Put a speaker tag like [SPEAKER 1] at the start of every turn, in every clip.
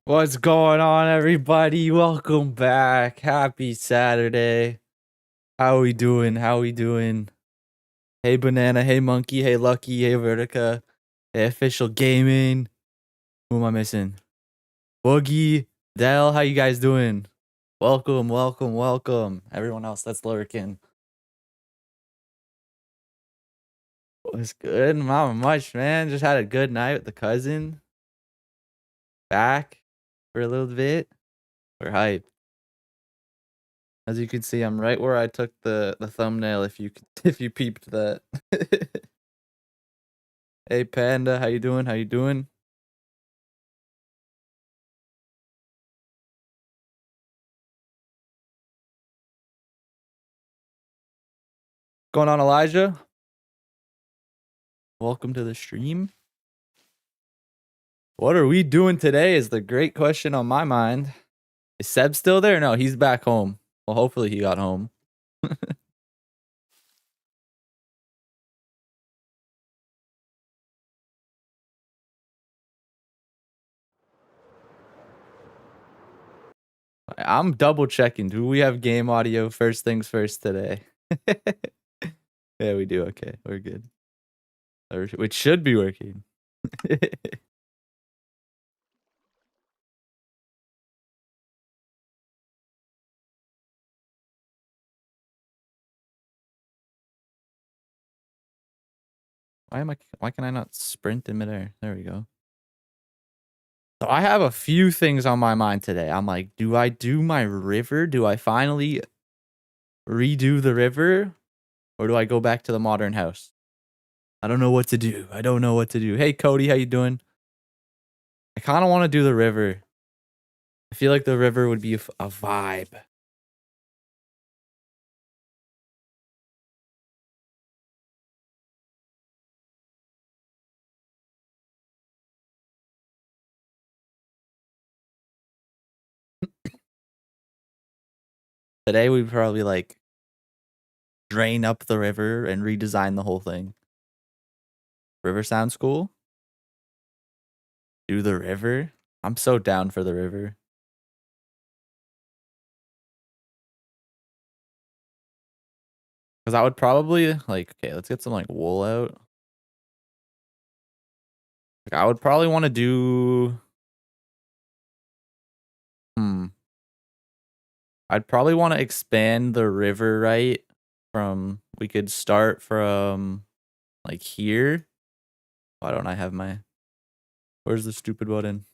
[SPEAKER 1] What's going on, everybody? Welcome back. Happy Saturday. How we doing? How we doing? Hey, Banana. Hey, Monkey. Hey, Lucky. Hey, Vertica. Hey, Official Gaming. Who am I missing? Boogie. Dell. How you guys doing? Welcome, welcome, welcome. Everyone else that's lurking. What's good? Not much, man. Just had a good night with the cousin. Back for a little bit. We're hyped. As you can see, I'm right where I took the thumbnail. If you peeped that. Hey Panda, how you doing? How you doing? What's going on, Elijah? Welcome to the stream. What are we doing today is the great question on my mind. Is Seb still there? No, he's back home. Well, hopefully he got home. I'm double checking. Do we have game audio first things first today? Yeah, we do. Okay, we're good. Which should be working. Why can I not sprint in midair? There we go. So I have a few things on my mind today. I'm like, do I do my river? Do I finally redo the river? Or do I go back to the modern house? I don't know what to do. I don't know what to do. Hey, Cody, how you doing? I kind of want to do the river. I feel like the river would be a vibe. Today we'd probably like drain up the river and redesign the whole thing. River sounds cool. Do the river. I'm so down for the river. Because I would probably like, okay, let's get some like wool out. Like, I would probably want to do. I'd probably want to expand the river, right? We could start from like here. Why don't I have where's the stupid button?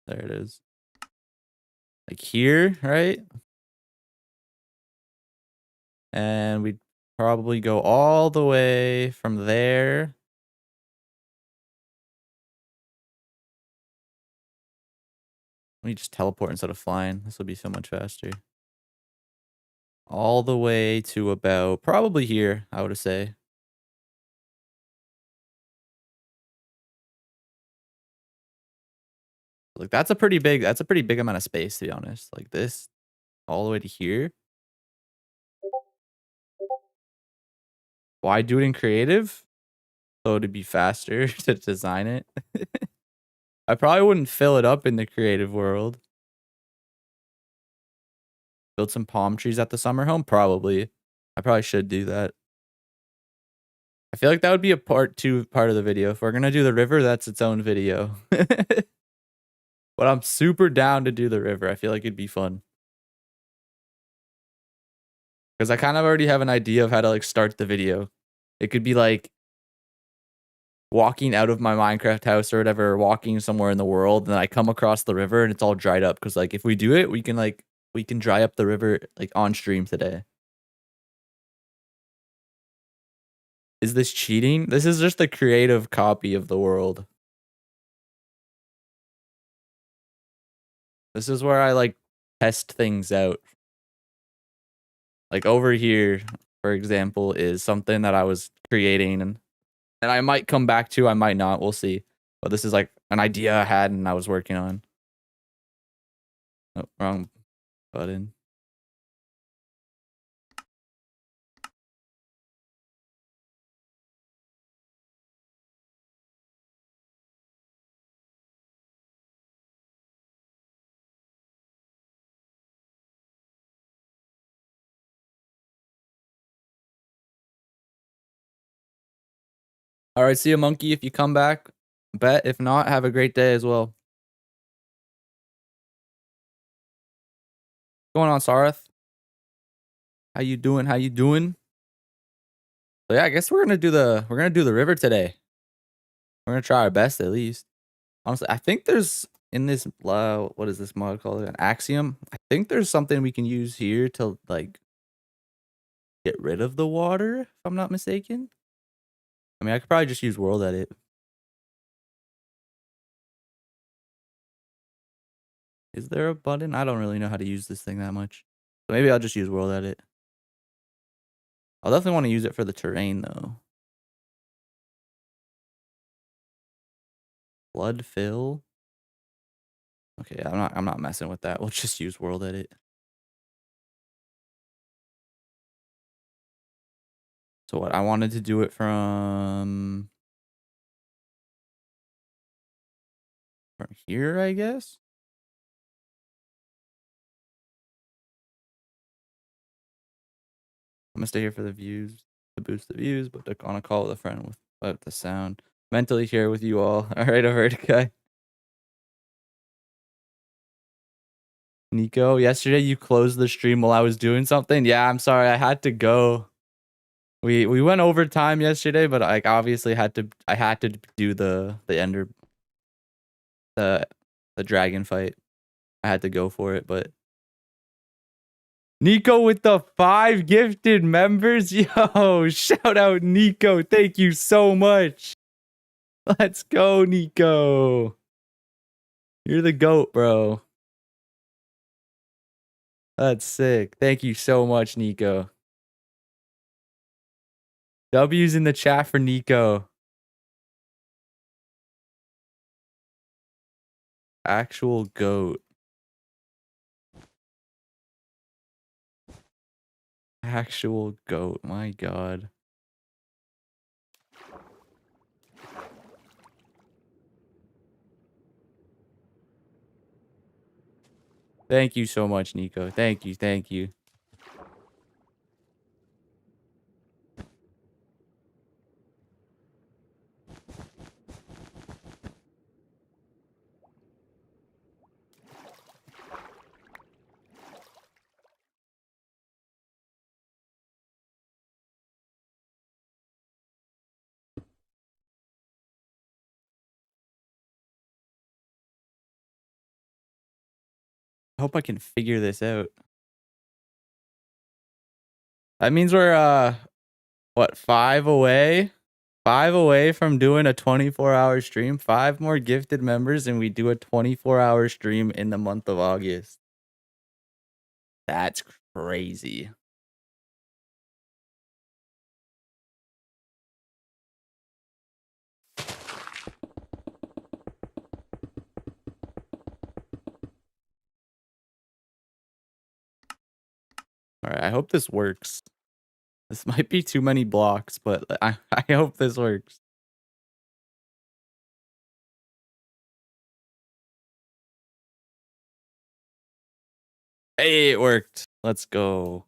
[SPEAKER 1] There it is. Like here, right? And we'd probably go all the way from there. Let me just teleport instead of flying. This will be so much faster. All the way to about probably here, I would say. Like that's a pretty big amount of space, to be honest. Like this all the way to here. Why do it in creative? So it'd be faster to design it. I probably wouldn't fill it up in the creative world. Build some palm trees at the summer home? Probably. I probably should do that. I feel like that would be a part of the video. If we're gonna do the river, that's its own video. But I'm super down to do the river. I feel like it'd be fun. Because I kind of already have an idea of how to like start the video. It could be like walking out of my Minecraft house or whatever, or walking somewhere in the world, and then I come across the river and it's all dried up. Because like if we do it, we can dry up the river like on stream today. Is this cheating? This is just a creative copy of the world. This is where I like test things out. Like over here, for example, is something that I was creating and I might come back to, I might not, we'll see. But this is like an idea I had and I was working on. Oh, wrong button. All right, see you, monkey. If you come back, bet. If not, have a great day as well. What's going on, Sareth? How you doing? How you doing? So yeah, I guess we're gonna do the river today. We're gonna try our best at least. Honestly, I think there's in this what is this mod called? An axiom. I think there's something we can use here to like get rid of the water, if I'm not mistaken. I mean, I could probably just use world edit. Is there a button? I don't really know how to use this thing that much. So maybe I'll just use world edit. I'll definitely want to use it for the terrain though. Flood fill. Okay, I'm not messing with that. We'll just use world edit. So what I wanted to do it from here, I guess. I'm gonna stay here for the views to boost the views, but on a call with a friend without the sound. Mentally here with you all. All right, over it, guy. Nico, yesterday you closed the stream while I was doing something. Yeah, I'm sorry. I had to go. We went overtime yesterday, but like obviously I had to do the ender the dragon fight. I had to go for it, but Nico with the 5 gifted members. Yo, shout out Nico. Thank you so much. Let's go, Nico. You're the GOAT, bro. That's sick. Thank you so much, Nico. W's in the chat for Nico. Actual GOAT. Actual GOAT. My God. Thank you so much, Nico. Thank you. Thank you. I hope I can figure this out. That means we're what, 5 away? 5 away from doing a 24-hour stream. 5 more gifted members and we do a 24-hour stream in the month of August. That's crazy. All right, I hope this works. This might be too many blocks, but I hope this works. Hey, it worked. Let's go.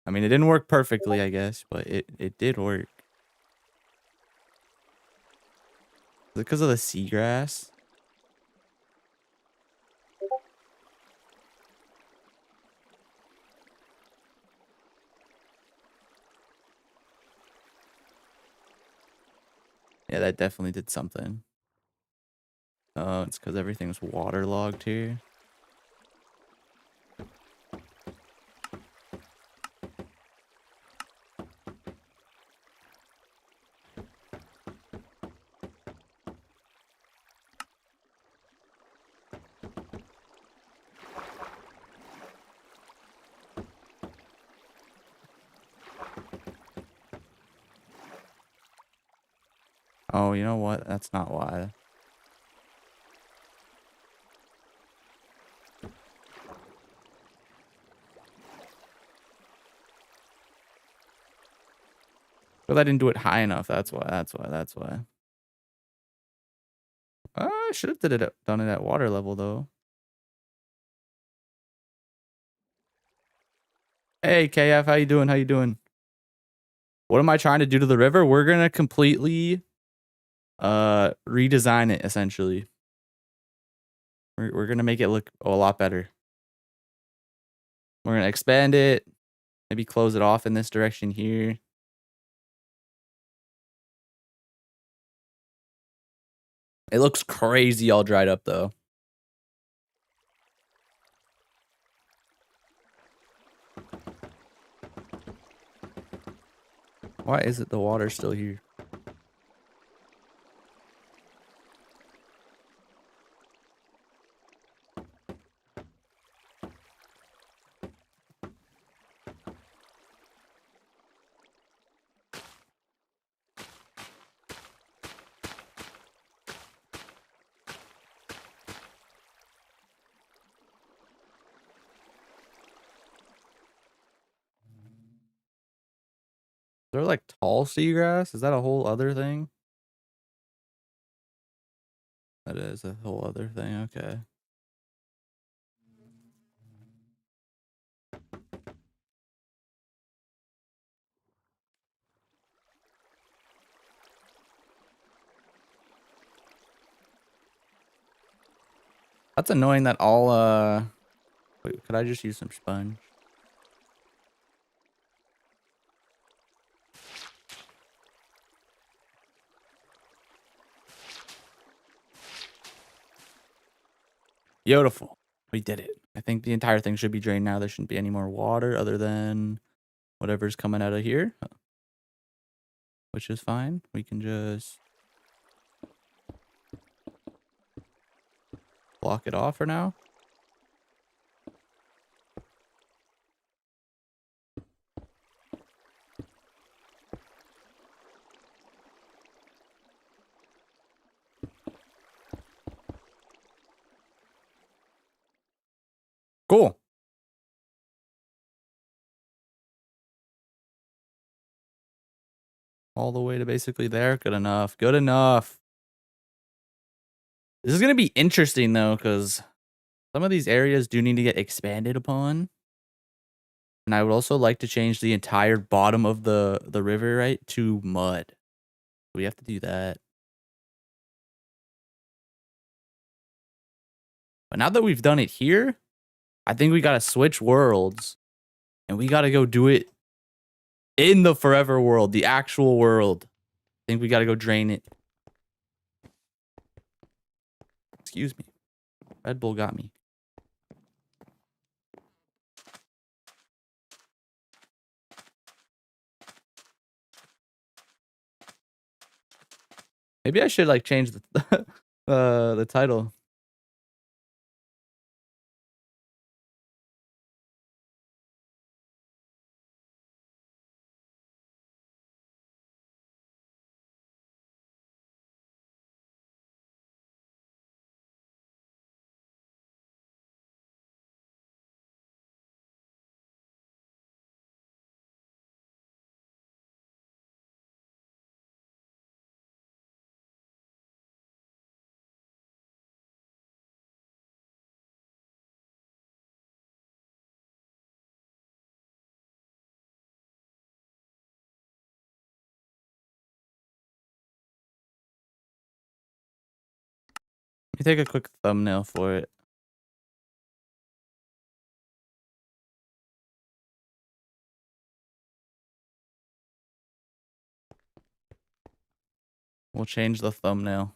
[SPEAKER 1] I mean, it didn't work perfectly, I guess, but it did work. Is it because of the seagrass? Yeah, that definitely did something. Oh, it's because everything's waterlogged here. Oh, you know what? That's not why. But I didn't do it high enough. That's why. That's why. That's why. I should have done it at water level though. Hey KF, how you doing? How you doing? What am I trying to do to the river? We're gonna completely redesign it essentially. We're gonna make it look a lot better. We're gonna expand it, maybe close it off in this direction here. It looks crazy all dried up though. Why is it the water still here? They're like tall seagrass. Is that a whole other thing? That is a whole other thing. Okay. That's annoying that all wait, could I just use some sponge? Beautiful. We did it. I think the entire thing should be drained now. There shouldn't be any more water other than whatever's coming out of here, which is fine. We can just block it off for now. Cool. All the way to basically there. Good enough. Good enough. This is going to be interesting though, because some of these areas do need to get expanded upon. And I would also like to change the entire bottom of the river, right, to mud. We have to do that. But now that we've done it here, I think we got to switch worlds. And we got to go do it in the forever world, the actual world. I think we got to go drain it. Excuse me. Red Bull got me. Maybe I should like change the title. Let me take a quick thumbnail for it. We'll change the thumbnail.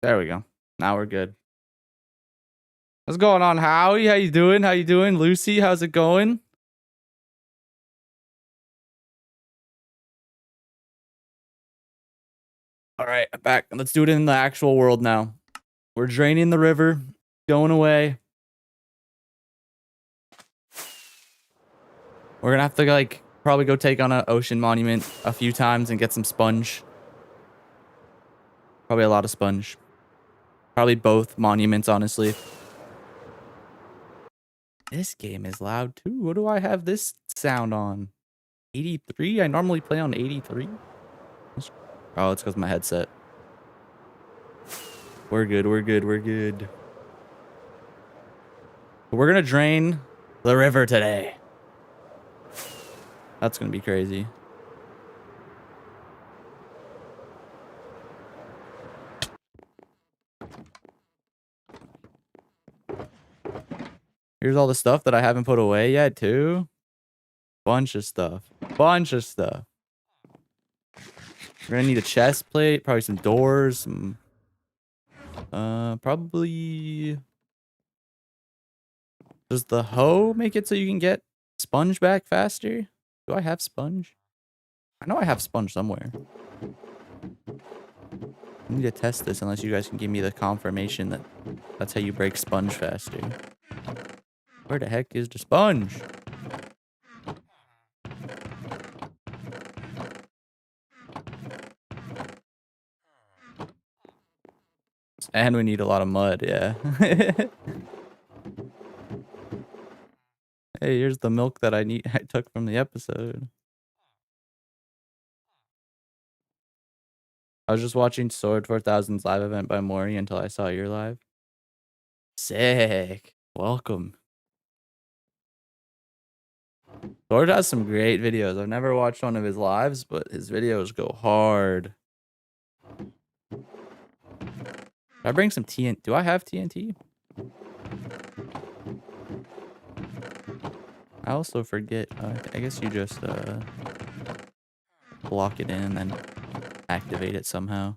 [SPEAKER 1] There we go. Now we're good. What's going on, Howie? How you doing? How you doing? Lucy, how's it going? All right, back. Let's do it in the actual world now. We're draining the river, going away. We're gonna have to like probably go take on an ocean monument a few times and get some sponge. Probably a lot of sponge. Probably both monuments, honestly. This game is loud too. What do I have this sound on? 83? I normally play on 83. Oh, it's because my headset. We're good. We're good. We're good. We're gonna drain the river today. That's gonna be crazy. Here's all the stuff that I haven't put away yet, too. Bunch of stuff. Bunch of stuff. We're gonna need a chest plate, probably some doors, some probably. Does the hoe make it so you can get sponge back faster? Do I have sponge? I know I have sponge somewhere. I need to test this unless you guys can give me the confirmation that that's how you break sponge faster. Where the heck is the sponge? And we need a lot of mud, yeah. Hey, here's the milk that I took from the episode. I was just watching Sword 4000's live event by Maury until I saw your live. Sick. Welcome. Sword has some great videos. I've never watched one of his lives, but his videos go hard. I bring some TNT. Do I have TNT? I also forget. I guess you just block it in and then activate it somehow.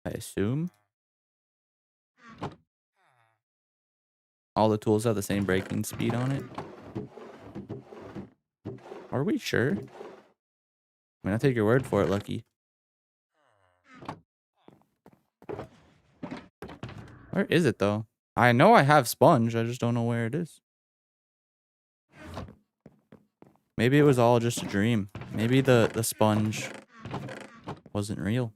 [SPEAKER 1] I assume. All the tools have the same breaking speed on it. Are we sure? I mean, I'll take your word for it, Lucky. Where is it, though? I know I have sponge. I just don't know where it is. Maybe it was all just a dream. Maybe the sponge wasn't real.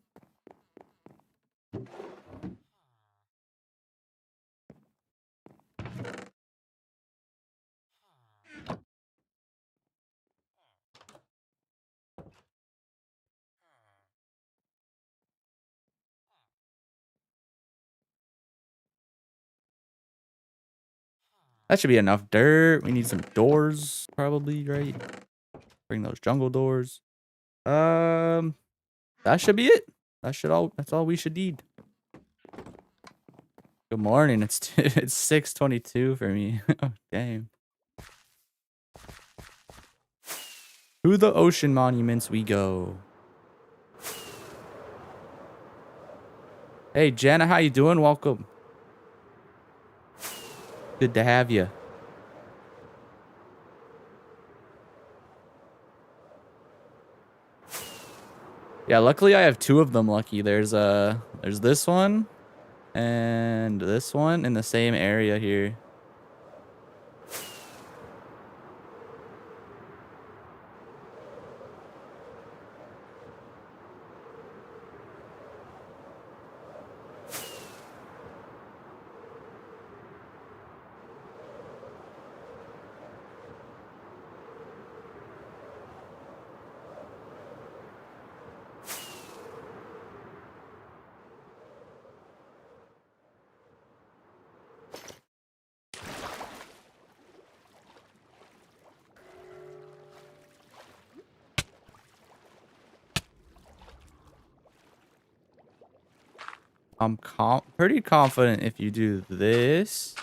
[SPEAKER 1] That should be enough dirt. We need some doors, probably, right? Bring those jungle doors. That should be it. That's all we should need. Good morning. It's 6:22 for me. Oh, damn. To the ocean monuments we go. Hey, Jenna, how you doing? Welcome. Good to have you. Yeah, luckily I have two of them, Lucky. There's this one and this one in the same area here. I'm pretty confident if you do this,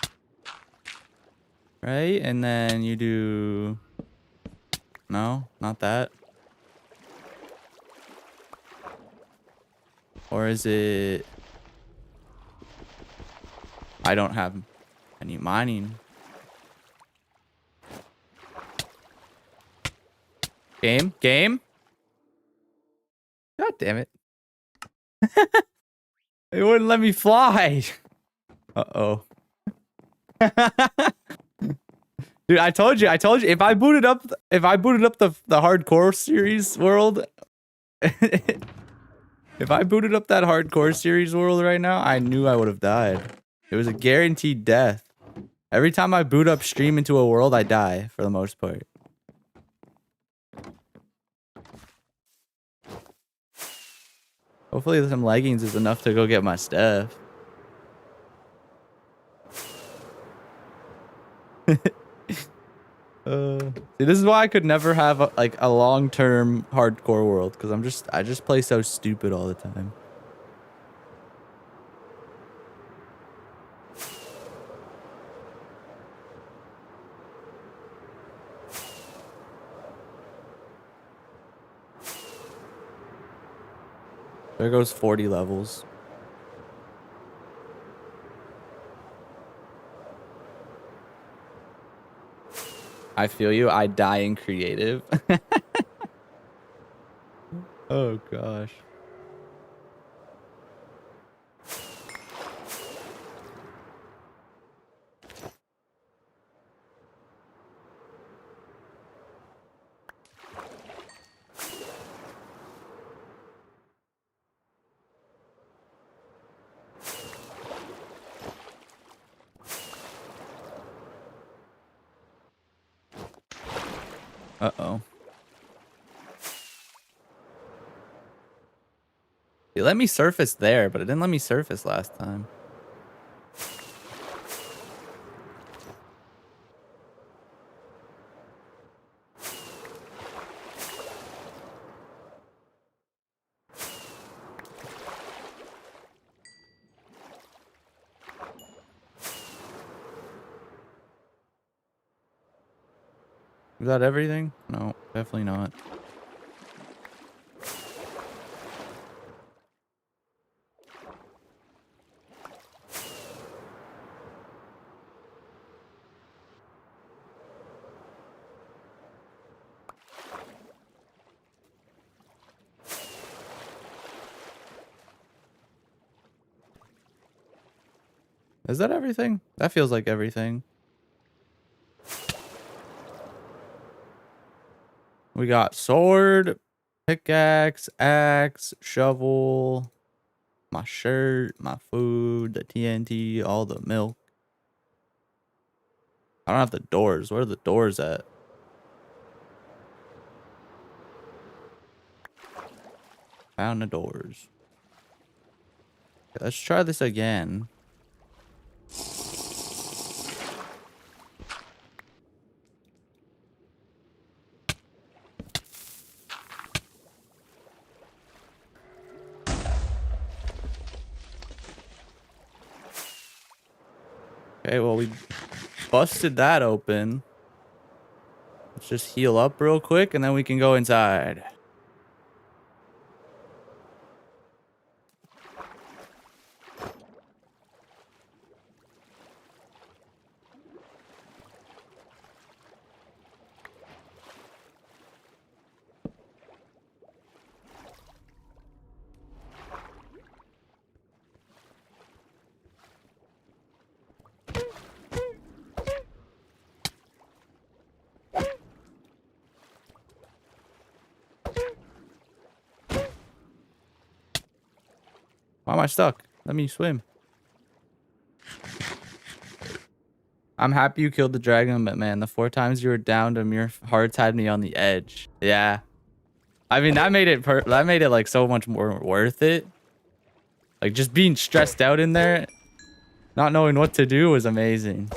[SPEAKER 1] right? And then you do... No, not that. Or is it... I don't have any mining. Game? Game? God damn it. It wouldn't let me fly. Uh-oh. Dude, I told you, if I booted up the hardcore series world, if I booted up that hardcore series world right now, I knew I would have died. It was a guaranteed death. Every time I boot up stream into a world, I die for the most part. Hopefully some leggings is enough to go get my stuff. See, this is why I could never have a long-term hardcore world, because I just play so stupid all the time. There goes 40 levels. I feel you. I die in creative. Oh gosh. Uh-oh. It let me surface there, but it didn't let me surface last time. Is that everything? No, definitely not. Is that everything? That feels like everything. We got sword, pickaxe, axe, shovel, my shirt, my food, the TNT, all the milk. I don't have the doors. Where are the doors at? Found the doors. Okay, let's try this again. Okay, well, we busted that open. Let's just heal up real quick, and then we can go inside. Why am I stuck? Let me swim. I'm happy you killed the dragon, but man, the 4 times you were down to mere hearts had me on the edge. Yeah. I mean, that made it like so much more worth it. Like just being stressed out in there, not knowing what to do was amazing.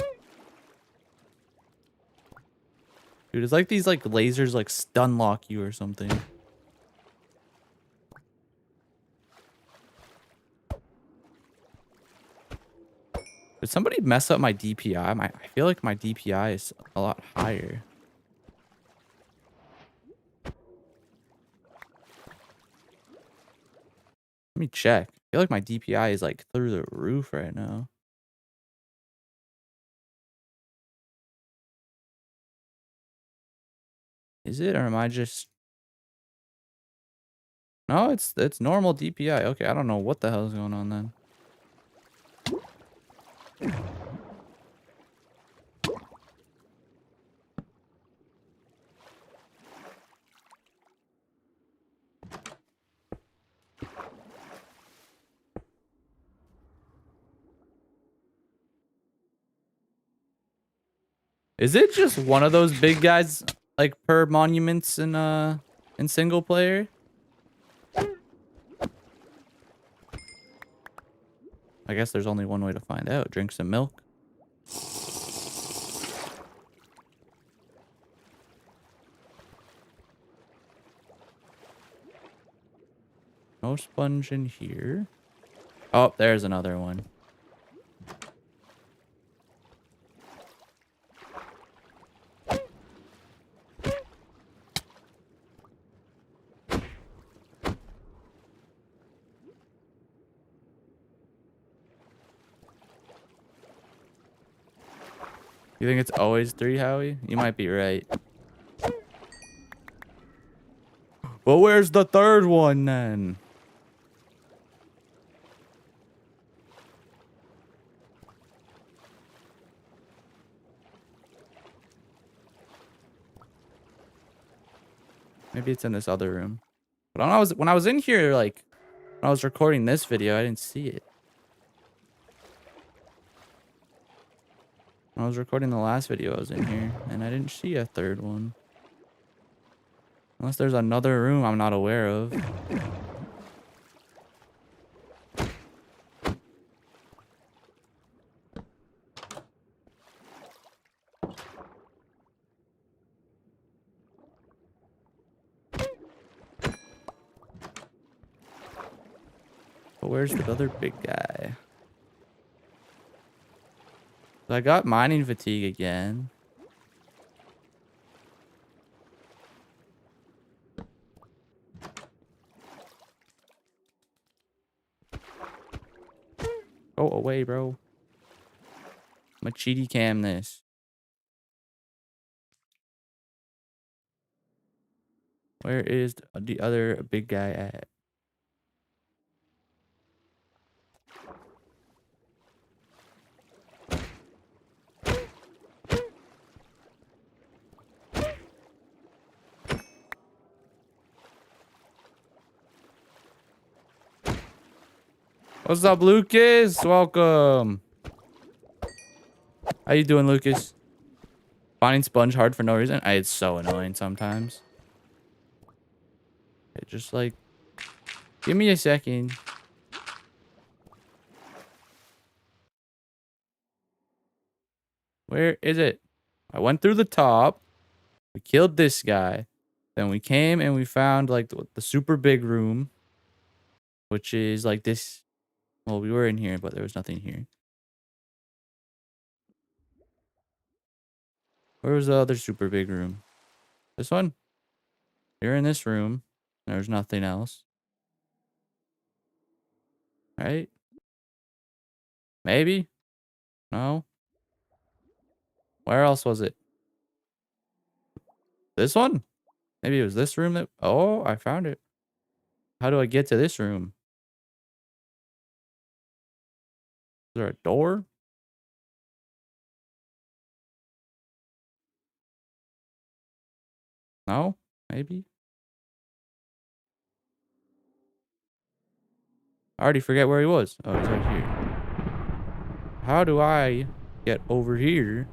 [SPEAKER 1] Dude, it's like these like lasers like stun lock you or something. Did somebody mess up my DPI? I feel like my DPI is a lot higher. Let me check. I feel like my DPI is like through the roof right now. Is it, or am I just... No, it's normal DPI. Okay, I don't know what the hell is going on then. Is it just one of those big guys like per monuments in single player? I guess there's only one way to find out. Drink some milk. No sponge in here. Oh, there's another one. You think it's always 3, Howie? You might be right. Well, where's the third one then? Maybe it's in this other room. But when I was in here, like, when I was recording this video, I didn't see it. When I was recording the last video, I was in here, and I didn't see a third one. Unless there's another room I'm not aware of. But where's the other big guy? I got mining fatigue again. Go away, bro. I'm a cheaty cam this. Where is the other big guy at? What's up, Lucas? Welcome. How you doing, Lucas? Finding sponge hard for no reason? It's so annoying sometimes. It just like... Give me a second. Where is it? I went through the top. We killed this guy. Then we came and we found like the super big room. Which is like this. Well, we were in here, but there was nothing here. Where was the other super big room? This one? You're in this room. There's nothing else. Right? Maybe? No? Where else was it? This one? Maybe it was this room that... Oh, I found it. How do I get to this room? Is there a door? No? Maybe? I already forget where he was. Oh, he's right here. How do I get over here?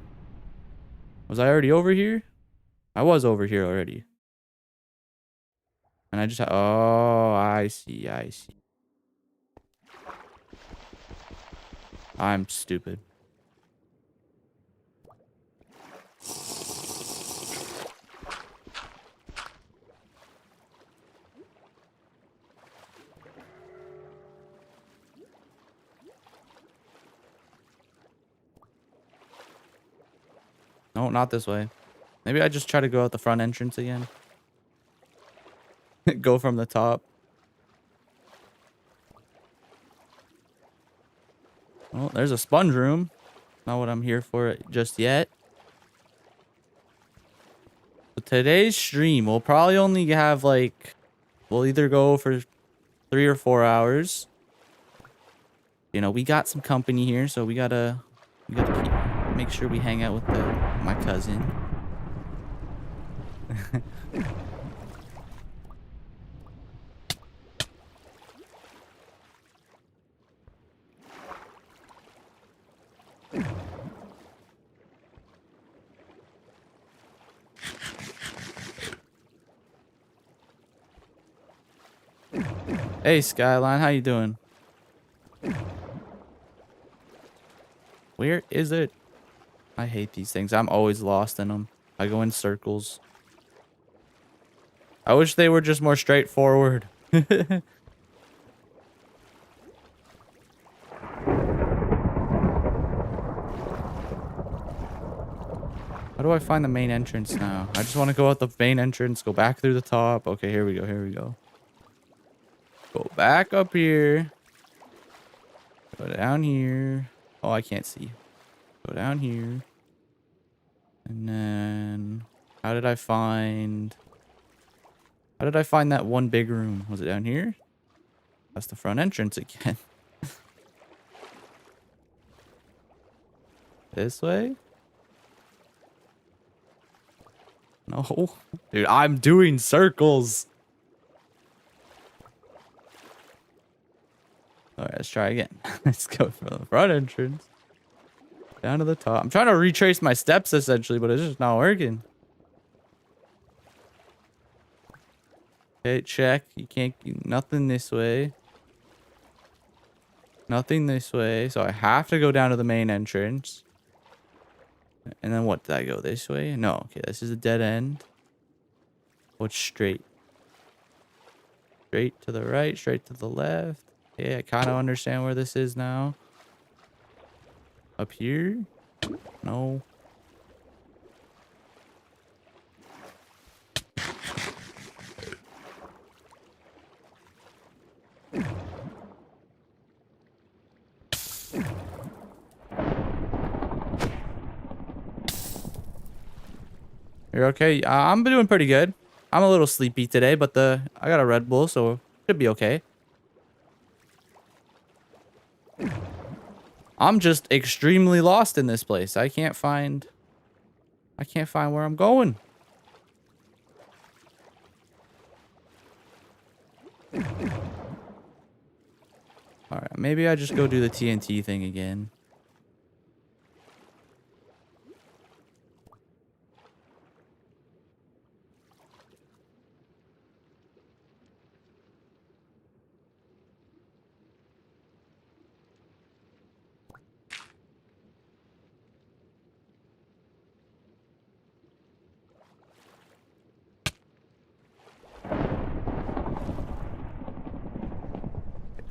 [SPEAKER 1] Was I already over here? I was over here already. And I just... Oh, I see. I see. I'm stupid. No, not this way. Maybe I just try to go out the front entrance again. Go from the top. Oh, there's a sponge room. Not what I'm here for just yet. So today's stream, we'll probably only have like, we'll either go for 3 or 4 hours. You know, we got some company here, so we gotta make sure we hang out with my cousin. Hey, Skyline, how you doing? Where is it? I hate these things. I'm always lost in them. I go in circles. I wish they were just more straightforward. How do I find the main entrance now? I just want to go out the main entrance, go back through the top. Okay, here we go. Here we go. Go back up here. Go down here. Oh, I can't see. Go down here. And then how did I find that one big room? Was it down here? That's the front entrance again. This way? No. Dude, I'm doing circles. All right, let's try again. Let's go from the front entrance down to the top. I'm trying to retrace my steps essentially, but it's just not working. Okay, check. You can't do nothing this way. Nothing this way. So I have to go down to the main entrance. And then what? Did I go this way? No. Okay, this is a dead end. What's straight? Straight to the right, straight to the left. Okay, I kind of understand where this is now. Up here? No. You're okay? I'm doing pretty good. I'm a little sleepy today, but I got a Red Bull, so should be okay. I'm just extremely lost in this place. I can't find where I'm going. All right, maybe I just go do the TNT thing again.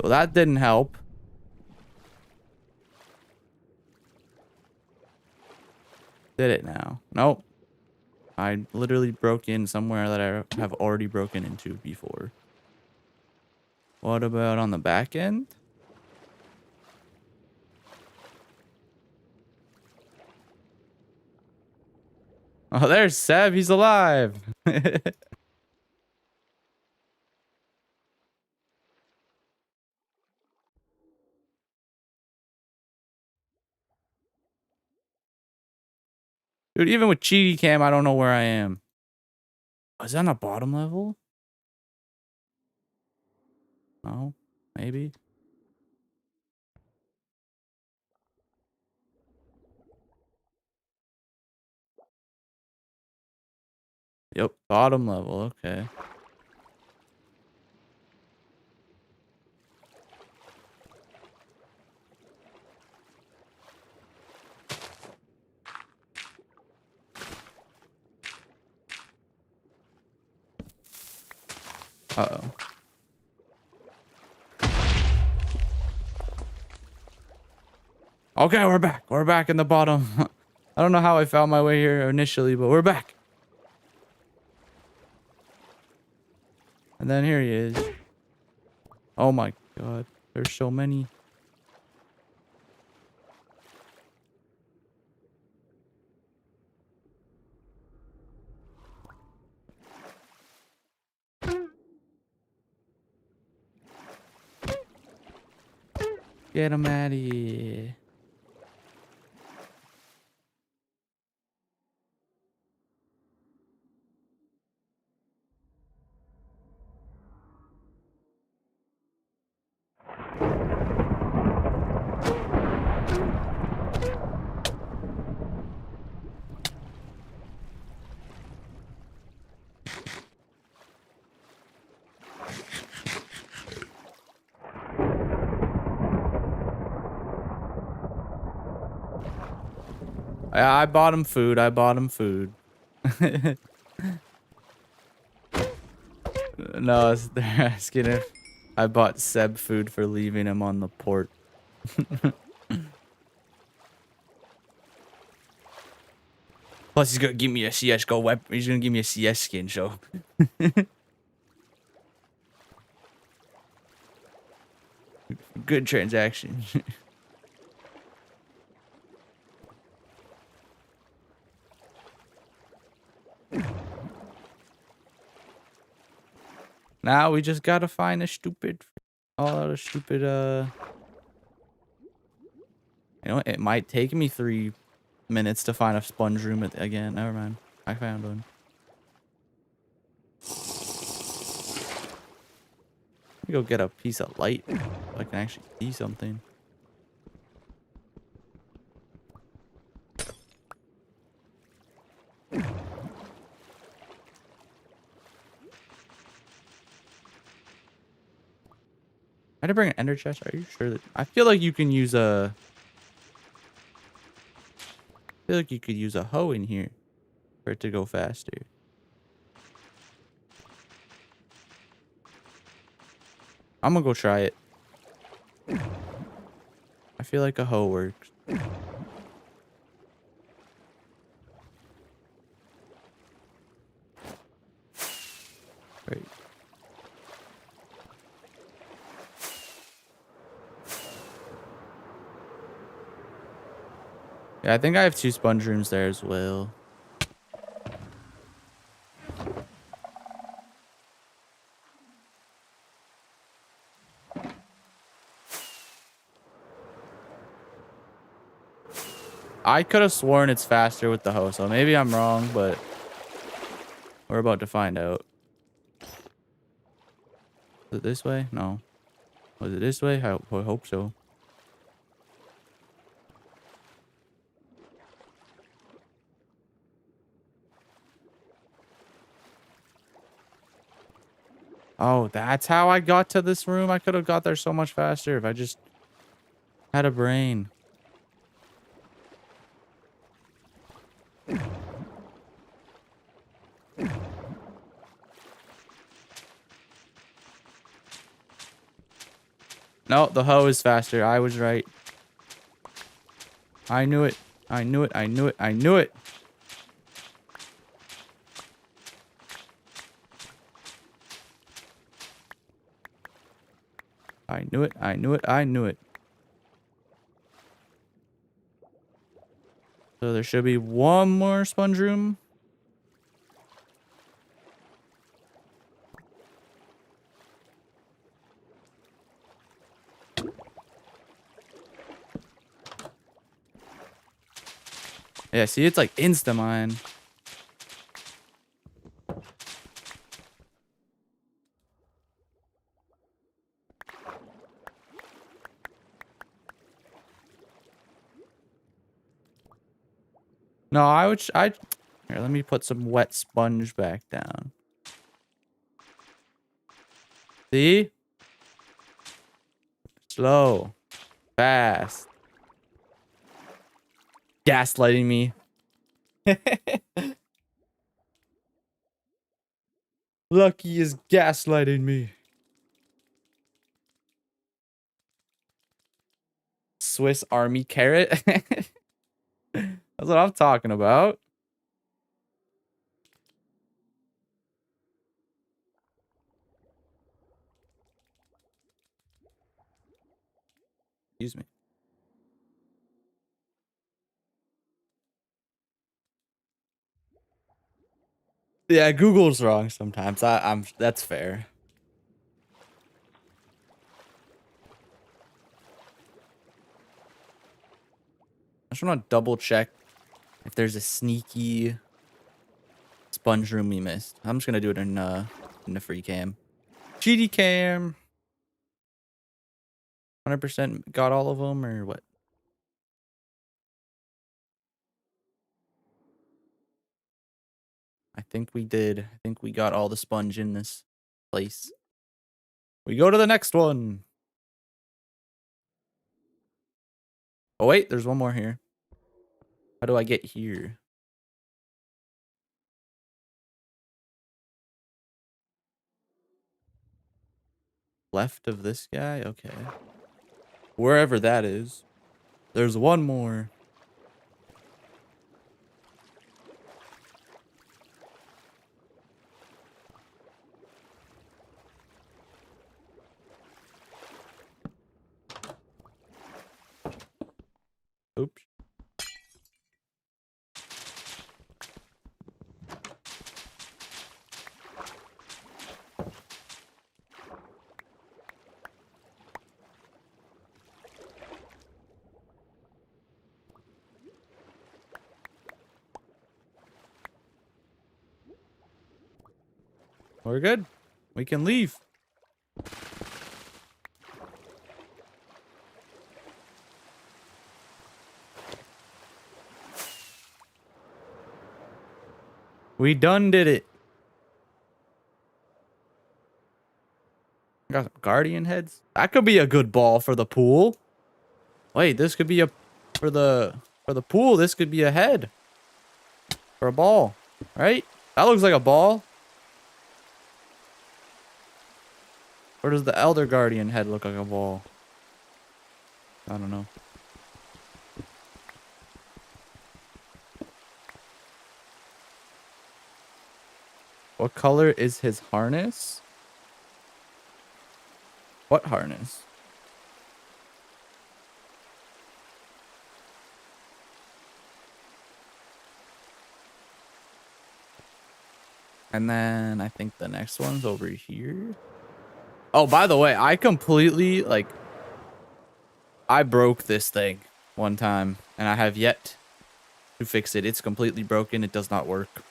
[SPEAKER 1] Well, that didn't help. Did it now? Nope. I literally broke in somewhere that I have already broken into before. What about on the back end? Oh, there's Seb. He's alive. Dude, even with cheaty cam, I don't know where I am. Oh, is that on the bottom level? No, maybe. Yep, bottom level. Okay. Uh-oh. Okay, we're back. We're back in the bottom. I don't know how I found my way here initially, but we're back. And then here he is. Oh my god. There's so many. Get him out of here. I bought him food. I bought him food. No, they're asking if I bought Seb food for leaving him on the port. Plus, he's gonna give me a CS:GO weapon. He's gonna give me a CS skin, so. Good transaction. Now we just gotta find a stupid, all the stupid, you know what? It might take me 3 minutes to find a sponge room again. Never mind. I found one. Let me go get a piece of light so I can actually see something. I had to bring an ender chest. Are you sure that I feel like you can use a I feel like you could use a hoe in here for it to go faster. I'm gonna go try it. I feel like a hoe works. Right. Yeah, I think I have 2 sponge rooms there as well. I could have sworn it's faster with the hoe, so maybe I'm wrong, but we're about to find out. Is it this way? No. Was it this way? I hope so. Oh, that's how I got to this room? I could have got there so much faster if I just had a brain. No, the hoe is faster. I was right. I knew it. I knew it. I knew it. I knew it. I knew it. I knew it. I knew it. So there should be one more sponge room. Yeah, see, it's like insta-mine. No, here, let me put some wet sponge back down. See? Slow. Fast. Gaslighting me. Lucky is gaslighting me. Swiss Army carrot. That's what I'm talking about. Excuse me. Yeah, Google's wrong sometimes. I'm that's fair. just want to double check if there's a sneaky sponge room we missed. I'm just gonna do it in the free cam. GD cam. 100% got all of them or what? I think we did. I think we got all the sponge in this place. We go to the next one. Oh wait, there's one more here. How do I get here? Left of this guy? Okay. Wherever that is. There's one more. Oops. We're good. We can leave. We done did it. Got some guardian heads. That could be a good ball for the pool. Wait, this could be a for the pool. This could be a head for a ball, right? That looks like a ball. Or does the elder guardian head look like a ball? I don't know. What color is his harness? What harness? And then I think the next one's over here. Oh, by the way, I completely, like, I broke this thing one time, and I have yet to fix it. It's completely broken. It does not work.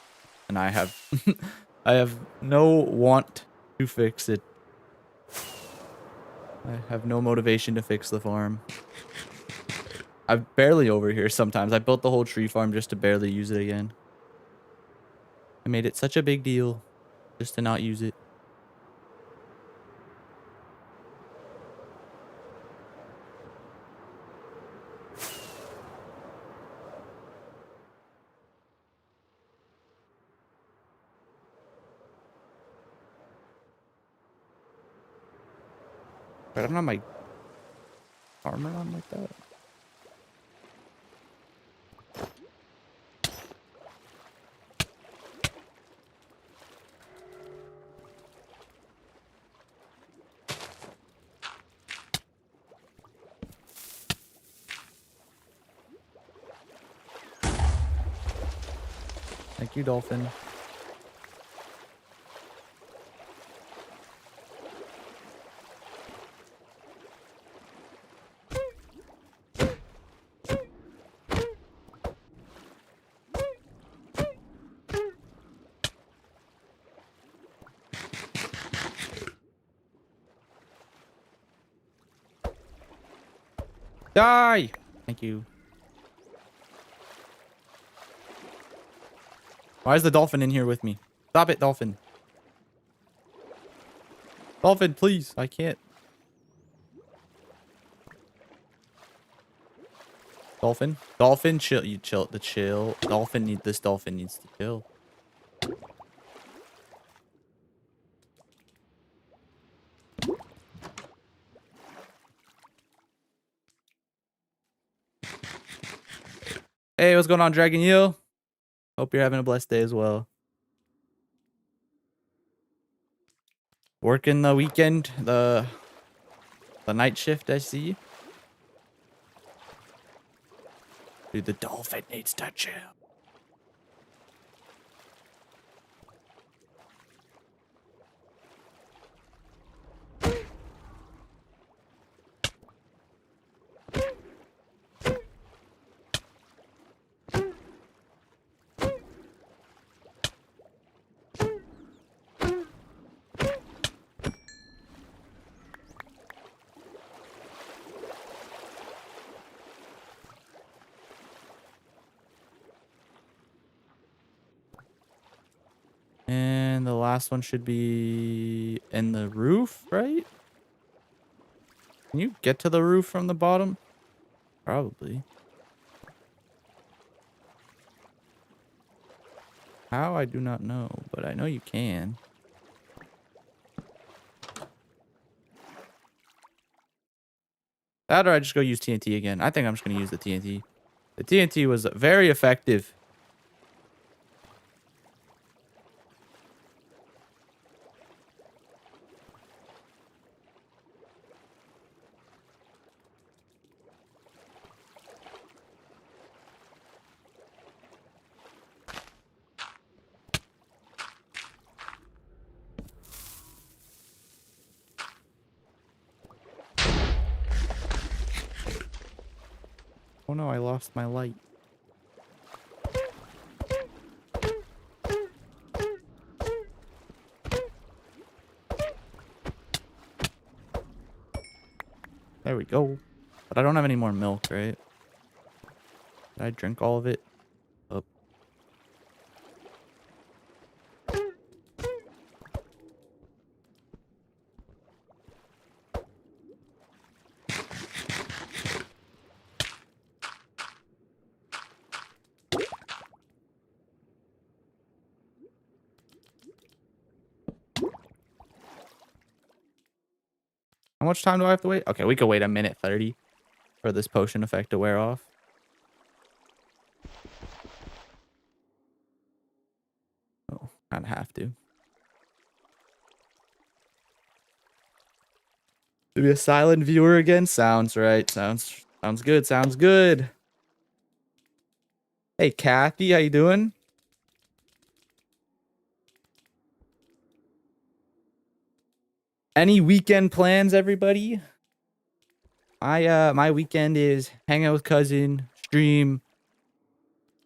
[SPEAKER 1] And I have, I have no want to fix it. I have no motivation to fix the farm. I'm barely over here sometimes. I built the whole tree farm just to barely use it again. I made it such a big deal just to not use it. But I don't have my armor on like that. Thank you, dolphin. Die! Thank you. Why is the dolphin in here with me? Stop it, dolphin. Dolphin, please. I can't. Dolphin? Dolphin, chill. You chill. The chill. This dolphin needs to chill. Hey, what's going on, Dragon Eel? Hope you're having a blessed day as well. Working the weekend, the night shift, I see. Dude, the dolphin needs to chill. last one should be in the roof, right? Can you get to the roof from the bottom? Probably. How? I do not know, but I know you can. That or I just go use TNT again. I think I'm just going to use the TNT. The TNT was very effective. Oh no, I lost my light. There we go. But I don't have any more milk, right? Did I drink all of it? Oh. How much time do I have to wait? Okay, we could wait a minute 30 for this potion effect to wear off. Oh, kind of have to. To be a silent viewer again? Sounds right. Sounds good. Sounds good. Hey, Kathy, how you doing? Any weekend plans, everybody? My weekend is hang out with cousin, stream,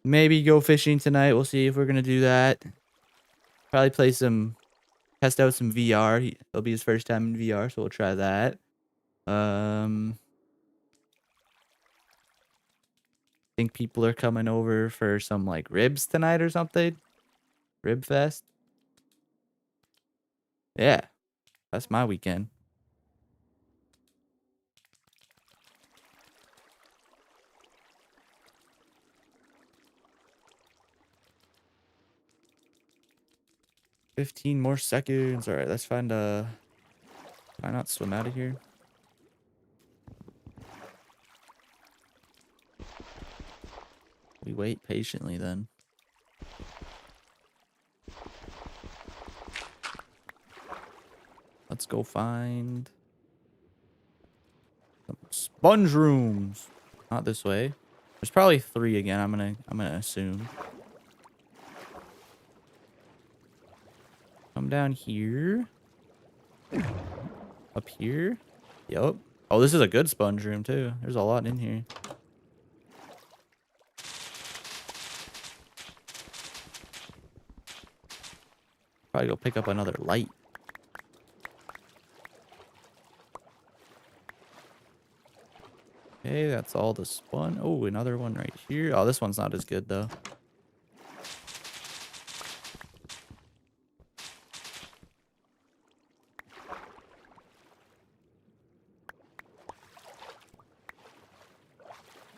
[SPEAKER 1] maybe go fishing tonight. We'll see if we're gonna do that. Probably test out some VR. It'll be his first time in VR, so we'll try that. Think people are coming over for some like ribs tonight or something. Rib fest. Yeah, that's my weekend. $15 more seconds. All right, let's find why not swim out of here? We wait patiently then. Let's go find some sponge rooms. Not this way. There's probably 3 again. I'm gonna assume. Come down here. Up here. Yep. Oh, this is a good sponge room too. There's a lot in here. Probably go pick up another light. Okay, that's all the spawn. Oh, another one right here. Oh, this one's not as good though.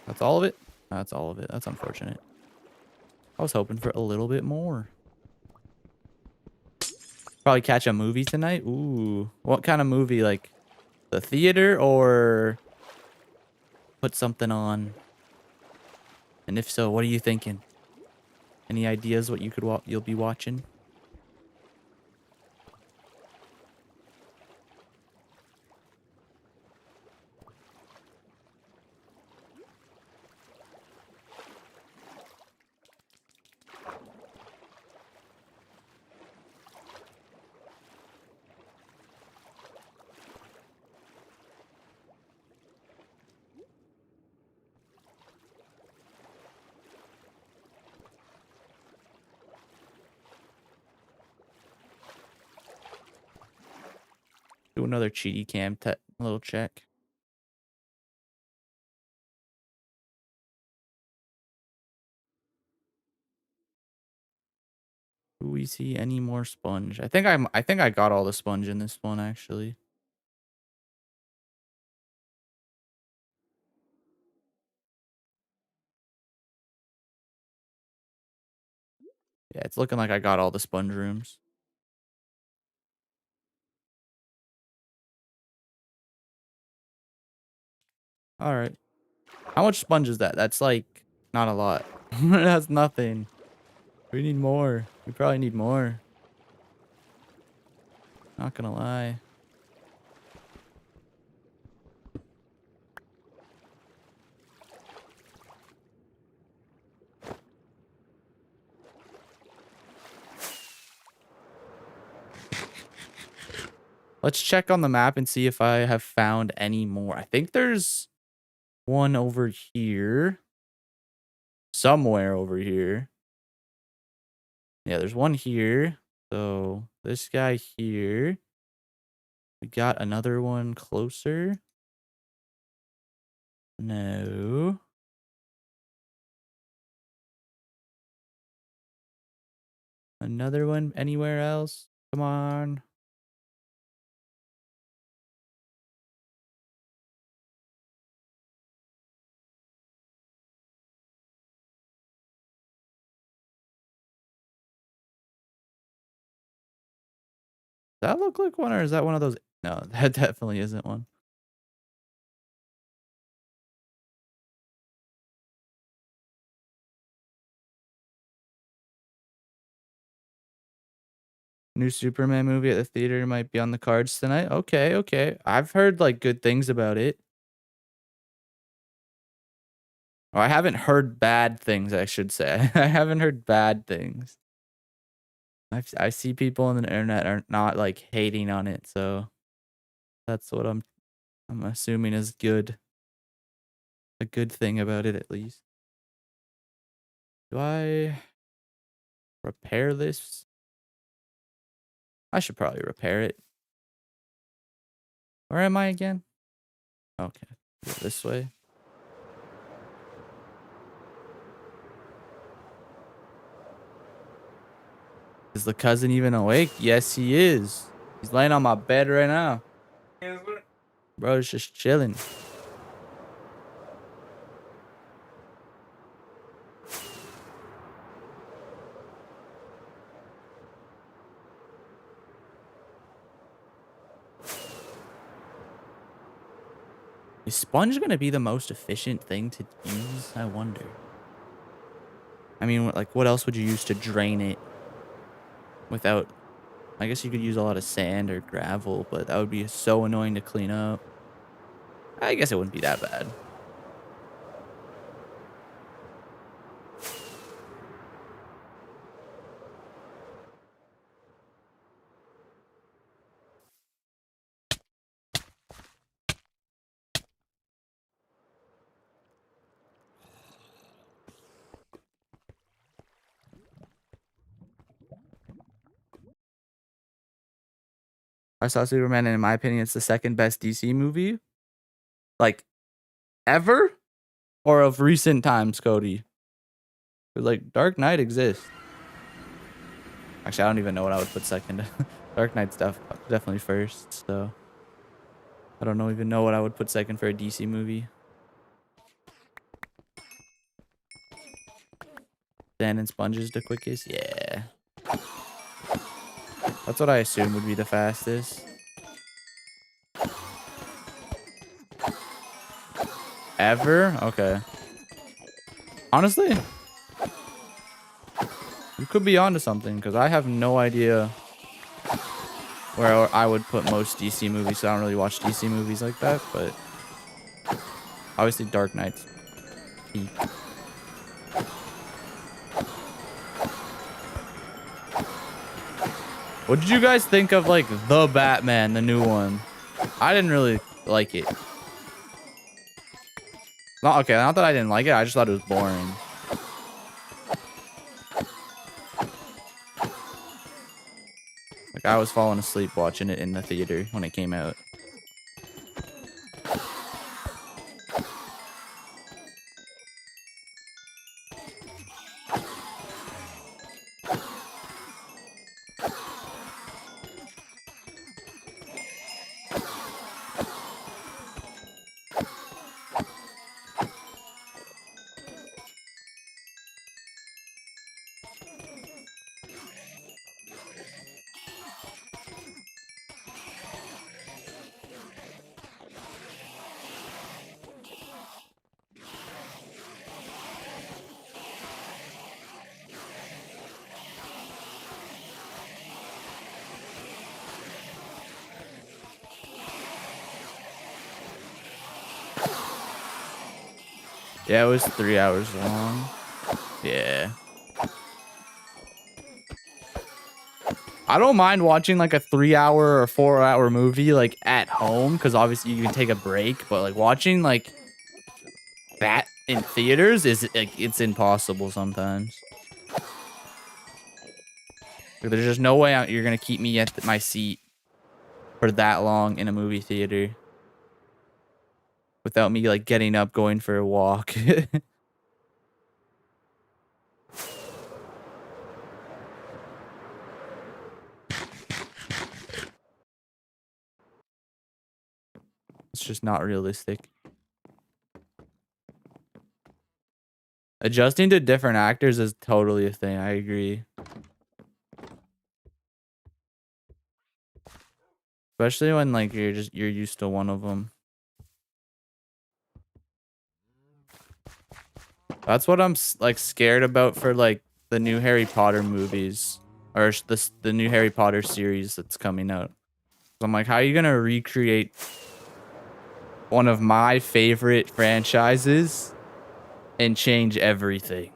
[SPEAKER 1] That's all of it? That's all of it. That's unfortunate. I was hoping for a little bit more. Probably catch a movie tonight. Ooh. What kind of movie? Like the theater or put something on? And if so, what are you thinking? Any ideas what you'll be watching? Do another cheaty cam little check. Ooh, we see any more sponge? I think I got all the sponge in this one actually. Yeah, it's looking like I got all the sponge rooms. All right. How much sponge is that? That's like not a lot. That's nothing. We need more. We probably need more. Not gonna lie. Let's check on the map and see if I have found any more. I think there's one over here. Somewhere over here. Yeah, there's one here. So this guy here. We got another one closer. No. Another one anywhere else? Come on. Does that look like one or is that one of those? No, that definitely isn't one. New Superman movie at the theater might be on the cards tonight. Okay, okay. I've heard like good things about it. Or I haven't heard bad things, I should say. I haven't heard bad things. I see people on the internet are not like hating on it, so that's what I'm assuming is good. A good thing about it at least. Do I repair this? I should probably repair it. Where am I again? Okay. Go this way. Is the cousin even awake? Yes, he is. He's laying on my bed right now. Bro's just chilling. Is sponge going to be the most efficient thing to use? I wonder. I mean, like, what else would you use to drain it without... I guess you could use a lot of sand or gravel, but that would be so annoying to clean up. I guess it wouldn't be that bad. I saw Superman, and in my opinion, it's the second best DC movie. Like, ever? Or of recent times, Cody? Like, Dark Knight exists. Actually, I don't even know what I would put second. Dark Knight's definitely first, so... I don't even know what I would put second for a DC movie. Sand and sponges the quickest? Yeah. That's what I assume would be the fastest. Ever? Okay. Honestly, you could be onto something because I have no idea where I would put most DC movies. So I don't really watch DC movies like that, but obviously Dark Knight's peak. What did you guys think of like the Batman, the new one? I didn't really like it. Not okay. Not that I didn't like it. I just thought it was boring. Like I was falling asleep watching it in the theater when it came out. Yeah, it was 3 hours long. Yeah. I don't mind watching like a 3-hour or 4-hour movie like at home because obviously you can take a break, but like watching like that in theaters is like it's impossible sometimes. Like, there's just no way you're gonna keep me at my seat for that long in a movie theater without me like getting up, going for a walk. It's just not realistic. Adjusting to different actors is totally a thing. I agree. Especially when like you're used to one of them. That's what I'm like scared about for like the new Harry Potter movies or the new Harry Potter series that's coming out. So I'm like, how are you gonna recreate one of my favorite franchises and change everything?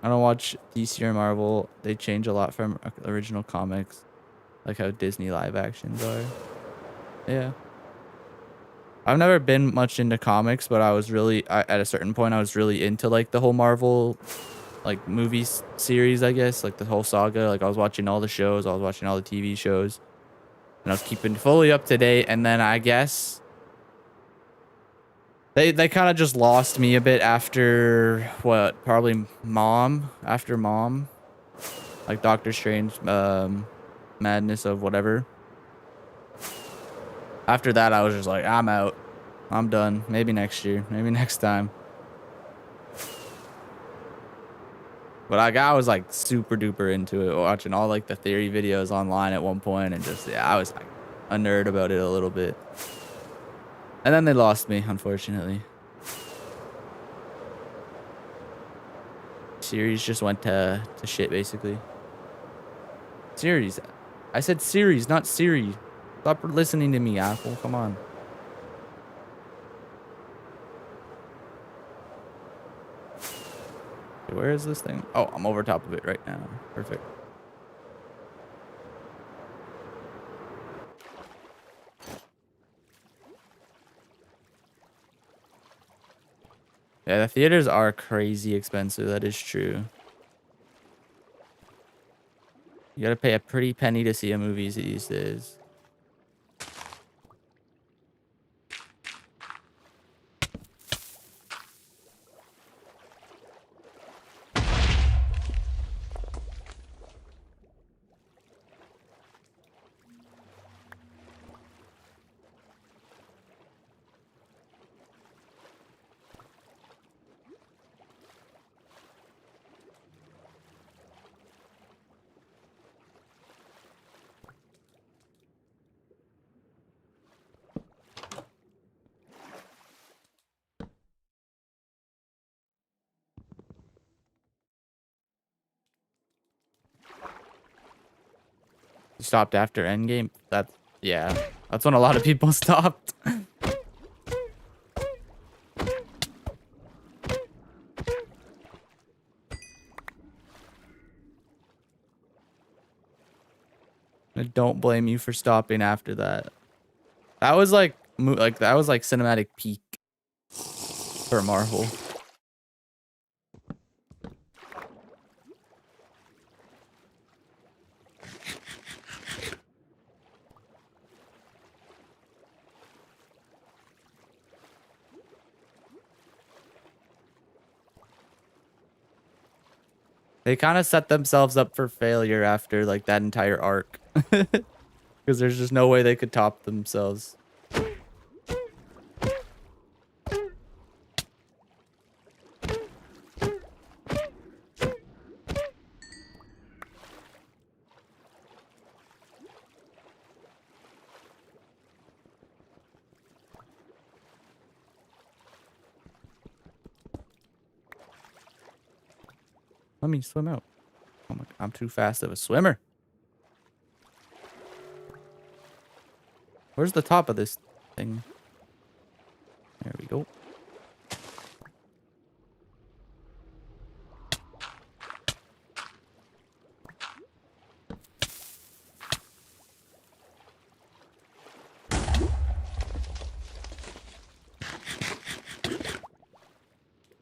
[SPEAKER 1] I don't watch DC or Marvel. They change a lot from original comics, like how Disney live actions are. Yeah. I've never been much into comics, but I was really, at a certain point, I was really into like the whole Marvel, like movies series, I guess, like the whole saga. Like I was watching all the shows, I was watching all the TV shows, and I was keeping fully up to date. And then I guess they kind of just lost me a bit after what, probably after Mom, like Doctor Strange, Madness of whatever. After that, I was just like, I'm out. I'm done. Maybe next year. Maybe next time. But I was like super duper into it, watching all like the theory videos online at one point, and just yeah, I was like a nerd about it a little bit. And then they lost me, unfortunately. Series just went to shit basically. Series. I said series, not Siri. Stop listening to me, Apple. Come on. Where is this thing? Oh, I'm over top of it right now. Perfect. Yeah, the theaters are crazy expensive. That is true. You gotta pay a pretty penny to see a movie these days. Stopped after Endgame. Yeah, that's when a lot of people stopped. I don't blame you for stopping after that. That was like that was like cinematic peak for Marvel. They kind of set themselves up for failure after like that entire arc. Because there's just no way they could top themselves. Let me swim out. Oh my, I'm too fast of a swimmer. Where's the top of this thing? There we go.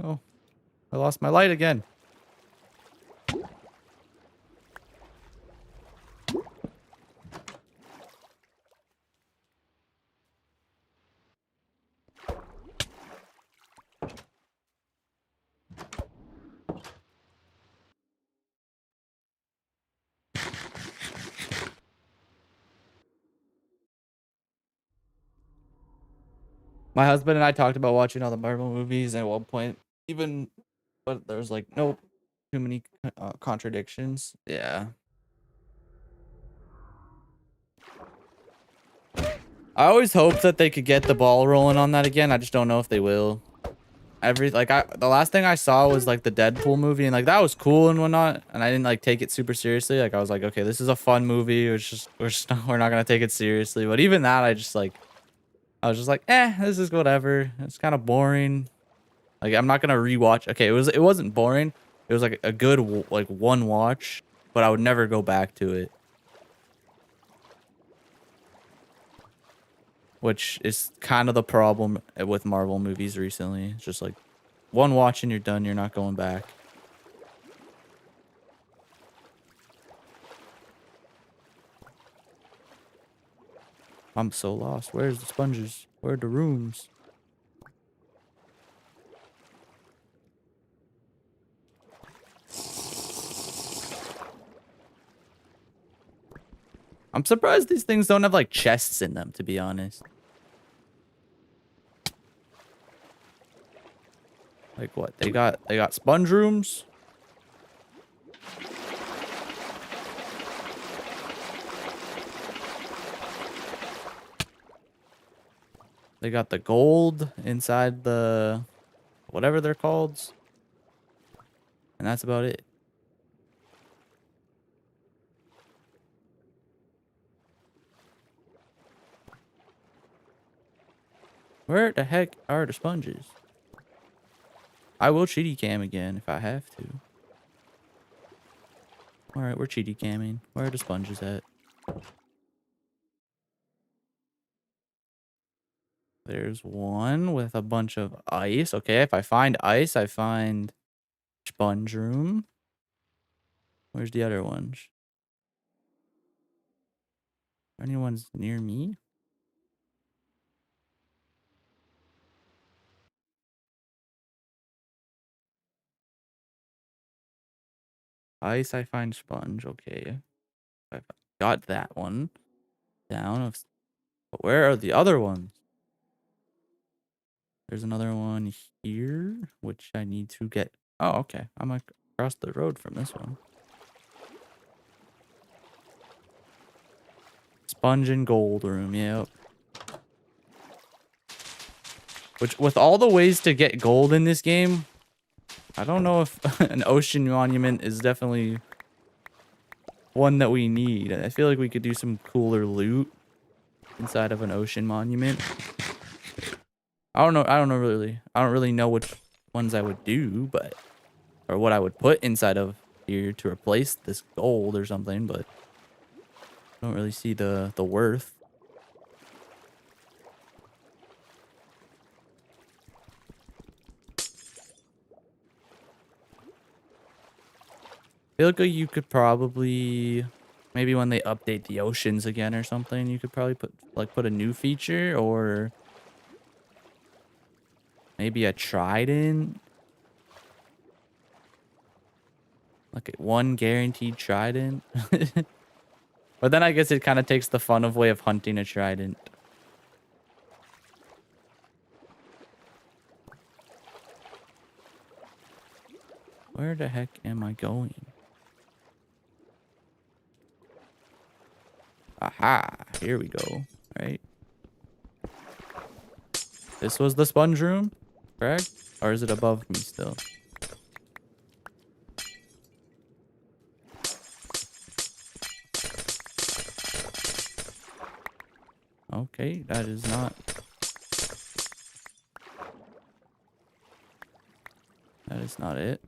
[SPEAKER 1] Oh, I lost my light again. My husband and I talked about watching all the Marvel movies, and at one point, but there's like nope, too many contradictions. Yeah. I always hope that they could get the ball rolling on that again. I just don't know if they will. The last thing I saw was like the Deadpool movie, and like that was cool and whatnot, and I didn't like take it super seriously. Like I was like, okay, this is a fun movie. We're not gonna take it seriously. But even that, I was just like, this is whatever. It's kind of boring. Like I'm not gonna rewatch. Okay, it wasn't boring. It was like a good like one watch, but I would never go back to it. Which is kind of the problem with Marvel movies recently. It's just like one watch and you're done. You're not going back. I'm so lost. Where's the sponges? Where are the rooms? I'm surprised these things don't have like chests in them, to be honest. Like what? They got sponge rooms? They got the gold inside the whatever they're called. And that's about it. Where the heck are the sponges? I will cheaty cam again if I have to. Alright, we're cheaty camming. Where are the sponges at? There's one with a bunch of ice. Okay, if I find ice, I find sponge room. Where's the other ones? Anyone's near me? Ice, I find sponge. Okay. I've got that one down. But where are the other ones? There's another one here, which I need to get. Oh, okay. I'm across the road from this one. Sponge and gold room. Yep. Which, with all the ways to get gold in this game, I don't know if an ocean monument is definitely one that we need. I feel like we could do some cooler loot inside of an ocean monument. I don't know. I don't really know which ones I would do, but or what I would put inside of here to replace this gold or something, but I don't really see the worth. I feel like you could probably maybe when they update the oceans again or something, you could probably put a new feature or maybe a trident. Like one guaranteed trident. But then I guess it kind of takes the fun of way of hunting a trident. Where the heck am I going? Aha, here we go. Right. This was the sponge room, correct? Or is it above me still? Okay, that is not... That is not it.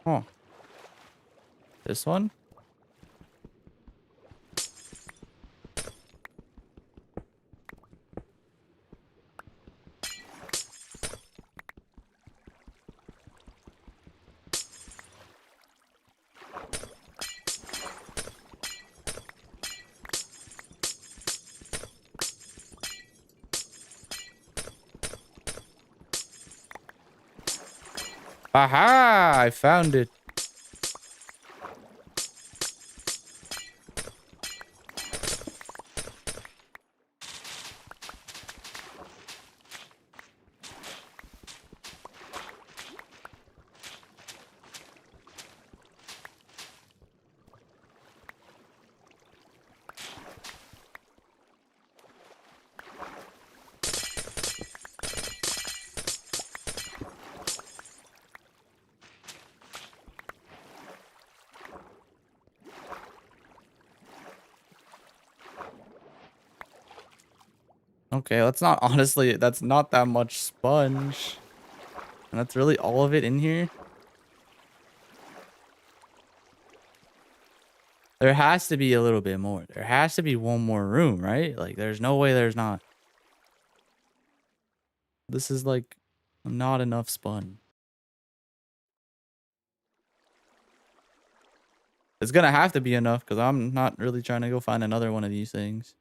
[SPEAKER 1] Oh. This one? Aha! I found it. Okay, that's not... Honestly, that's not that much sponge. And that's really all of it in here? There has to be a little bit more. There has to be one more room, right? Like, there's no way there's not. This is like not enough sponge. It's gonna have to be enough because I'm not really trying to go find another one of these things.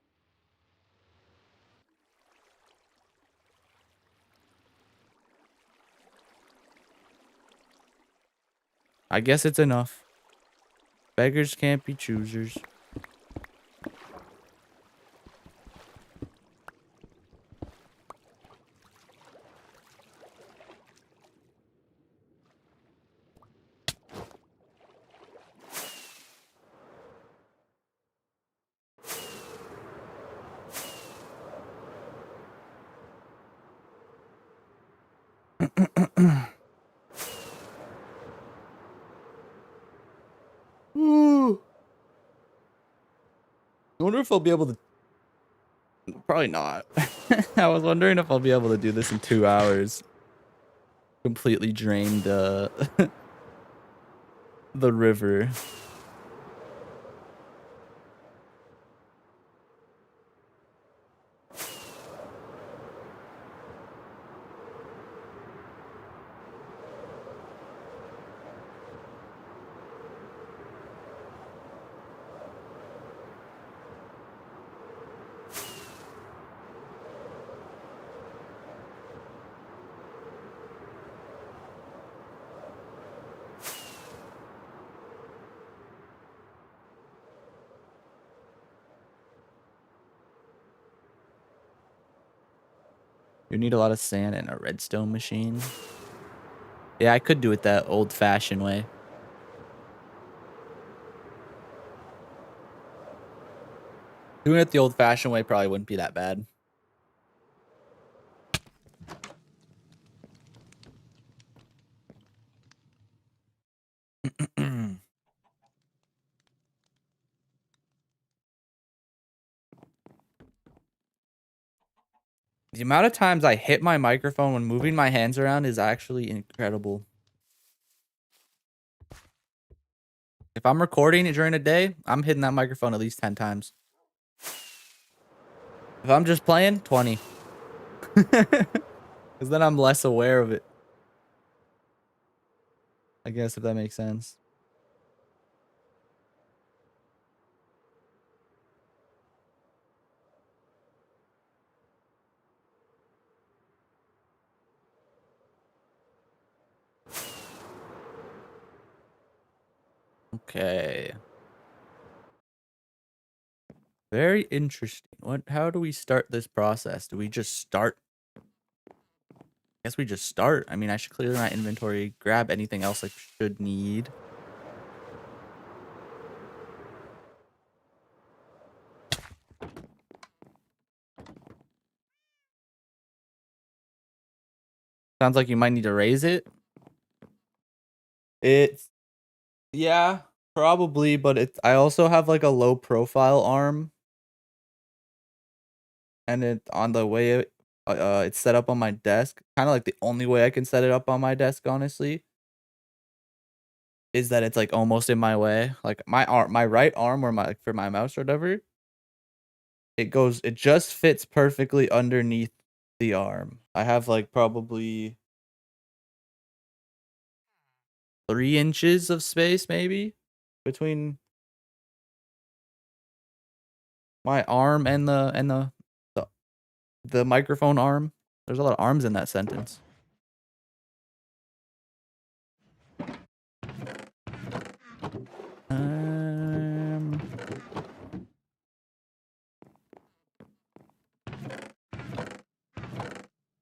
[SPEAKER 1] I guess it's enough. Beggars can't be choosers. Ooh. I wonder if I'll be able to... Probably not. I was wondering if I'll be able to do this in 2 hours. Completely drained the river. You need a lot of sand and a redstone machine. Yeah, I could do it that old-fashioned way. Doing it the old-fashioned way probably wouldn't be that bad. The amount of times I hit my microphone when moving my hands around is actually incredible. If I'm recording it during a day, I'm hitting that microphone at least 10 times. If I'm just playing, 20. Because then I'm less aware of it. I guess, if that makes sense. Okay. Very interesting. How do we start this process? Do we just start? I guess we just start. I mean, I should clear my inventory, grab anything else I should need. Sounds like you might need to raise it. Yeah, probably, but I also have like a low profile arm, and on the way it's set up on my desk. Kind of like the only way I can set it up on my desk, honestly, is that it's like almost in my way. Like my right arm, or for my mouse or whatever, it just fits perfectly underneath the arm. I have like probably 3 inches of space maybe between my arm and the microphone arm. There's a lot of arms in that sentence.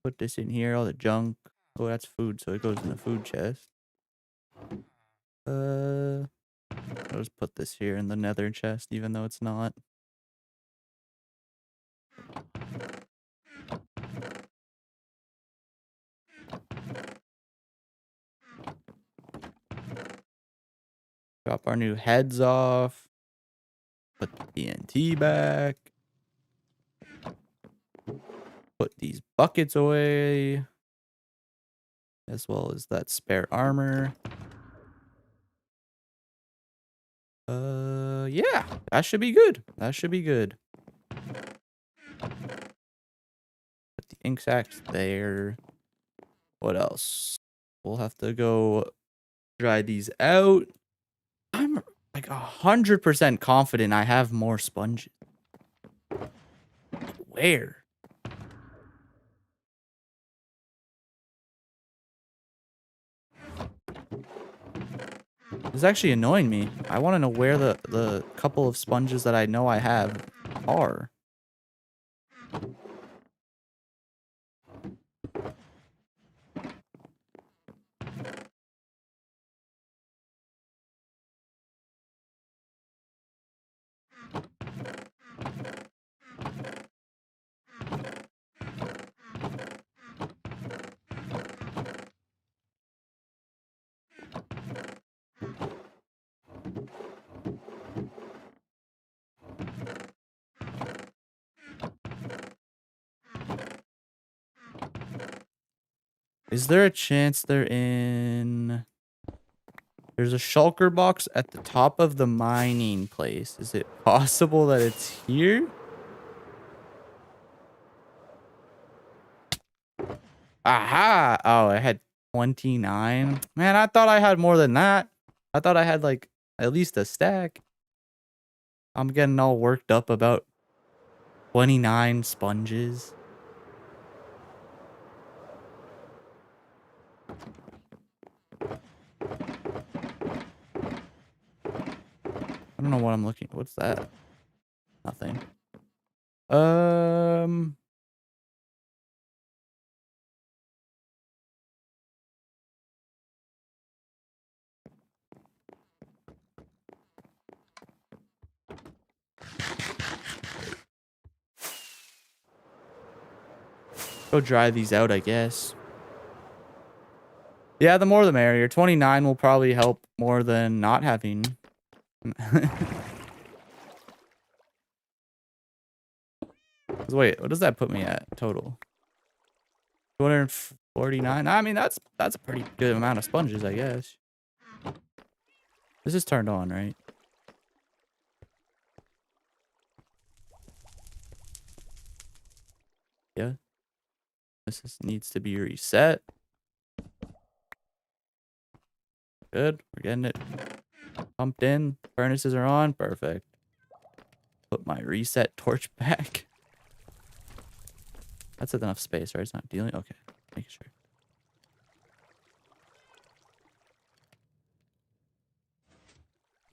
[SPEAKER 1] Put this in here, all the junk. Oh, that's food, so it goes in the food chest. I'll just put this here in the nether chest, even though it's not. Drop our new heads off. Put the TNT back. Put these buckets away. As well as that spare armor. Yeah, that should be good. That should be good. Put the ink sacks there. What else? We'll have to go dry these out. I'm like 100% confident I have more sponges. Where? This is actually annoying me. I want to know where the couple of sponges that I know I have are. Is there a chance they're in... There's a shulker box at the top of the mining place. Is it possible that it's here? Aha! Oh, I had 29. Man, I thought I had more than that. I thought I had like at least a stack. I'm getting all worked up about 29 sponges. I don't know what I'm looking. What's that? Nothing. Go dry these out, I guess. Yeah, the more the merrier. 29 will probably help more than not having. Wait, what does that put me at total? 249. I mean, that's a pretty good amount of sponges, I guess. This is turned on, right? Yeah. Needs to be reset. Good. We're getting it pumped in. Furnaces are on. Perfect. Put my reset torch back. That's enough space, right? It's not dealing. Okay. Making sure.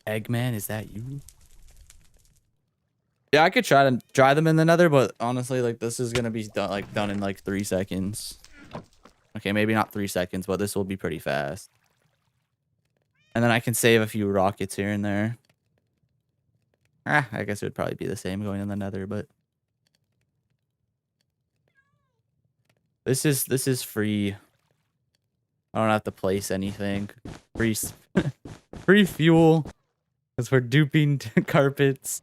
[SPEAKER 1] Eggman, is that you? Yeah, I could try to dry them in the nether, but honestly, like, this is gonna be done in like 3 seconds. Okay, maybe not 3 seconds, but this will be pretty fast. And then I can save a few rockets here and there. I guess it would probably be the same going in the nether, but this is free. I don't have to place anything. Free, free fuel. Because we're duping carpets.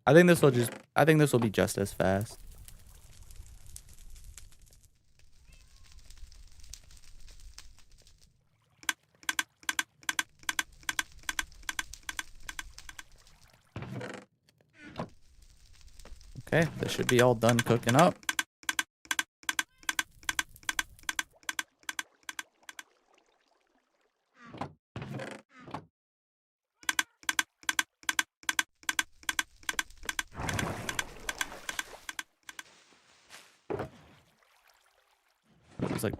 [SPEAKER 1] I think this will be just as fast. Okay, this should be all done cooking up. It was like,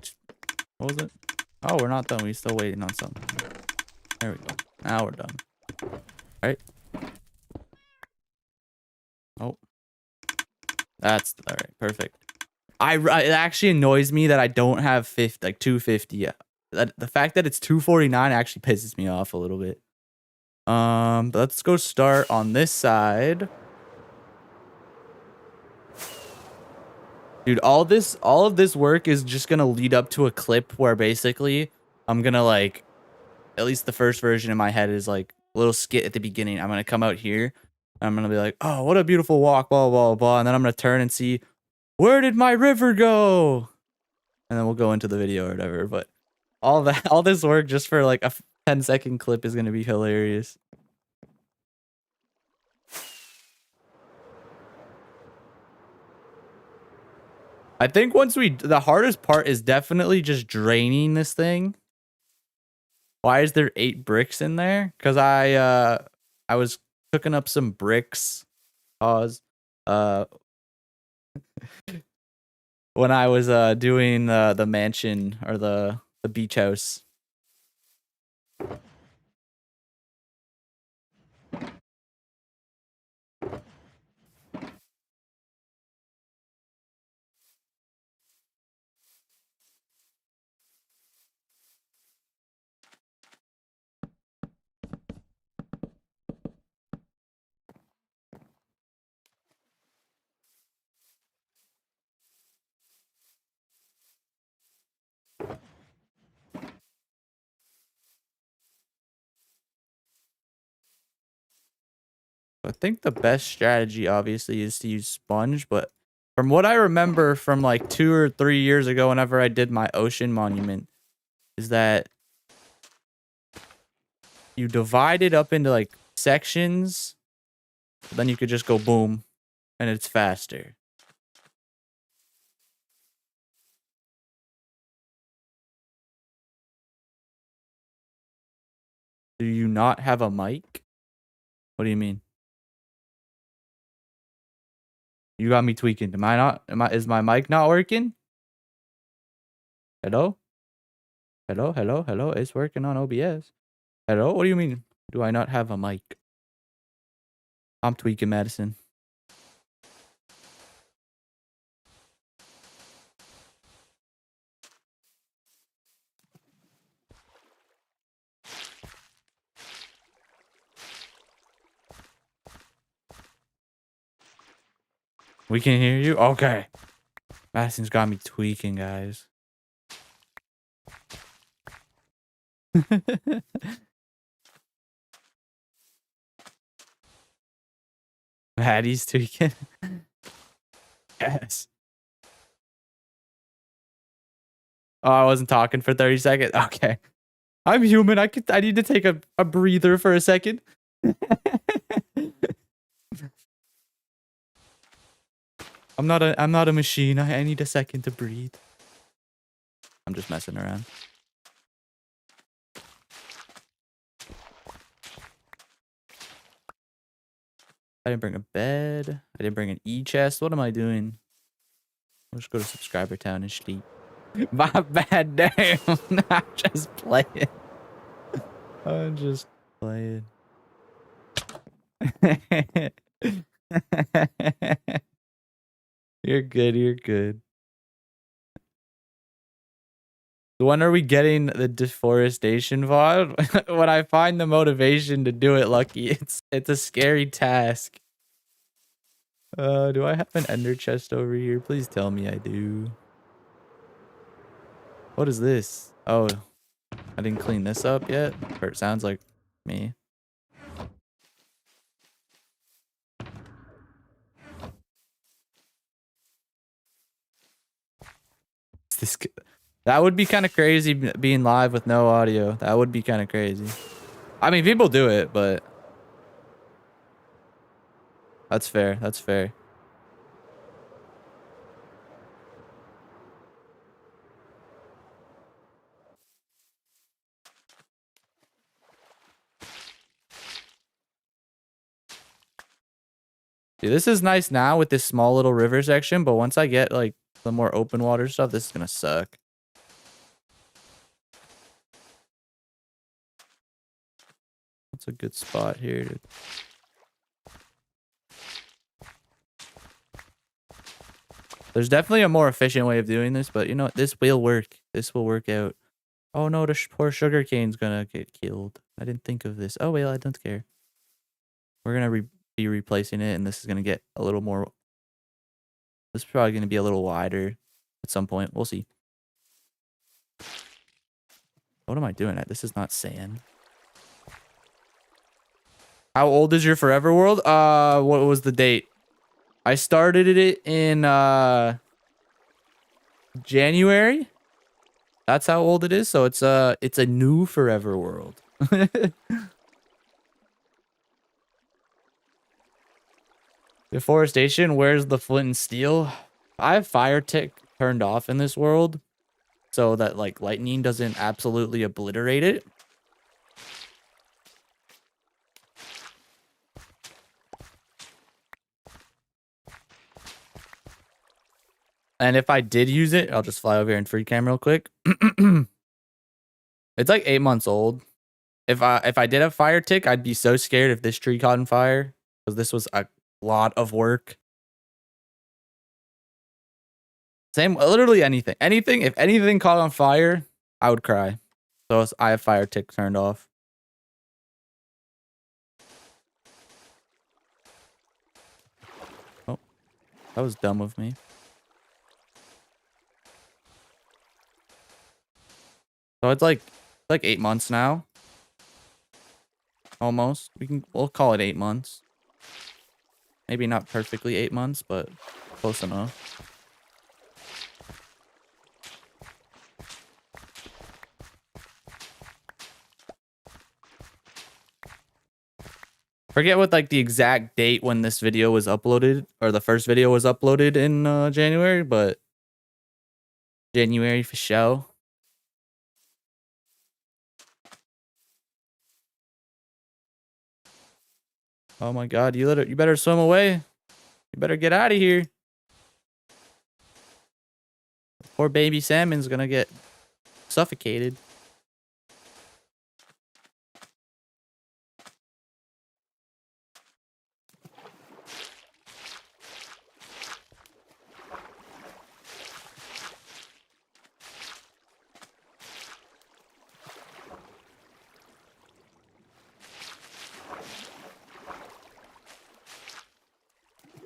[SPEAKER 1] what was it? Oh, we're not done. We're still waiting on something. There we go. Now we're done. All right. Oh. That's all right. Perfect. It actually annoys me that I don't have 250 yet. The fact that it's 249 actually pisses me off a little bit. But let's go start on this side. Dude, all of this work is just gonna lead up to a clip where basically I'm gonna like, at least the first version in my head is like a little skit at the beginning. I'm gonna come out here. I'm gonna be like, oh, what a beautiful walk, blah, blah, blah. And then I'm gonna turn and see, where did my river go? And then we'll go into the video or whatever. But all this work just for like a 10-second clip is gonna be hilarious. I think the hardest part is definitely just draining this thing. Why is there 8 bricks in there? Because I was cooking up some bricks. Pause. When I was doing the mansion or the beach house. I think the best strategy obviously is to use sponge, but from what I remember from like 2 or 3 years ago, whenever I did my ocean monument, is that you divide it up into like sections, then you could just go boom, and it's faster. Do you not have a mic? What do you mean? You got me tweaking. Is my mic not working? Hello? Hello, hello, hello. It's working on OBS. Hello? What do you mean? Do I not have a mic? I'm tweaking, Madison. We can hear you? Okay. Madison's got me tweaking, guys. Maddie's tweaking. Yes. Oh, I wasn't talking for 30 seconds? Okay. I'm human. I need to take a breather for a second. I'm not a machine. I need a second to breathe. I'm just messing around. I didn't bring a bed. I didn't bring an e-chest. What am I doing? I'll just go to subscriber town and sleep. My bad, damn. I'm just playing. I'm just playing. You're good. You're good. When are we getting the deforestation VOD? When I find the motivation to do it, Lucky. It's a scary task. Do I have an ender chest over here? Please tell me I do. What is this? Oh, I didn't clean this up yet. Or it sounds like me. This that would be kind of crazy being live with no audio. That would be kind of crazy. I mean, people do it, but that's fair. That's fair. Dude, this is nice now with this small little river section, but once I get like the more open water stuff, this is gonna suck. That's a good spot here, dude. There's definitely a more efficient way of doing this, but you know what? This will work. This will work out. Oh no, the poor sugarcane's gonna get killed. I didn't think of this. Oh well, I don't care. We're gonna be replacing it, and this is gonna get a little more. This is probably gonna be a little wider at some point. We'll see. What am I doing? This is not sand. How old is your Forever World? What was the date? I started it in January. That's how old it is. So it's a new Forever World. Deforestation. Where's the flint and steel? I have fire tick turned off in this world, so that like lightning doesn't absolutely obliterate it. And if I did use it, I'll just fly over here and free cam real quick. It's like 8 months old. If I did have fire tick, I'd be so scared if this tree caught on fire, because this was a lot of work. Same, literally anything. If anything caught on fire, I would cry. So I have fire tick turned off. Oh, that was dumb of me. So it's like 8 months now. Almost. We'll call it 8 months. Maybe not perfectly 8 months, but close enough. Forget what like the exact date when this video was uploaded, or the first video was uploaded in January, but January for show. Oh my god, you better swim away. You better get out of here. Poor baby salmon's gonna get suffocated.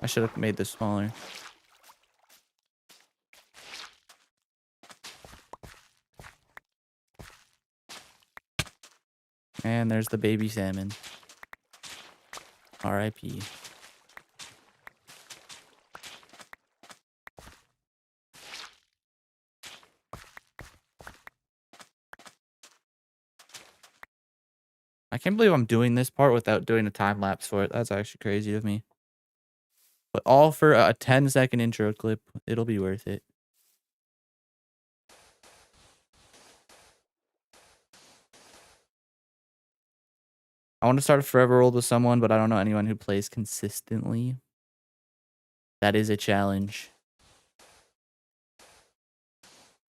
[SPEAKER 1] I should have made this smaller. And there's the baby salmon. R.I.P. I can't believe I'm doing this part without doing a time lapse for it. That's actually crazy of me. But all for a 10-second intro clip. It'll be worth it. I want to start a Forever World with someone, but I don't know anyone who plays consistently. That is a challenge.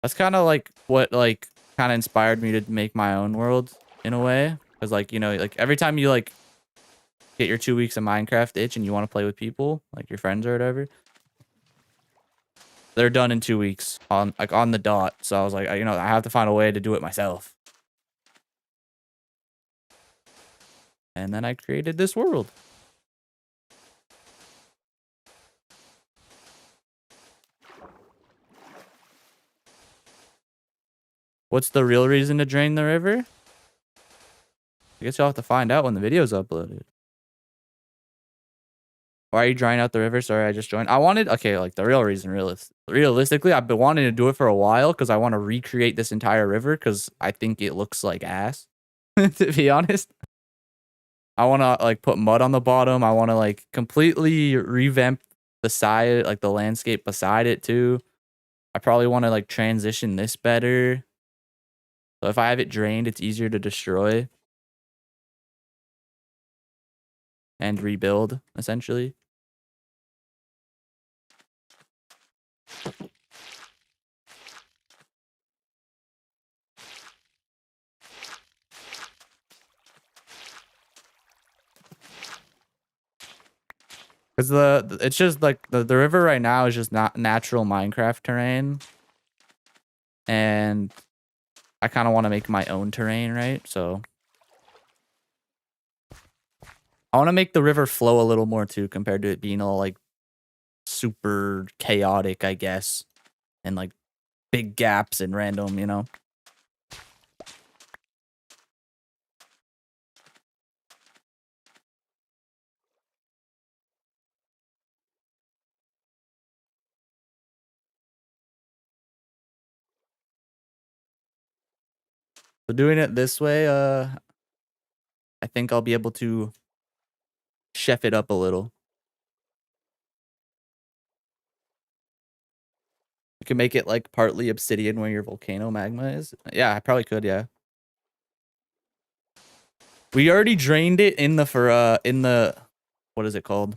[SPEAKER 1] That's kind of like what like kind of inspired me to make my own world in a way. Because like, you know, like every time you like get your 2 weeks of Minecraft itch and you want to play with people, like your friends or whatever, They're done in 2 weeks on the dot. So I was like, you know, I have to find a way to do it myself. And then I created this world. What's the real reason to drain the river? I guess you'll have to find out when the video's uploaded. Why are you drying out the river? Sorry, I just joined. I wanted, okay, like the real reason, realistically, I've been wanting to do it for a while because I want to recreate this entire river because I think it looks like ass, to be honest. I want to like put mud on the bottom. I want to like completely revamp the side, like the landscape beside it too. I probably want to like transition this better. So if I have it drained, it's easier to destroy and rebuild, essentially. Because it's just like the river right now is just not natural Minecraft terrain. And I kind of want to make my own terrain, right? So I want to make the river flow a little more too, compared to it being all like super chaotic, I guess. And like big gaps and random, you know? So doing it this way, I think I'll be able to chef it up a little. You can make it like partly obsidian where your volcano magma is. Yeah, I probably could, yeah. We already drained it in the what is it called?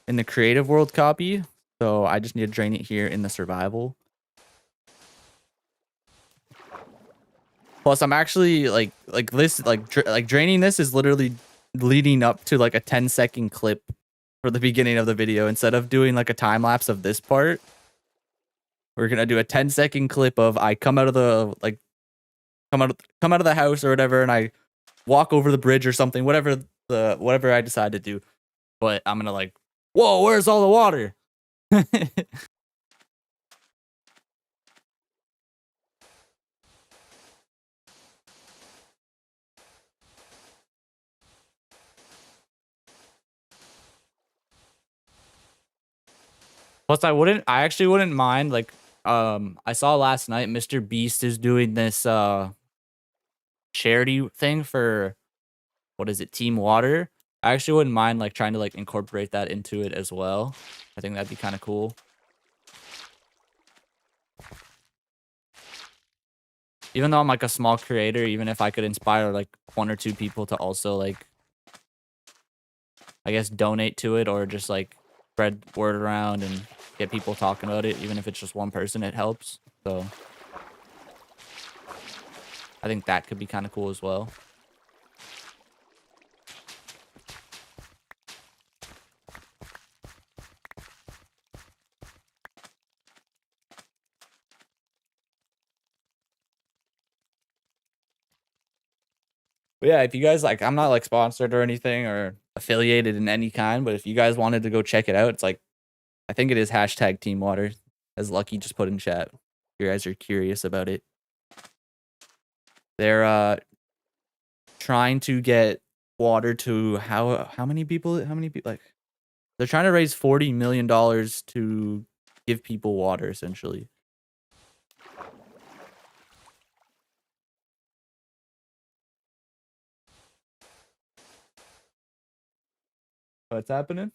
[SPEAKER 1] In the creative world copy. So I just need to drain it here in the survival. Plus I'm actually like this like draining this is literally leading up to like a 10-second clip for the beginning of the video. Instead of doing like a time lapse of this part, we're gonna do a 10-second clip of I come out of the like come out of the house or whatever, and I walk over the bridge or something, whatever I decide to do. But I'm gonna like, whoa, where's all the water? Plus, I actually wouldn't mind, like, I saw last night Mr. Beast is doing this charity thing for, what is it, Team Water. I actually wouldn't mind like trying to like incorporate that into it as well. I think that'd be kind of cool. Even though I'm like a small creator, even if I could inspire like 1 or 2 people to also like, I guess, donate to it or just like spread word around and get people talking about it, even if it's just one person, it helps. So I think that could be kind of cool as well. But yeah, if you guys like, I'm not like sponsored or anything or affiliated in any kind, but if you guys wanted to go check it out, it's like, I think it is hashtag Team Water, as Lucky just put in chat. If you guys are curious about it. They're trying to get water to how many people like they're trying to raise $40 million to give people water, essentially. What's happening?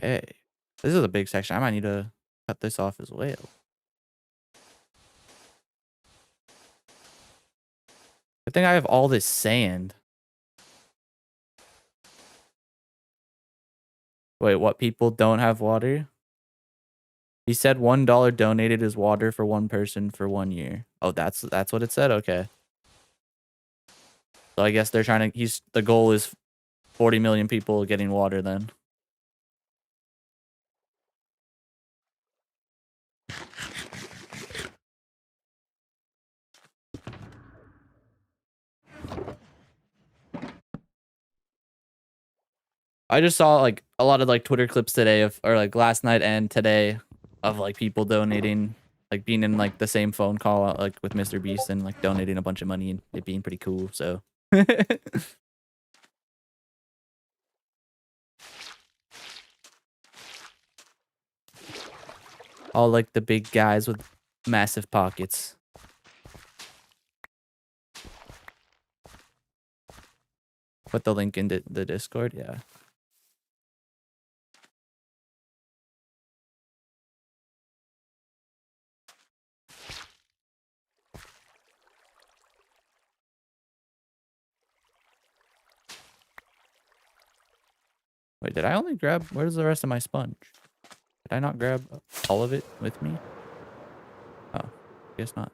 [SPEAKER 1] Hey, this is a big section. I might need to cut this off as well. I think I have all this sand. Wait, what? People don't have water? He said $1 donated his water for one person for 1 year. Oh, that's what it said? Okay. So I guess they're trying to, the goal is 40 million people getting water then. I just saw like a lot of like Twitter clips today or like last night and today of like people donating, like being in like the same phone call like with Mr. Beast and like donating a bunch of money and it being pretty cool. So all like the big guys with massive pockets. Put the link in the Discord. Yeah. Wait, did I only grab? Where's the rest of my sponge? Did I not grab all of it with me? Oh, guess not.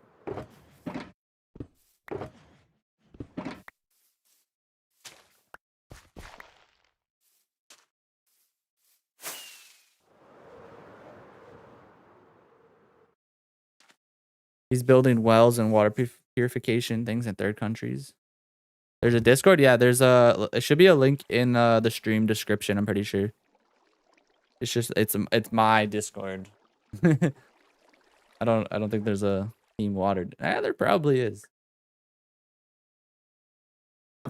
[SPEAKER 1] He's building wells and water purification things in third countries. There's a Discord. Yeah, it should be a link in the stream description. I'm pretty sure. It's just it's my Discord. I don't think there's a team water. There probably is.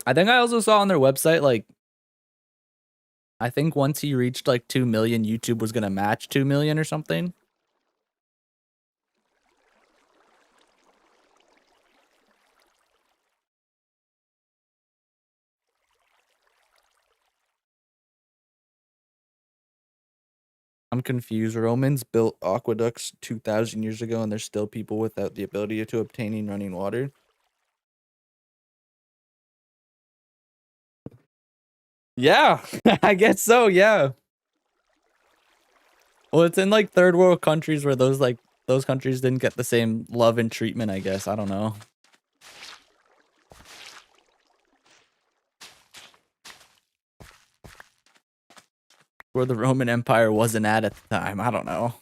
[SPEAKER 1] I think I also saw on their website like I think once he reached like 2 million, YouTube was gonna match 2 million or something. I'm confused. Romans built aqueducts 2,000 years ago, and there's still people without the ability to obtaining running water. Yeah, I guess so. Yeah. Well, it's in like third world countries where those countries didn't get the same love and treatment. I guess I don't know. Where the Roman Empire wasn't at the time. I don't know.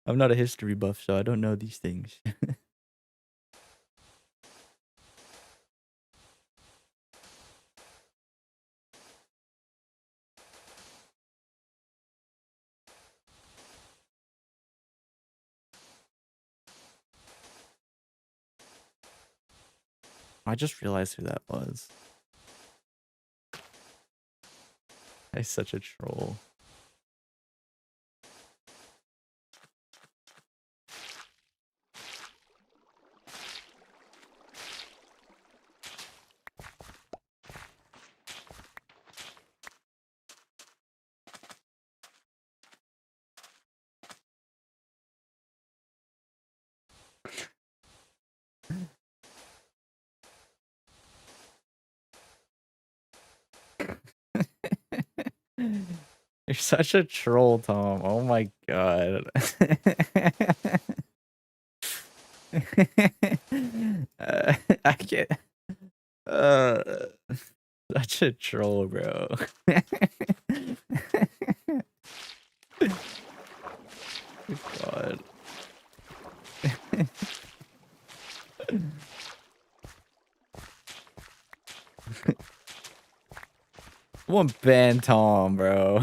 [SPEAKER 1] I'm not a history buff, so I don't know these things. I just realized who that was. He's such a troll. You're such a troll, Tom. Oh my god. I can't. Such a troll, bro. God. One ban Tom, bro.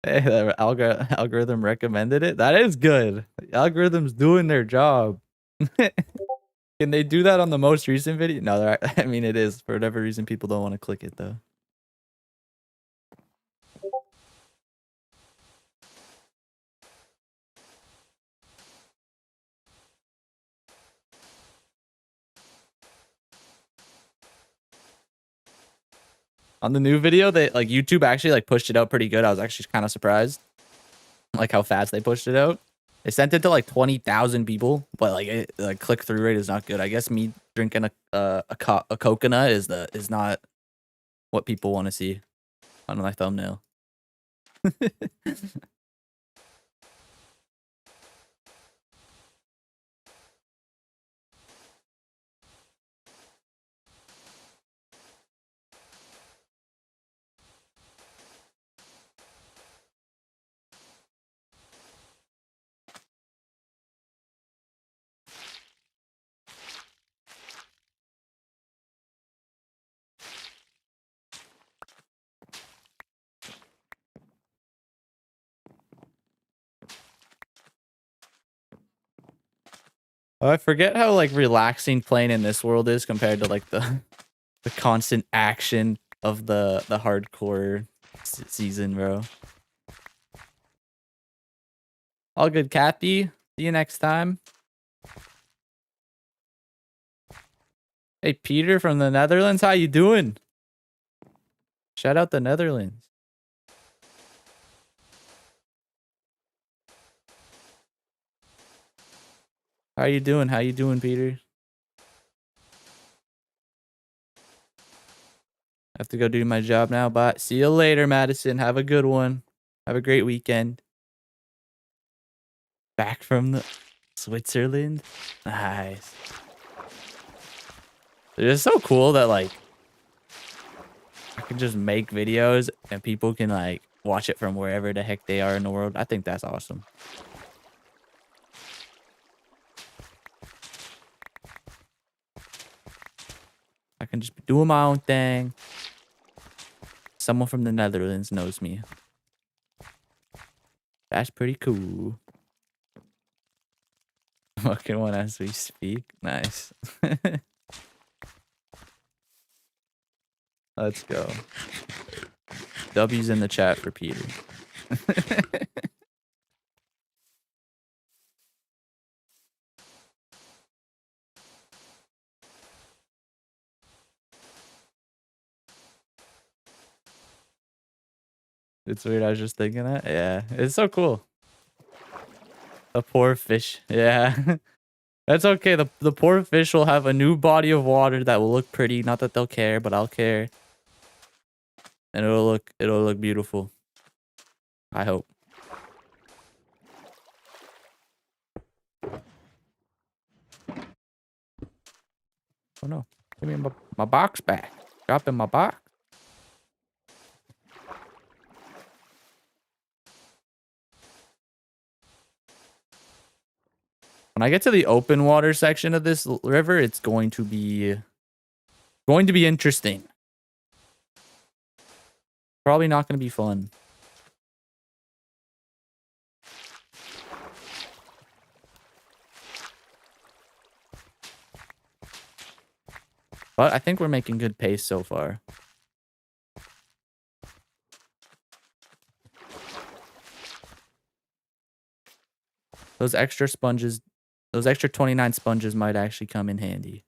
[SPEAKER 1] Hey, the algorithm recommended it. That is good. The algorithm's doing their job. Can they do that on the most recent video? No, I mean it is. For whatever reason, people don't want to click it though. On the new video, they like YouTube actually like pushed it out pretty good. I was actually kind of surprised, like how fast they pushed it out. They sent it to like 20,000 people, but like like click through rate is not good. I guess me drinking a coconut is not what people want to see on my thumbnail. I forget how like relaxing playing in this world is compared to like the constant action of the hardcore season, bro. All good, Kathy. See you next time. Hey, Peter from the Netherlands. How you doing? Shout out the Netherlands. How you doing? How you doing, Peter? I have to go do my job now, but see you later, Madison. Have a good one. Have a great weekend. Back from the Switzerland. Nice. It is so cool that like I can just make videos and people can like watch it from wherever the heck they are in the world. I think that's awesome. I can just be doing my own thing. Someone from the Netherlands knows me. That's pretty cool. Fucking one as we speak. Nice. Let's go. W's in the chat for Peter. It's weird. I was just thinking that. Yeah, it's so cool. The poor fish. Yeah. That's okay. The poor fish will have a new body of water that will look pretty. Not that they'll care, but I'll care. And it'll look beautiful. I hope. Oh no. Give me my box back. Drop in my box. When I get to the open water section of this river, it's going to be interesting. Probably not going to be fun. But I think we're making good pace so far. Those extra sponges, those extra 29 sponges might actually come in handy.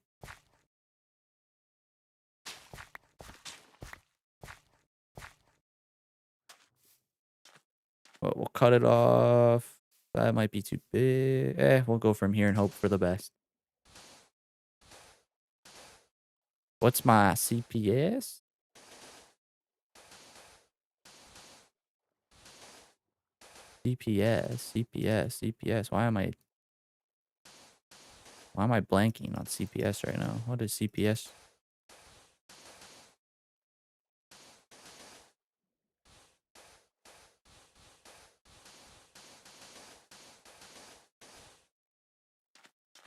[SPEAKER 1] But we'll cut it off. That might be too big. We'll go from here and hope for the best. What's my CPS? CPS. Why am I blanking on CPS right now? What is CPS?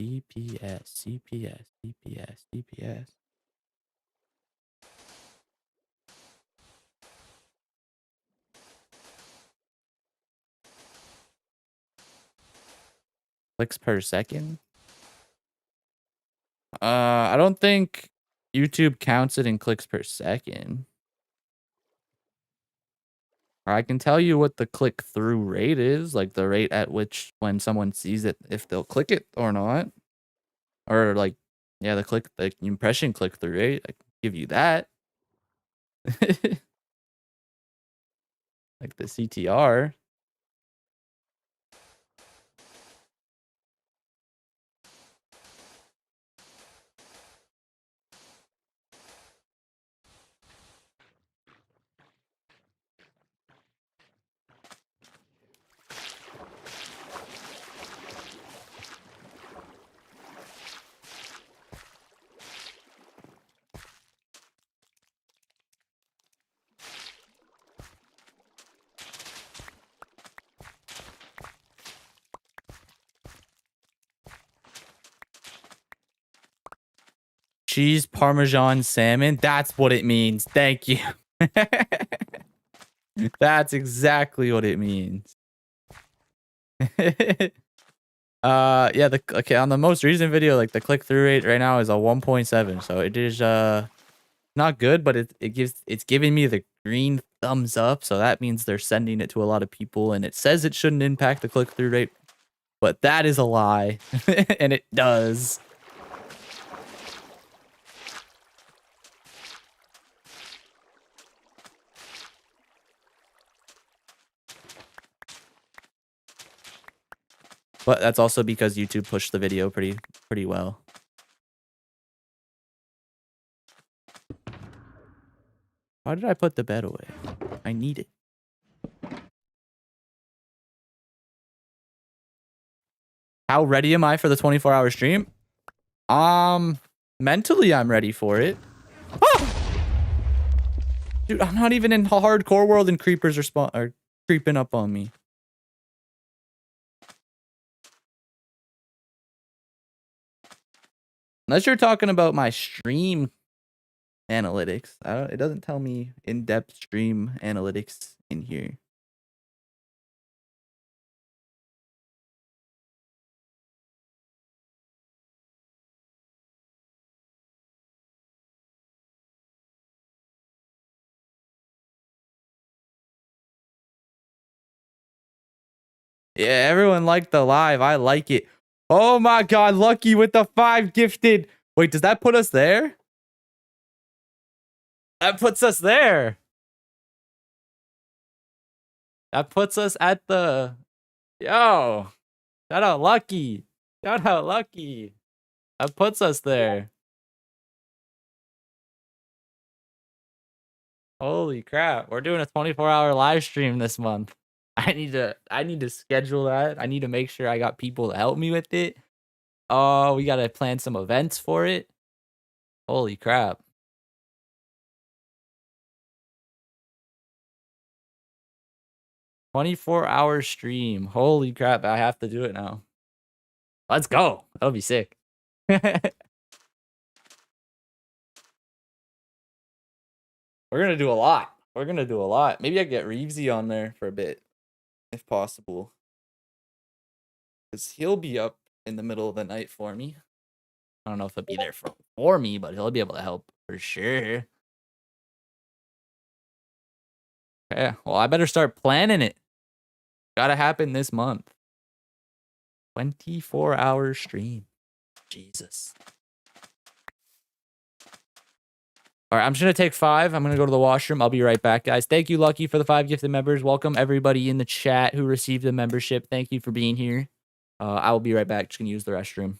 [SPEAKER 1] CPS. Clicks per second? I don't think YouTube counts it in clicks per second. I can tell you what the click-through rate is, like the rate at which when someone sees it, if they'll click it or not. Or like, yeah, the impression click-through rate, I can give you that. Like the CTR. Cheese Parmesan salmon. That's what it means. Thank you. That's exactly what it means. Yeah, okay, on the most recent video, like the click-through rate right now is a 1.7. So it is not good, but it's giving me the green thumbs up. So that means they're sending it to a lot of people, and it says it shouldn't impact the click-through rate, but that is a lie. And it does. But that's also because YouTube pushed the video pretty well. Why did I put the bed away? I need it. How ready am I for the 24-hour stream? Mentally I'm ready for it. Ah! Dude, I'm not even in hardcore world and creepers are creeping up on me. Unless you're talking about my stream analytics. It doesn't tell me in-depth stream analytics in here. Yeah, everyone liked the live. I like it. Oh my god, Lucky with the 5 gifted. Wait, does that put us there? That puts us there. That puts us at the... Yo. Shout out Lucky. Shout out Lucky. That puts us there. Holy crap. We're doing a 24-hour live stream this month. I need to schedule that. I need to make sure I got people to help me with it. Oh, we got to plan some events for it. Holy crap. 24-hour stream. Holy crap. I have to do it now. Let's go. That'll be sick. We're going to do a lot. We're going to do a lot. Maybe I get Reevesy on there for a bit, if possible. Because he'll be up in the middle of the night for me. I don't know if he'll be there for me, but he'll be able to help for sure. Yeah, well, I better start planning it. Gotta happen this month. 24-hour stream. Jesus. All right, I'm just going to take 5. I'm going to go to the washroom. I'll be right back, guys. Thank you, Lucky, for the 5 gifted members. Welcome everybody in the chat who received the membership. Thank you for being here. I will be right back. Just going to use the restroom.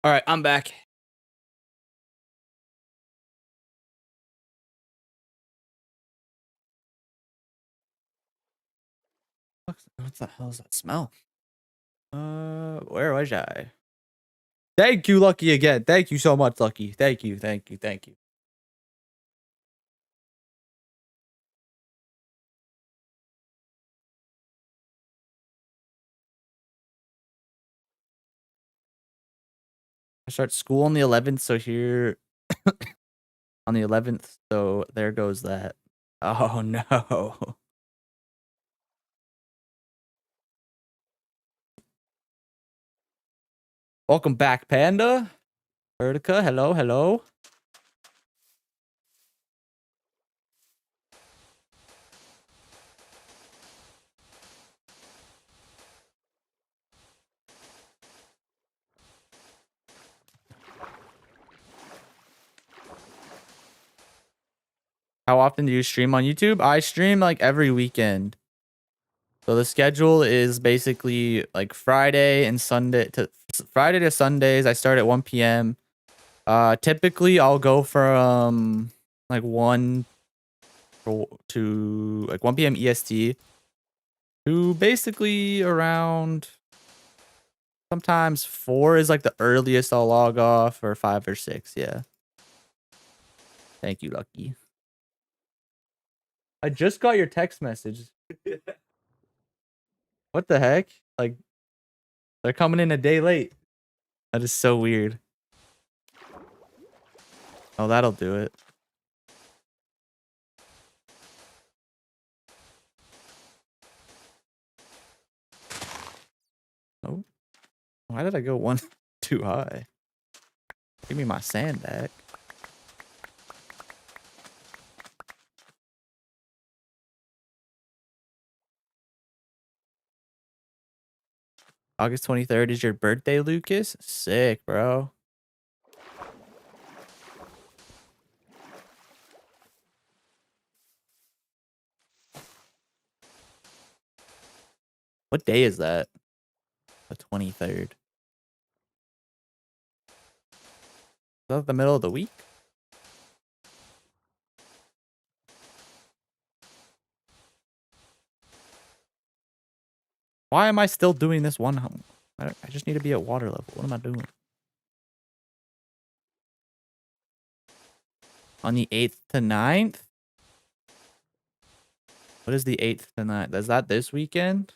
[SPEAKER 1] All right, I'm back. What the hell is that smell? Where was I? Thank you, Lucky, again. Thank you so much, Lucky. Thank you, thank you, thank you. I start school on the 11th, so here on the 11th, so there goes that. Oh no. Welcome back, Panda. Vertica, hello, hello. How often do you stream on YouTube? I stream like every weekend. So the schedule is basically like Friday to Sundays. I start at 1 p.m. Typically I'll go from like 1 to like 1 p.m. EST to basically around sometimes 4 is like the earliest I'll log off, or 5 or 6. Yeah. Thank you, Lucky. I just got your text message. What the heck? Like, they're coming in a day late. That is so weird. Oh, that'll do it. Oh, why did I go one too high? Give me my sand back. August 23rd is your birthday, Lucas? Sick, bro. What day is that? The 23rd. Is that the middle of the week? Why am I still doing this one? I just need to be at water level. What am I doing? On the 8th to 9th? What is the 8th to 9th? Is that this weekend?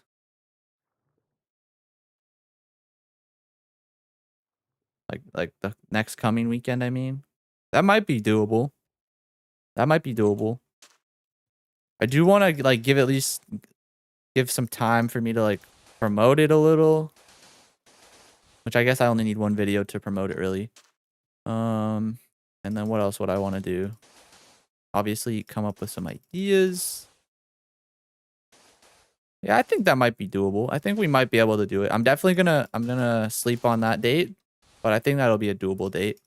[SPEAKER 1] Like the next coming weekend, I mean? That might be doable. That might be doable. I do want to like give some time for me to like promote it a little. Which I guess I only need one video to promote it, really. And then what else would I want to do? Obviously, come up with some ideas. Yeah, I think that might be doable. I think we might be able to do it. I'm gonna sleep on that date, but I think that'll be a doable date.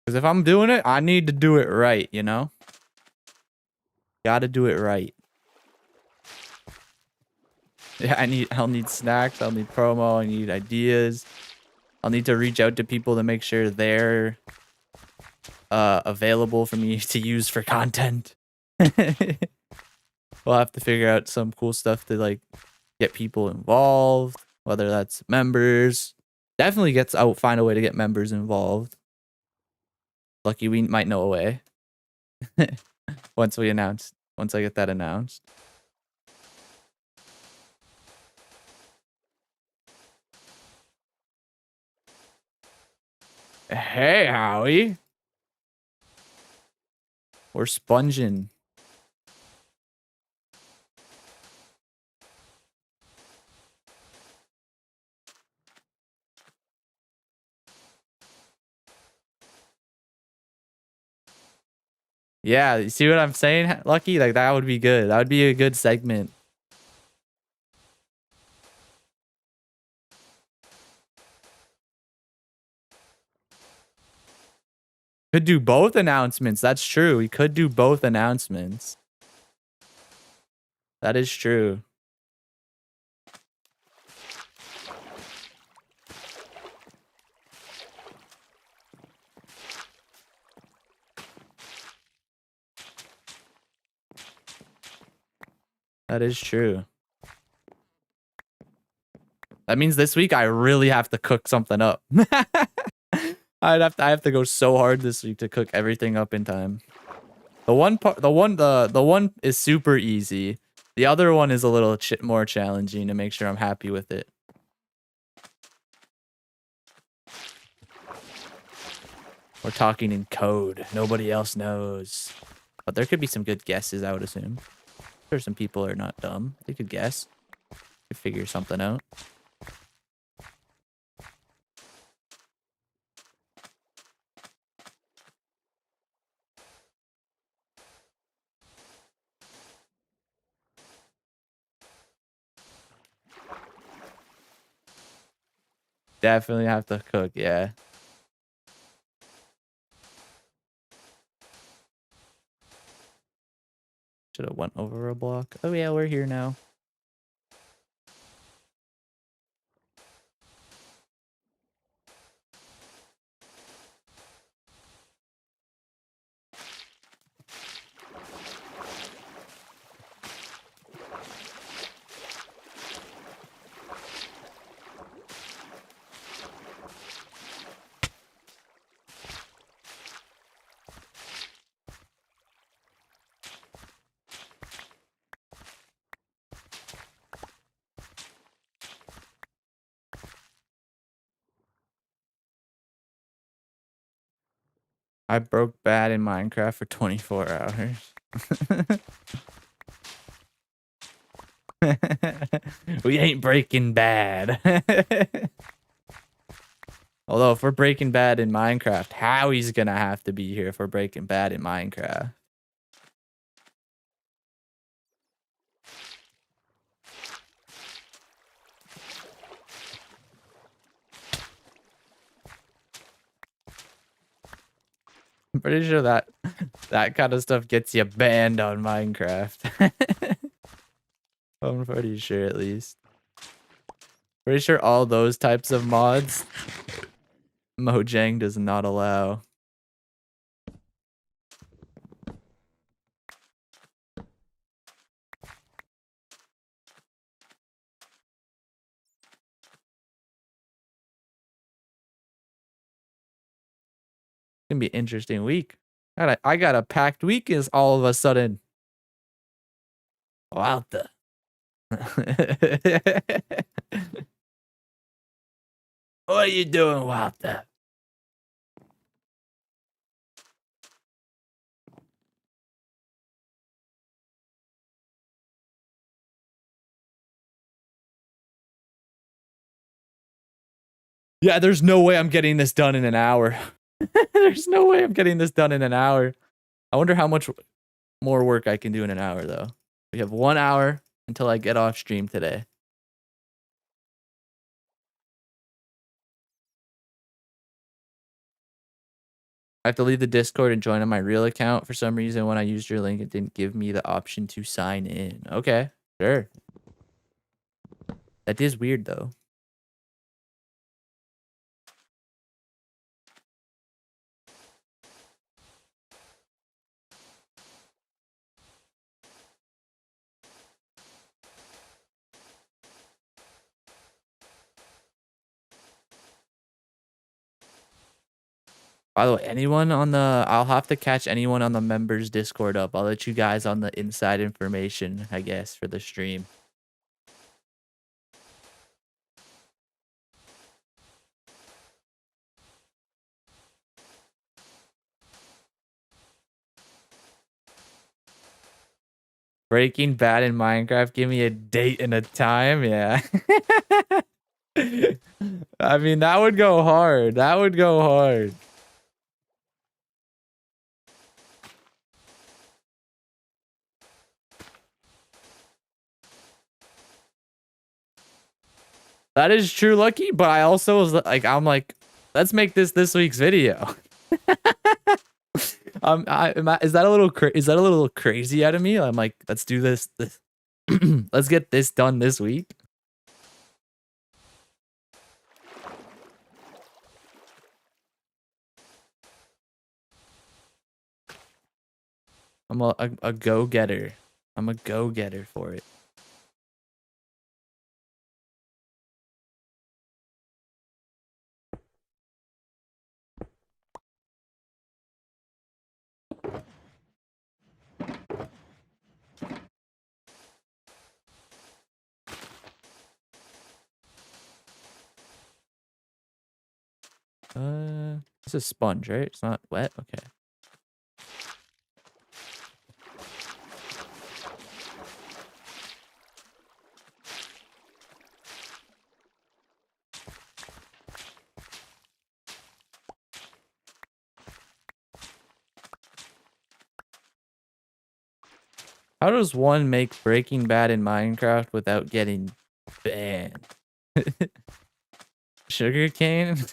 [SPEAKER 1] Because if I'm doing it, I need to do it right, you know? Gotta do it right. Yeah, I'll need snacks, I'll need promo, I need ideas. I'll need to reach out to people to make sure they're available for me to use for content. We'll have to figure out some cool stuff to like get people involved, whether that's members. Definitely find a way to get members involved. Lucky we might know a way. once I get that announced. Hey, Howie. We're sponging. Yeah, you see what I'm saying, Lucky? Like, that would be good. That would be a good segment. Could do both announcements. That's true. We could do both announcements. That is true. That is true. That means this week I really have to cook something up. I have to go so hard this week to cook everything up in time. The one is super easy. The other one is a little more challenging to make sure I'm happy with it. We're talking in code. Nobody else knows. But there could be some good guesses, I would assume. I'm sure some people are not dumb. They could guess. Could figure something out. Definitely have to cook, yeah. Should have went over a block. Oh yeah, we're here now. I broke bad in Minecraft for 24 hours. We ain't breaking bad. Although if we're breaking bad in Minecraft, Howie's gonna have to be here if we're breaking bad in Minecraft. I'm pretty sure that kind of stuff gets you banned on Minecraft. I'm pretty sure, at least. Pretty sure all those types of mods Mojang does not allow. It's gonna be an interesting week. I got a packed week is all of a sudden. Wow. What are you doing, Walter? Yeah, there's no way I'm getting this done in an hour. There's no way I'm getting this done in an hour. I wonder how much more work I can do in an hour, though. We have 1 hour until I get off stream today. I have to leave the Discord and join on my real account. For some reason, when I used your link, it didn't give me the option to sign in. Okay, sure. That is weird, though. By the way, anyone on the... I'll have to catch anyone on the members Discord up. I'll let you guys on the inside information, I guess, for the stream. Breaking Bad in Minecraft. Give me a date and a time. Yeah. I mean, that would go hard. That would go hard. That is true, Lucky. But I also was like, I'm like, let's make this week's video. Is that a little crazy out of me? I'm like, let's do this. Let's get this done this week. I'm a go-getter. I'm a go-getter for it. It's a sponge, right? It's not wet. Okay. How does one make Breaking Bad in Minecraft without getting banned? Sugar cane?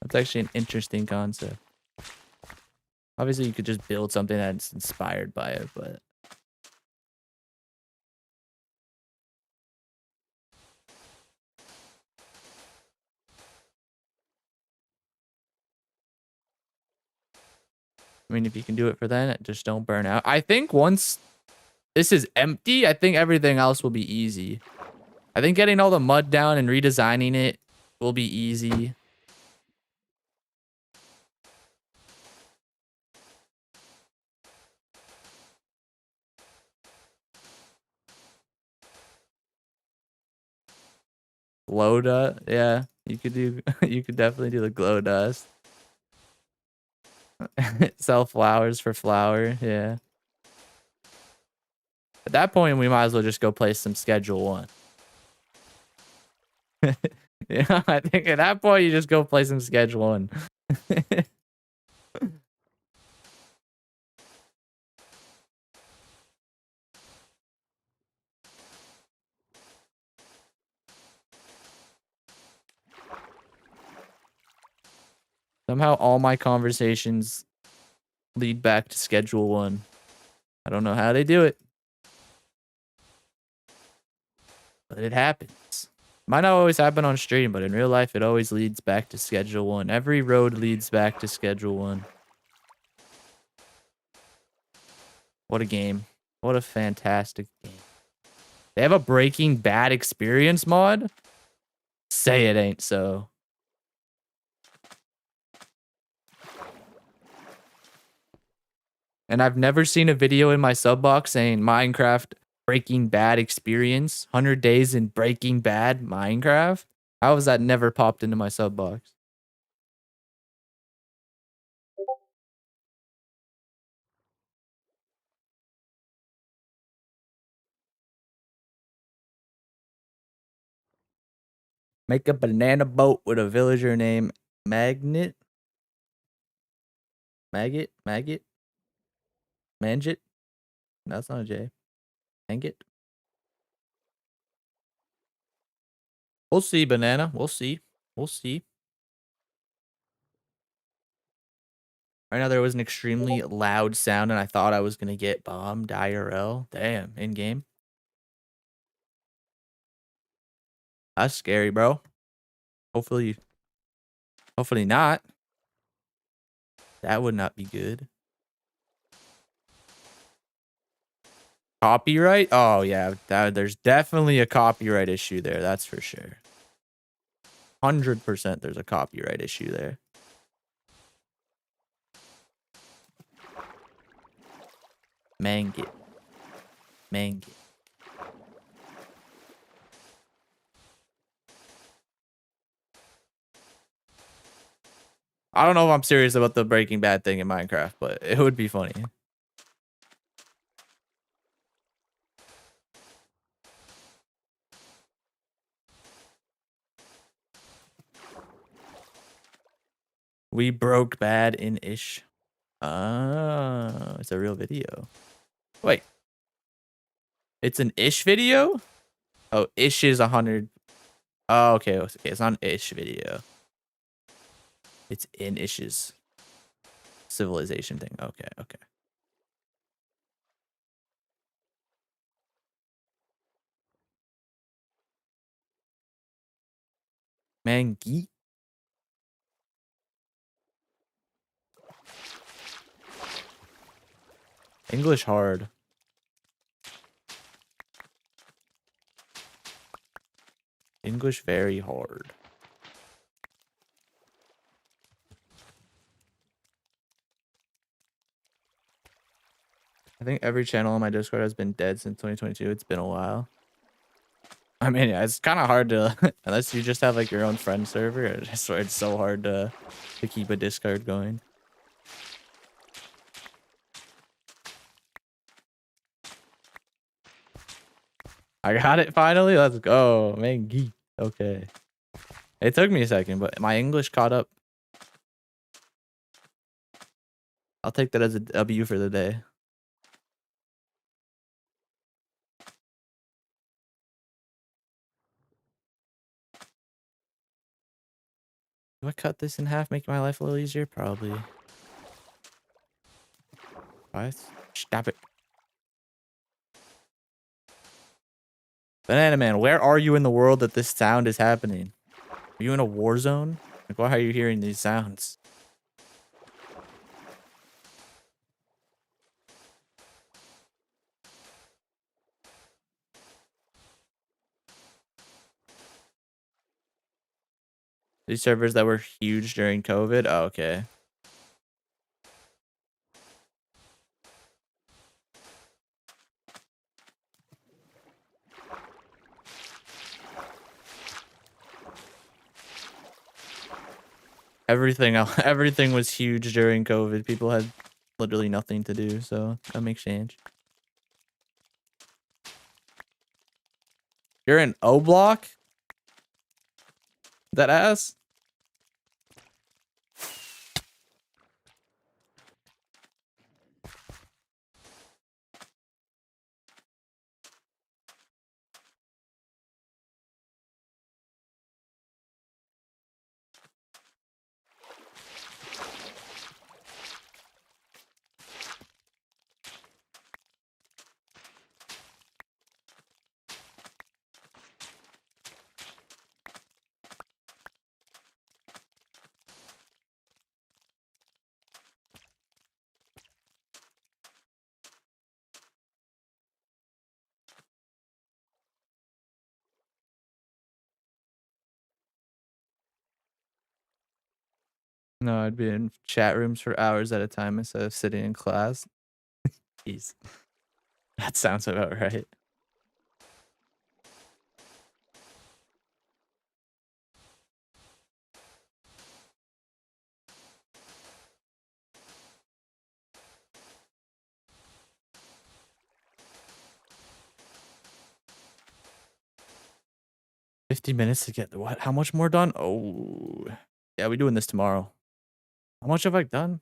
[SPEAKER 1] That's actually an interesting concept. Obviously, you could just build something that's inspired by it, but... I mean, if you can do it for then, just don't burn out. I think once this is empty, I think everything else will be easy. I think getting all the mud down and redesigning it will be easy. Glow dust, yeah, you could do. You could definitely do the glow dust. Sell flowers for flour, yeah. At that point, we might as well just go play some Schedule 1. Yeah, I think at that point, you just go play some Schedule 1. Somehow all my conversations lead back to Schedule 1. I don't know how they do it, but it happens. Might not always happen on stream, but in real life, it always leads back to Schedule 1. Every road leads back to Schedule 1. What a game. What a fantastic game. They have a Breaking Bad experience mod? Say it ain't so. And I've never seen a video in my sub box saying Minecraft Breaking Bad experience. 100 days in Breaking Bad Minecraft. How has that never popped into my sub box? Make a banana boat with a villager named Magnet. Maggot? Maggot? Manjit? No, that's not a J. Maggot? We'll see, Banana. We'll see. We'll see. Right now, there was an extremely loud sound, and I thought I was going to get bombed IRL. Damn, in-game. That's scary, bro. Hopefully not. That would not be good. Copyright? Oh, yeah. There's definitely a copyright issue there. That's for sure. 100% there's a copyright issue there. Mangit. Mangit. I don't know if I'm serious about the Breaking Bad thing in Minecraft, but it would be funny. We broke bad in ish. It's a real video. Wait. It's an ish video? Oh, ish is 100. Oh, okay. Okay, it's not an ish video. It's in ish's civilization thing. Okay, okay. Mangi. English hard. English very hard. I think every channel on my Discord has been dead since 2022. It's been a while. I mean, yeah, it's kind of hard to, unless you just have like your own friend server. I swear it's so hard to keep a Discord going. I got it finally. Let's go, Mangi. Okay. It took me a second, but my English caught up. I'll take that as a W for the day. Do I cut this in half, make my life a little easier? Probably. What? Stop it. Banana Man, where are you in the world that this sound is happening? Are you in a war zone? Like, why are you hearing these sounds? These servers that were huge during COVID? Oh, okay. Everything was huge during COVID. People had literally nothing to do, so that makes sense. You're in O block? That ass? No, I'd be in chat rooms for hours at a time instead of sitting in class. Jeez. That sounds about right. $50 to get what? How much more done? Oh, yeah, we're doing this tomorrow. How much have I done?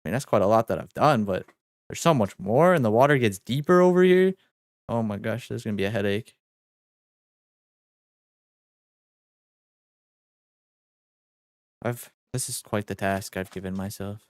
[SPEAKER 1] I mean, that's quite a lot that I've done, but there's so much more, and the water gets deeper over here. Oh my gosh, there's gonna be a headache. This is quite the task I've given myself.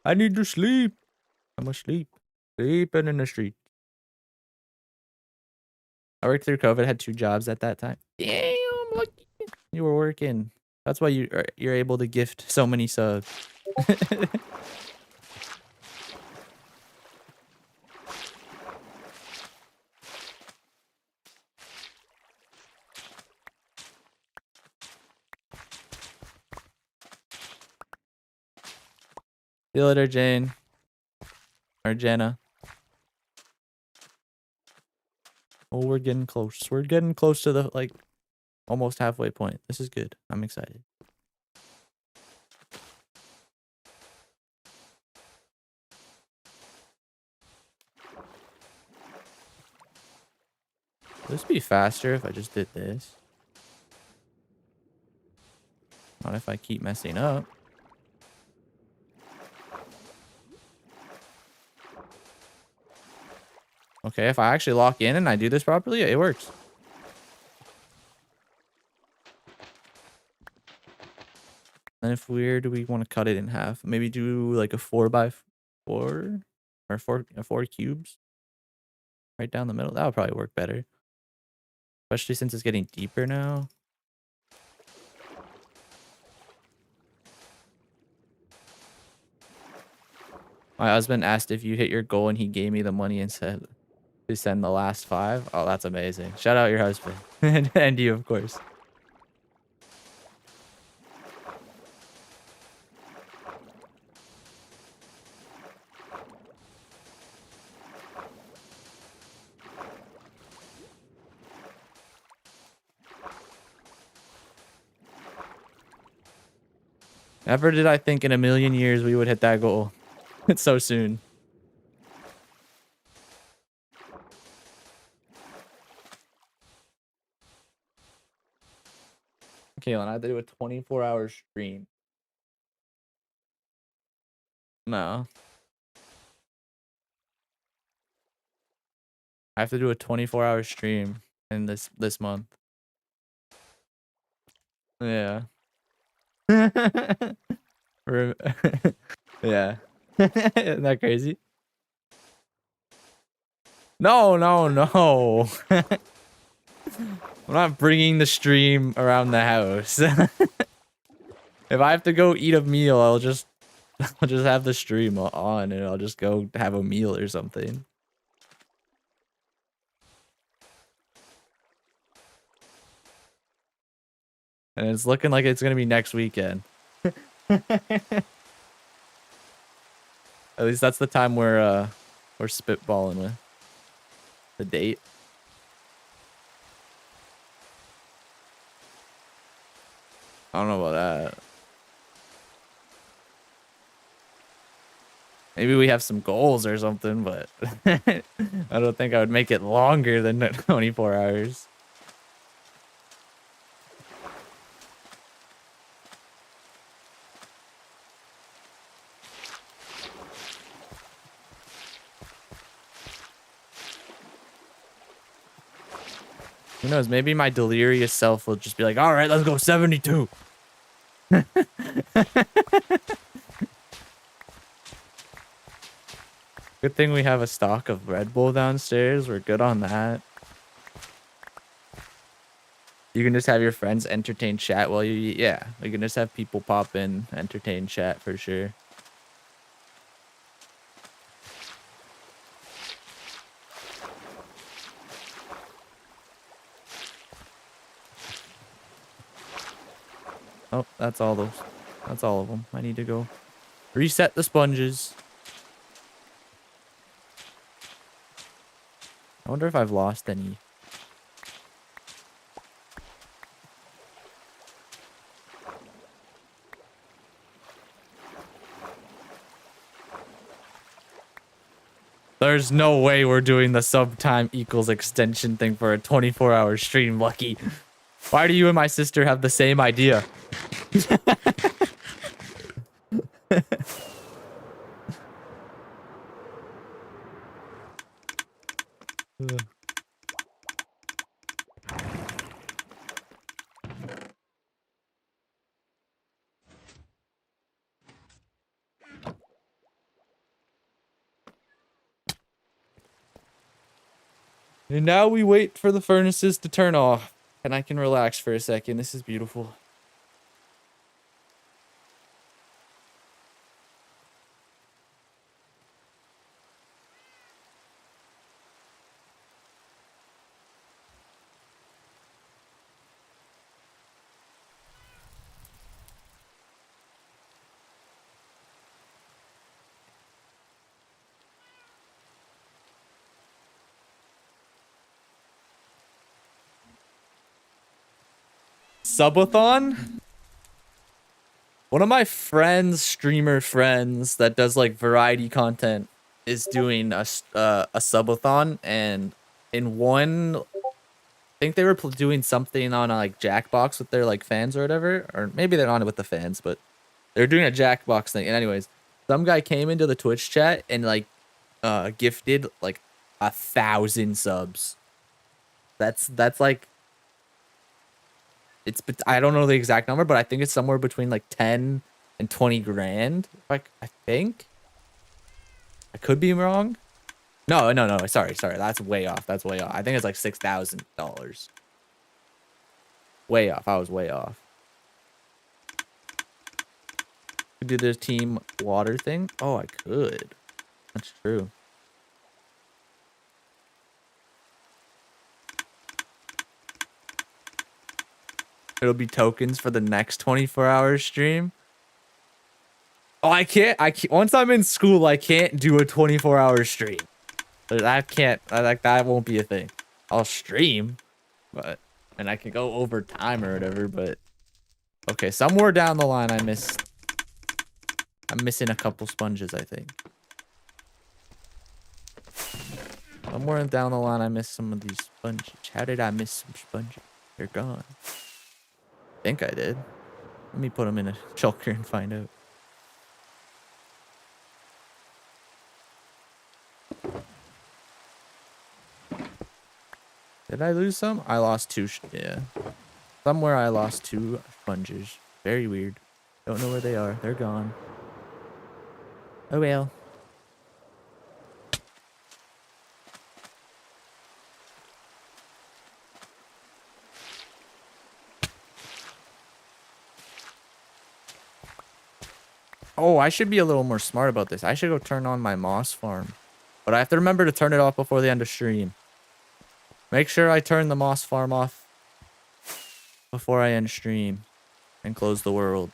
[SPEAKER 1] I need to sleep. I'm asleep. Sleeping in the street. I worked through COVID, had 2 jobs at that time. Damn, lucky. You were working. That's why you're able to gift so many subs. See you later, Jane. Or Jenna. Oh, we're getting close. We're getting close to the, like, almost halfway point. This is good. I'm excited. Would this be faster if I just did this? Not if I keep messing up. Okay, if I actually lock in and I do this properly, it works. And if where do we want to cut it in half? Maybe do like a 4x4 or four cubes right down the middle. That would probably work better, especially since it's getting deeper now. My husband asked if you hit your goal and he gave me the money and said to send the last 5. Oh, that's amazing. Shout out your husband and you, of course. Never did I think in a million years we would hit that goal. It's so soon. Kaylin, I had to do a 24-hour stream. No. I have to do a 24-hour stream in this month. Yeah. Yeah. Isn't that crazy? No, no, no. I'm not bringing the stream around the house. If I have to go eat a meal, I'll just have the stream on and I'll just go have a meal or something. And it's looking like it's gonna be next weekend. At least that's the time we're spitballing with the date. I don't know about that. Maybe we have some goals or something, but I don't think I would make it longer than 24 hours. Who knows? Maybe my delirious self will just be like, all right, let's go 72. Good thing we have a stock of Red Bull downstairs. We're good on that. You can just have your friends entertain chat while you eat. Yeah, we can just have people pop in, entertain chat for sure. Oh, that's all those. That's all of them. I need to go reset the sponges. I wonder if I've lost any. There's no way we're doing the sub time equals extension thing for a 24-hour stream, Lucky. Why do you and my sister have the same idea? And now we wait for the furnaces to turn off. And I can relax for a second. This is beautiful. subathon? One of my friends, streamer friends that does like variety content is doing a subathon, and in one, I think they were doing something on a like Jackbox with their like fans or whatever, or maybe they're on it with the fans, but they're doing a Jackbox thing. And anyways, some guy came into the Twitch chat and like gifted like 1,000 subs. That's like it's, I don't know the exact number, but I think it's somewhere between like 10 and 20 grand. Like I think I could be wrong. No, sorry, that's way off. That's way off. I think it's like $6,000. Way off. I was way off. Could do the team water thing. Oh, I could. That's true. It'll be tokens for the next 24-hour stream. Oh, I can't. Once I'm in school, I can't do a 24-hour stream. I can't. Like that won't be a thing. I'll stream, but and I can go over time or whatever. But okay, somewhere down the line, I'm missing a couple sponges, I think. Somewhere down the line, I missed some of these sponges. How did I miss some sponges? They're gone. I think I did. Let me put them in a shulker and find out. Did I lose some? I lost two. Yeah. Somewhere I lost 2 sponges. Very weird. Don't know where they are. They're gone. Oh well. Oh, I should be a little more smart about this. I should go turn on my moss farm. But I have to remember to turn it off before the end of stream. Make sure I turn the moss farm off before I end stream and close the world.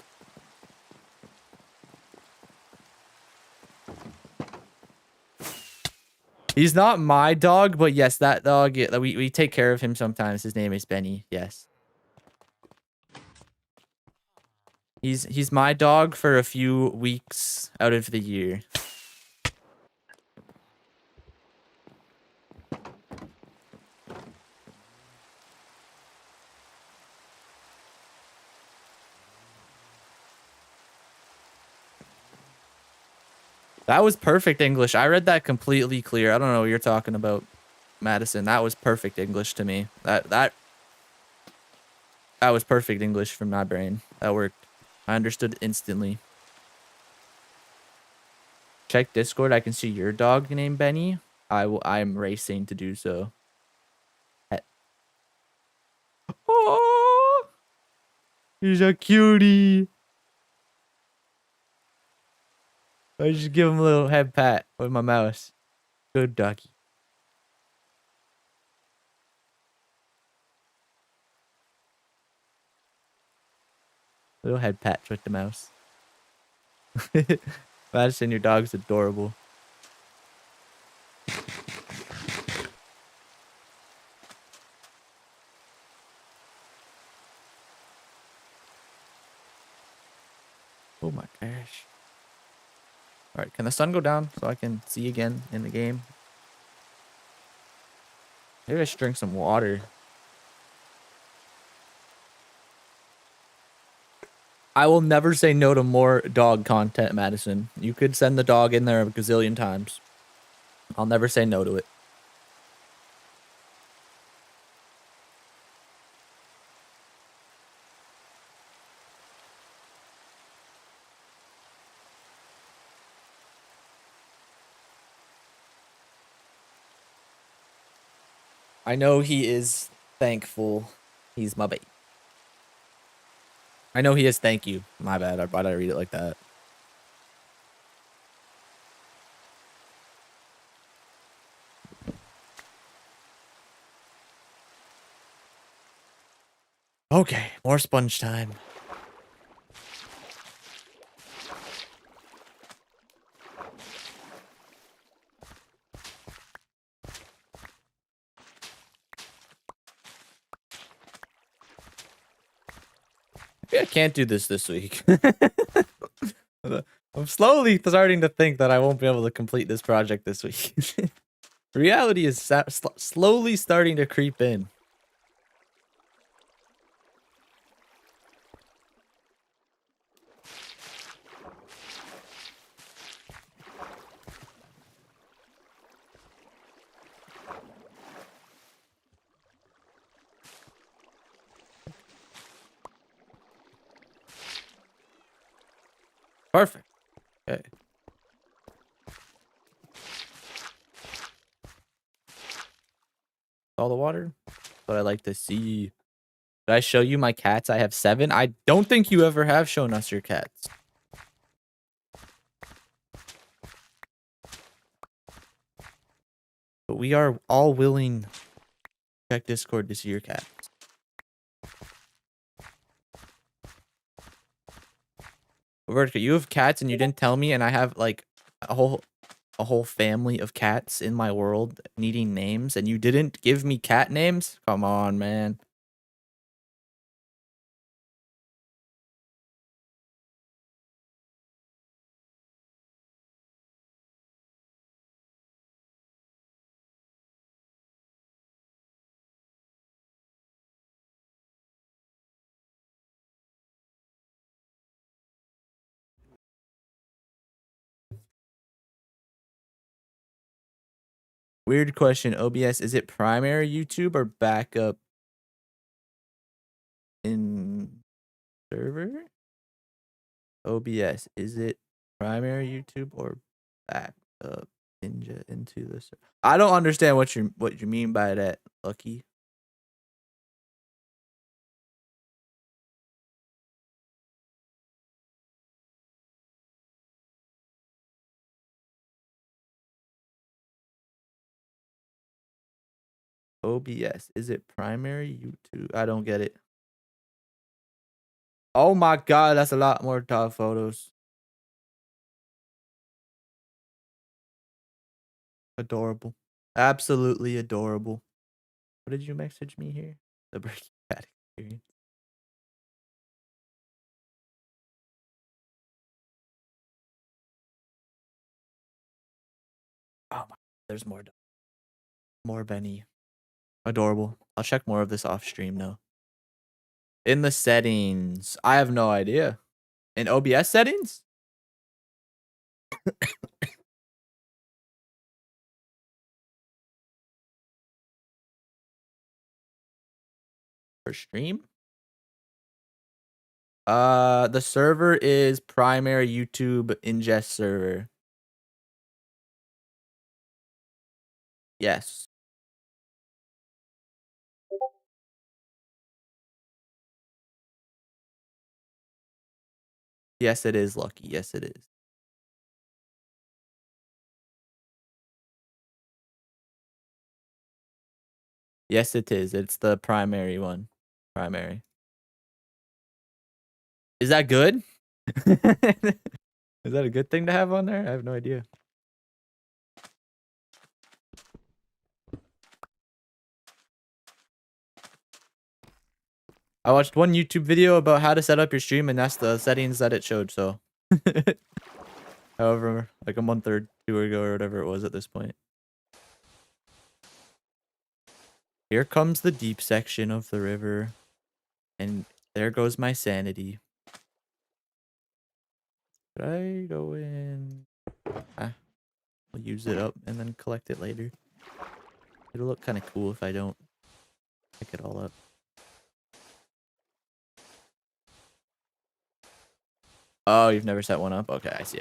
[SPEAKER 1] He's not my dog, but yes, that dog, we take care of him sometimes. His name is Benny. Yes. He's my dog for a few weeks out of the year. That was perfect English. I read that completely clear. I don't know what you're talking about, Madison. That was perfect English to me. That was perfect English from my brain. That worked. I understood instantly. Check Discord. I can see your dog named Benny. I'm racing to do so. Oh, he's a cutie. I just give him a little head pat with my mouse. Good doggy. Little head pat with the mouse. Madison, your dog's adorable. Oh my gosh. Alright, can the sun go down so I can see again in the game? Maybe I should drink some water. I will never say no to more dog content, Madison. You could send the dog in there a gazillion times. I'll never say no to it. I know he is thankful. He's my baby. I know he is. Thank you. My bad. Why did I read it like that? Okay, more sponge time. can't do this week. I'm slowly starting to think that I won't be able to complete this project this week. Reality is slowly starting to creep in. Perfect. Okay. All the water. What I like to see. Did I show you my cats? I have 7. I don't think you ever have shown us your cats. But we are all willing to check Discord to see your cats. Vertica, you have cats and you didn't tell me, and I have like a whole family of cats in my world needing names, and you didn't give me cat names? Come on, man. Weird question. OBS, is it primary YouTube or backup in server? OBS, is it primary YouTube or backup into the server? I don't understand what you mean by that, Lucky. OBS, is it primary YouTube? I don't get it. Oh my god, that's a lot more dog photos. Adorable. Absolutely adorable. What did you message me here? The Breaking Bad experience. Oh my, there's more. More Benny. Adorable. I'll check more of this off stream now. In the settings, I have no idea. In OBS settings? For stream? The server is primary YouTube ingest server. Yes. Yes, it is, Lucky. Yes, it is. Yes, it is. It's the primary one. Primary. Is that good? Is that a good thing to have on there? I have no idea. I watched one YouTube video about how to set up your stream, and that's the settings that it showed, so. However, like a month or 2 ago or whatever it was at this point. Here comes the deep section of the river. And there goes my sanity. Should I go in? I'll use it up and then collect it later. It'll look kind of cool if I don't pick it all up. Oh, you've never set one up? Okay, I see.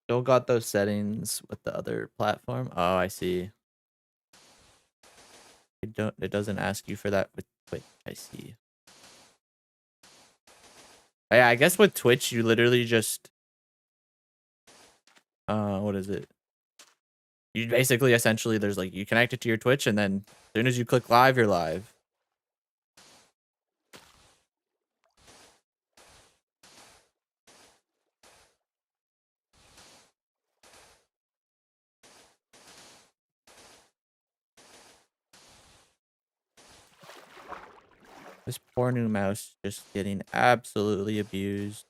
[SPEAKER 1] Still got those settings with the other platform. Oh, I see. It doesn't ask you for that with Twitch. I see. Yeah, I guess with Twitch you literally just what is it? You basically, essentially, there's like, you connect it to your Twitch, and then as soon as you click live, you're live. This poor new mouse just getting absolutely abused.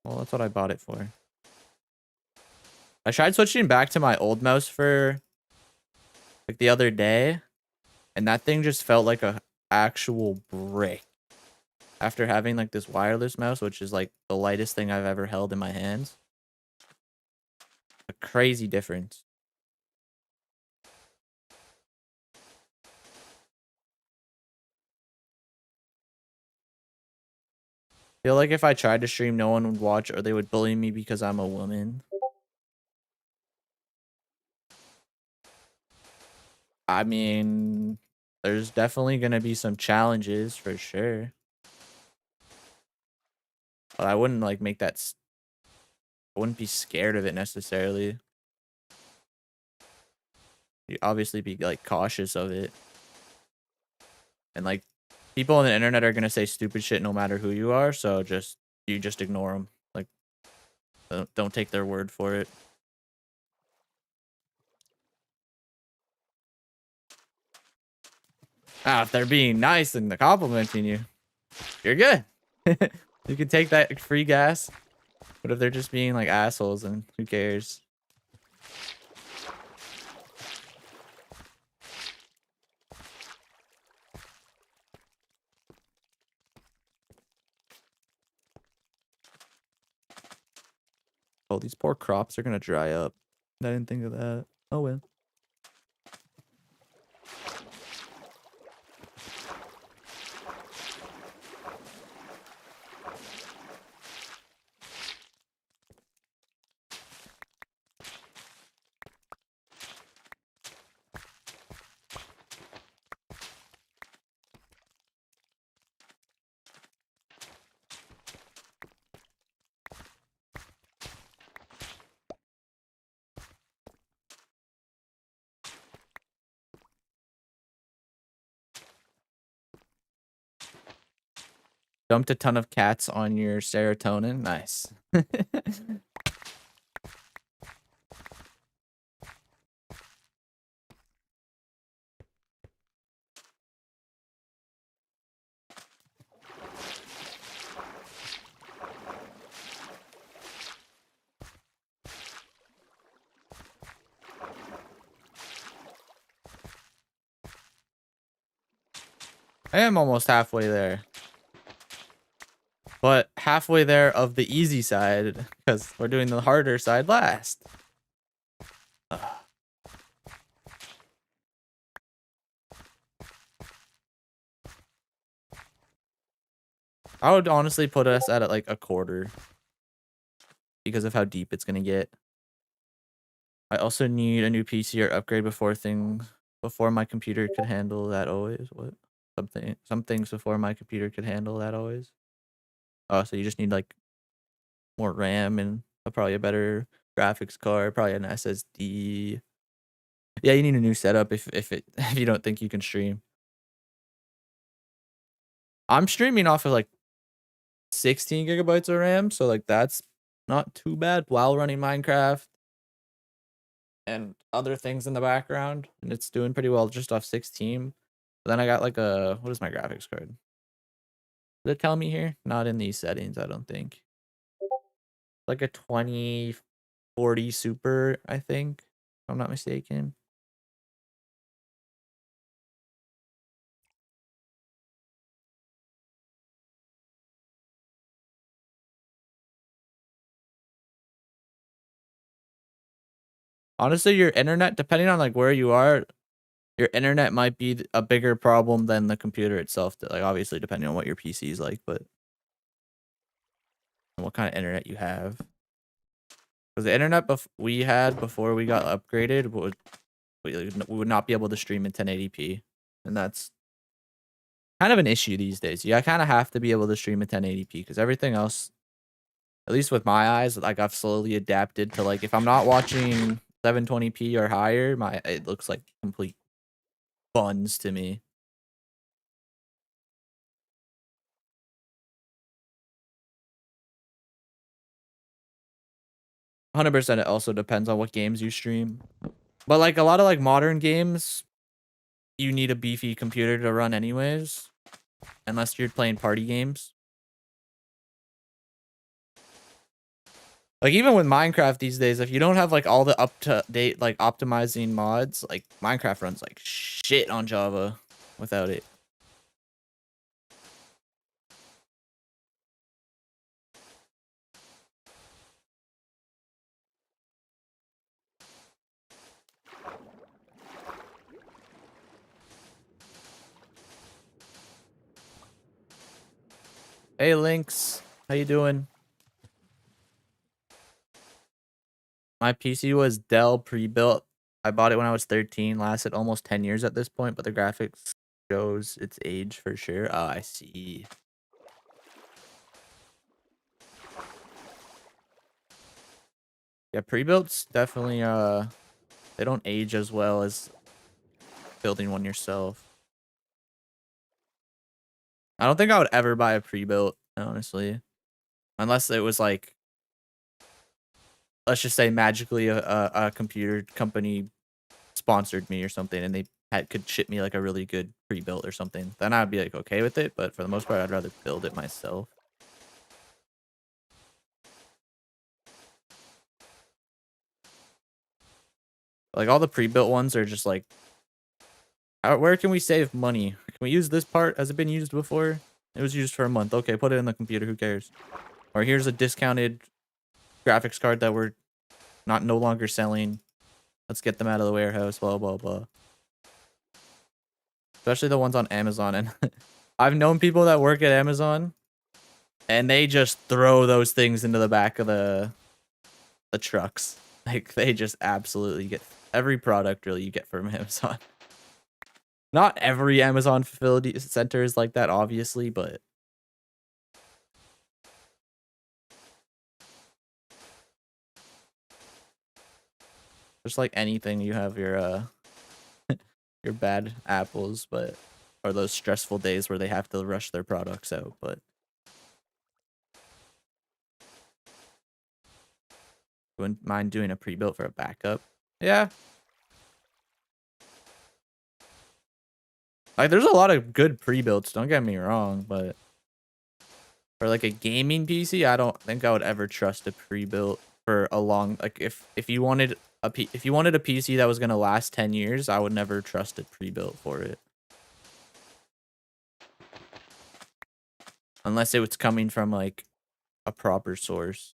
[SPEAKER 1] Well, that's what I bought it for. I tried switching back to my old mouse for like the other day, and that thing just felt like a actual brick. After having like this wireless mouse, which is like the lightest thing I've ever held in my hands. A crazy difference. Feel like if I tried to stream, no one would watch, or they would bully me because I'm a woman. I mean, there's definitely gonna be some challenges for sure. But I wouldn't like make that. I wouldn't be scared of it necessarily. You obviously be like cautious of it. And like people on the internet are gonna say stupid shit no matter who you are, so you just ignore them. Like don't take their word for it. Ah, if they're being nice and they're complimenting you, you're good. You can take that free gas. But if they're just being like assholes, then who cares? Oh, these poor crops are gonna dry up. I didn't think of that. Oh well. Dumped a ton of cats on your serotonin. Nice. I am almost halfway there. But halfway there of the easy side, because we're doing the harder side last. Ugh. I would honestly put us at like a quarter because of how deep it's gonna get. I also need a new PC or upgrade before my computer could handle that always. What? Some things before my computer could handle that always. Oh, so you just need like more RAM and probably a better graphics card, probably an SSD. Yeah, you need a new setup if you don't think you can stream. I'm streaming off of like 16 gigabytes of RAM, so like that's not too bad while running Minecraft and other things in the background, and it's doing pretty well just off 16. But then I got like what is my graphics card? Does it tell me here? Not in these settings, I don't think. Like a 2040 Super, I think, if I'm not mistaken. Honestly, your internet, depending on like where you are, your internet might be a bigger problem than the computer itself. Like obviously, depending on what your PC is like, but what kind of internet you have. Because the internet we had before we got upgraded we would not be able to stream in 1080p, and that's kind of an issue these days. Yeah, I kind of have to be able to stream in 1080p because everything else At least with my eyes, like I've slowly adapted to like if I'm not watching 720p or higher, it looks like complete buns to me. 100% it also depends on what games you stream. But like a lot of like modern games, you need a beefy computer to run anyways, unless you're playing party games. Like even with Minecraft these days, if you don't have like all the up-to-date like optimizing mods, like Minecraft runs like shit on Java without it. Hey Lynx, how you doing? My PC was Dell pre-built. I bought it when I was 13, lasted almost 10 years at this point, but the graphics shows its age for sure. Oh, I see. Yeah, pre-builts definitely they don't age as well as building one yourself. I don't think I would ever buy a pre-built, honestly. Unless it was like, let's just say magically a computer company sponsored me or something and they could ship me like a really good pre-built or something. Then I'd be like okay with it, but for the most part, I'd rather build it myself. Like all the pre-built ones are just like, where can we save money? Can we use this part? Has it been used before? It was used for a month. Okay, put it in the computer. Who cares? Or here's a discounted graphics card that we're no longer selling. Let's get them out of the warehouse. Blah blah blah. Especially the ones on Amazon. And I've known people that work at Amazon, and they just throw those things into the back of the trucks. Like they just absolutely get every product really you get from Amazon. Not every Amazon facility center is like that, obviously, but just like anything, you have your your bad apples, but or those stressful days where they have to rush their products out. But wouldn't mind doing a pre-built for a backup. Yeah. Like there's a lot of good pre-builts, don't get me wrong, but for like a gaming PC, I don't think I would ever trust a pre-built for a long like if you wanted a PC that was going to last 10 years, I would never trust a pre-built for it. Unless it was coming from like a proper source.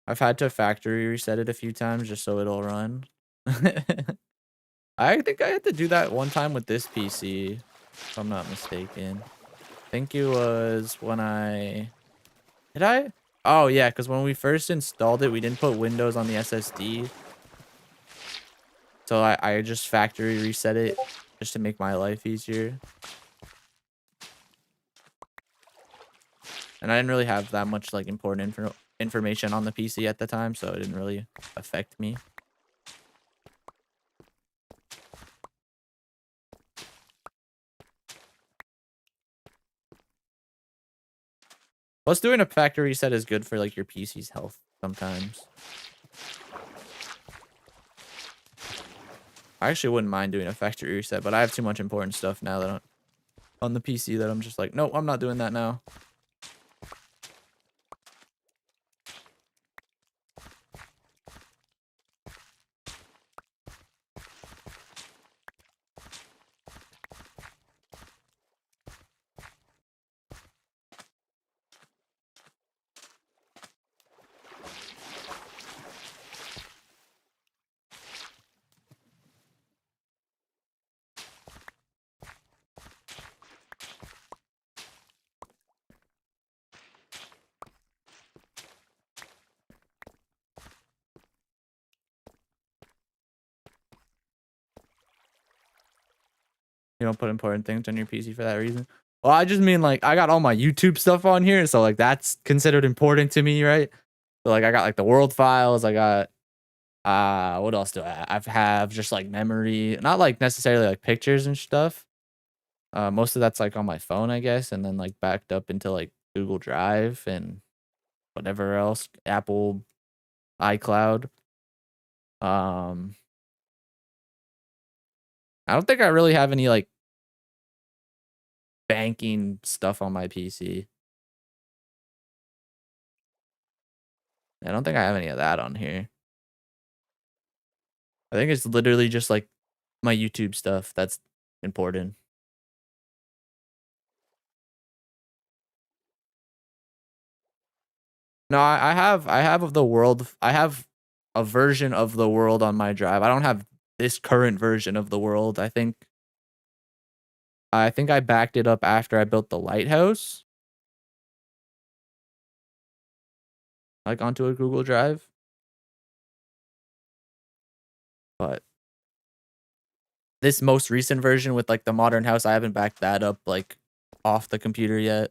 [SPEAKER 1] I've had to factory reset it a few times just so it'll run. I think I had to do that one time with this PC, if I'm not mistaken. I think it was when did I? Oh yeah, because when we first installed it, we didn't put Windows on the SSD. So I just factory reset it just to make my life easier. And I didn't really have that much like important information on the PC at the time, so it didn't really affect me. Plus, doing a factory reset is good for like your PC's health sometimes. I actually wouldn't mind doing a factory reset, but I have too much important stuff now that on the PC that I'm just like, nope, I'm not doing that now. You don't put important things on your PC for that reason. Well, I just mean like I got all my YouTube stuff on here, so like that's considered important to me, right? So like I got like the world files, I got what else do I have just like memory, not like necessarily like pictures and stuff. Most of that's like on my phone, I guess, and then like backed up into like Google Drive and whatever else, Apple iCloud. Um I don't think I really have any like banking stuff on my PC. I don't think I have any of that on here. I think it's literally just like my YouTube stuff that's important. No, I have of the world. I have a version of the world on my drive. I don't have this current version of the world. I think I backed it up after I built the lighthouse, like onto a Google Drive. But this most recent version with like the modern house, I haven't backed that up like off the computer yet.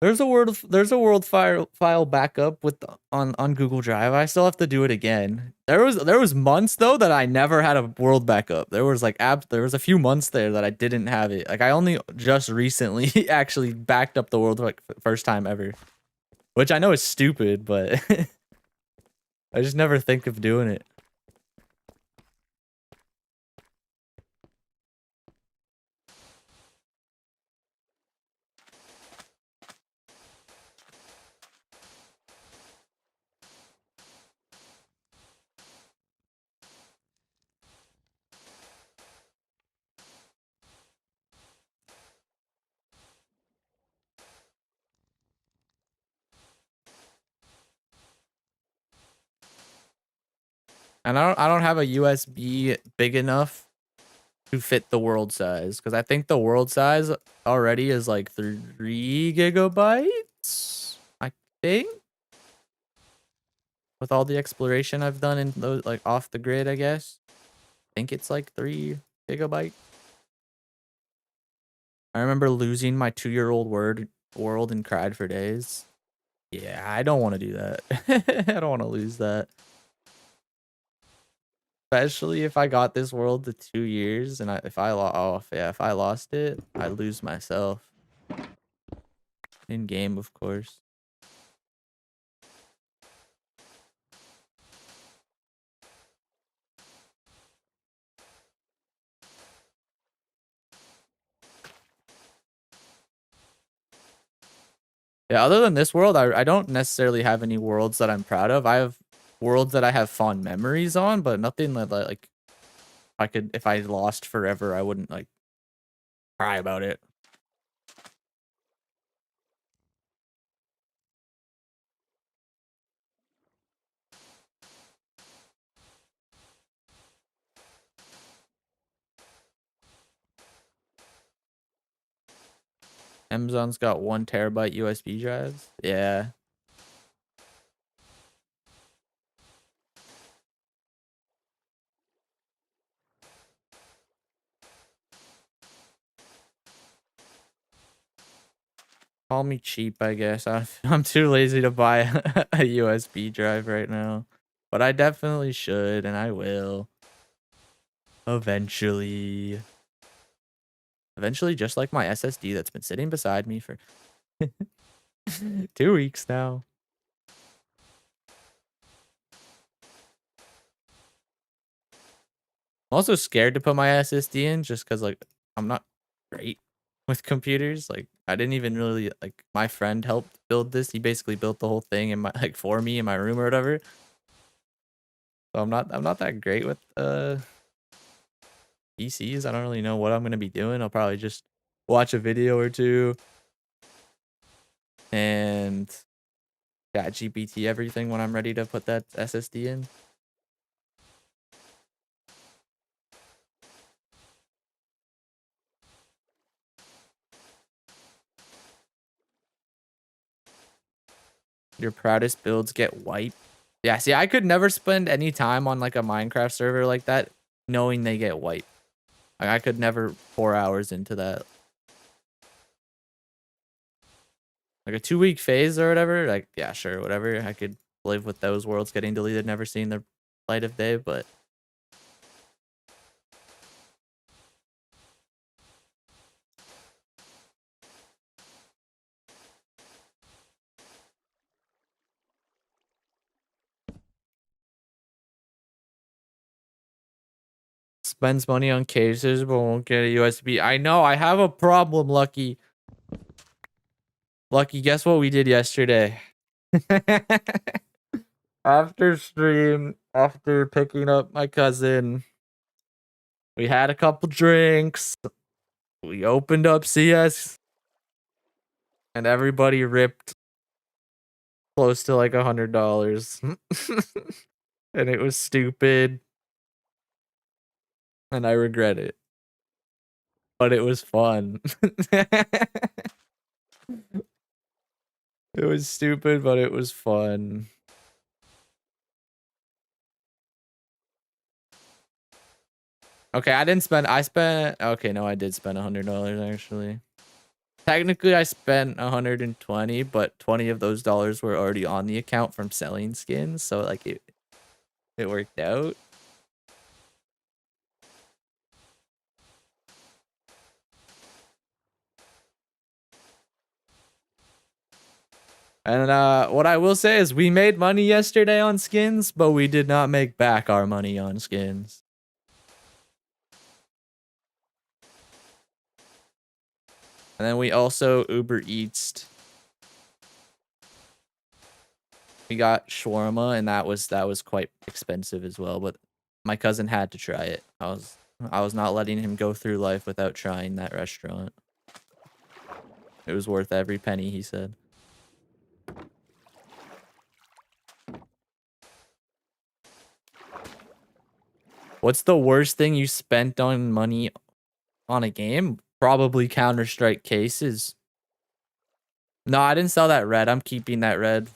[SPEAKER 1] There's a world file backup with on Google Drive. I still have to do it again. There was months though that I never had a world backup. There was like there was a few months there that I didn't have it. Like I only just recently actually backed up the world like first time ever. Which I know is stupid, but I just never think of doing it. And I don't have a USB big enough to fit the world size because I think the world size already is like 3 GB. I think with all the exploration I've done in those like off the grid, I guess. I think it's like 3 GB. I remember losing my 2-year-old world and cried for days. Yeah, I don't want to do that. I don't want to lose that. Especially if I got this world to 2 years and if I if I lost it, I lose myself. In game, of course. Yeah, other than this world, I don't necessarily have any worlds that I'm proud of. I have worlds that I have fond memories on, but nothing that like if I lost forever, I wouldn't like cry about it. Amazon's got 1 TB USB drives. Yeah. Call me cheap, I guess. I'm too lazy to buy a USB drive right now. But I definitely should, and I will. Eventually. Eventually, just like my SSD that's been sitting beside me for 2 weeks now. I'm also scared to put my SSD in just because like I'm not great with computers. Like I didn't even really like my friend helped build this. He basically built the whole thing in my like for me in my room or whatever. So I'm not that great with PCs. I don't really know what I'm gonna be doing. I'll probably just watch a video or two and chat GPT everything when I'm ready to put that SSD in. Your proudest builds get wiped. Yeah, see, I could never spend any time on like a Minecraft server like that knowing they get wiped. Like, I could never pour hours into that. Like a 2-week phase or whatever, like, yeah, sure, whatever. I could live with those worlds getting deleted, never seeing the light of day, but spends money on cases but won't get a USB. I know, I have a problem, Lucky. Lucky, guess what we did yesterday? After stream, after picking up my cousin, we had a couple drinks. We opened up CS. And everybody ripped close to like $100. And it was stupid. And I regret it. But it was fun. It was stupid, but it was fun. Okay, okay, no, I did spend $100 actually. Technically, I spent 120, but 20 of those dollars were already on the account from selling skins, so like it worked out. And what I will say is we made money yesterday on skins, but we did not make back our money on skins. And then we also Uber Eats. We got shawarma, and that was quite expensive as well, but my cousin had to try it. I was not letting him go through life without trying that restaurant. It was worth every penny, he said. What's the worst thing you spent on money on a game? Probably Counter-Strike cases. No, I didn't sell that red. I'm keeping that red.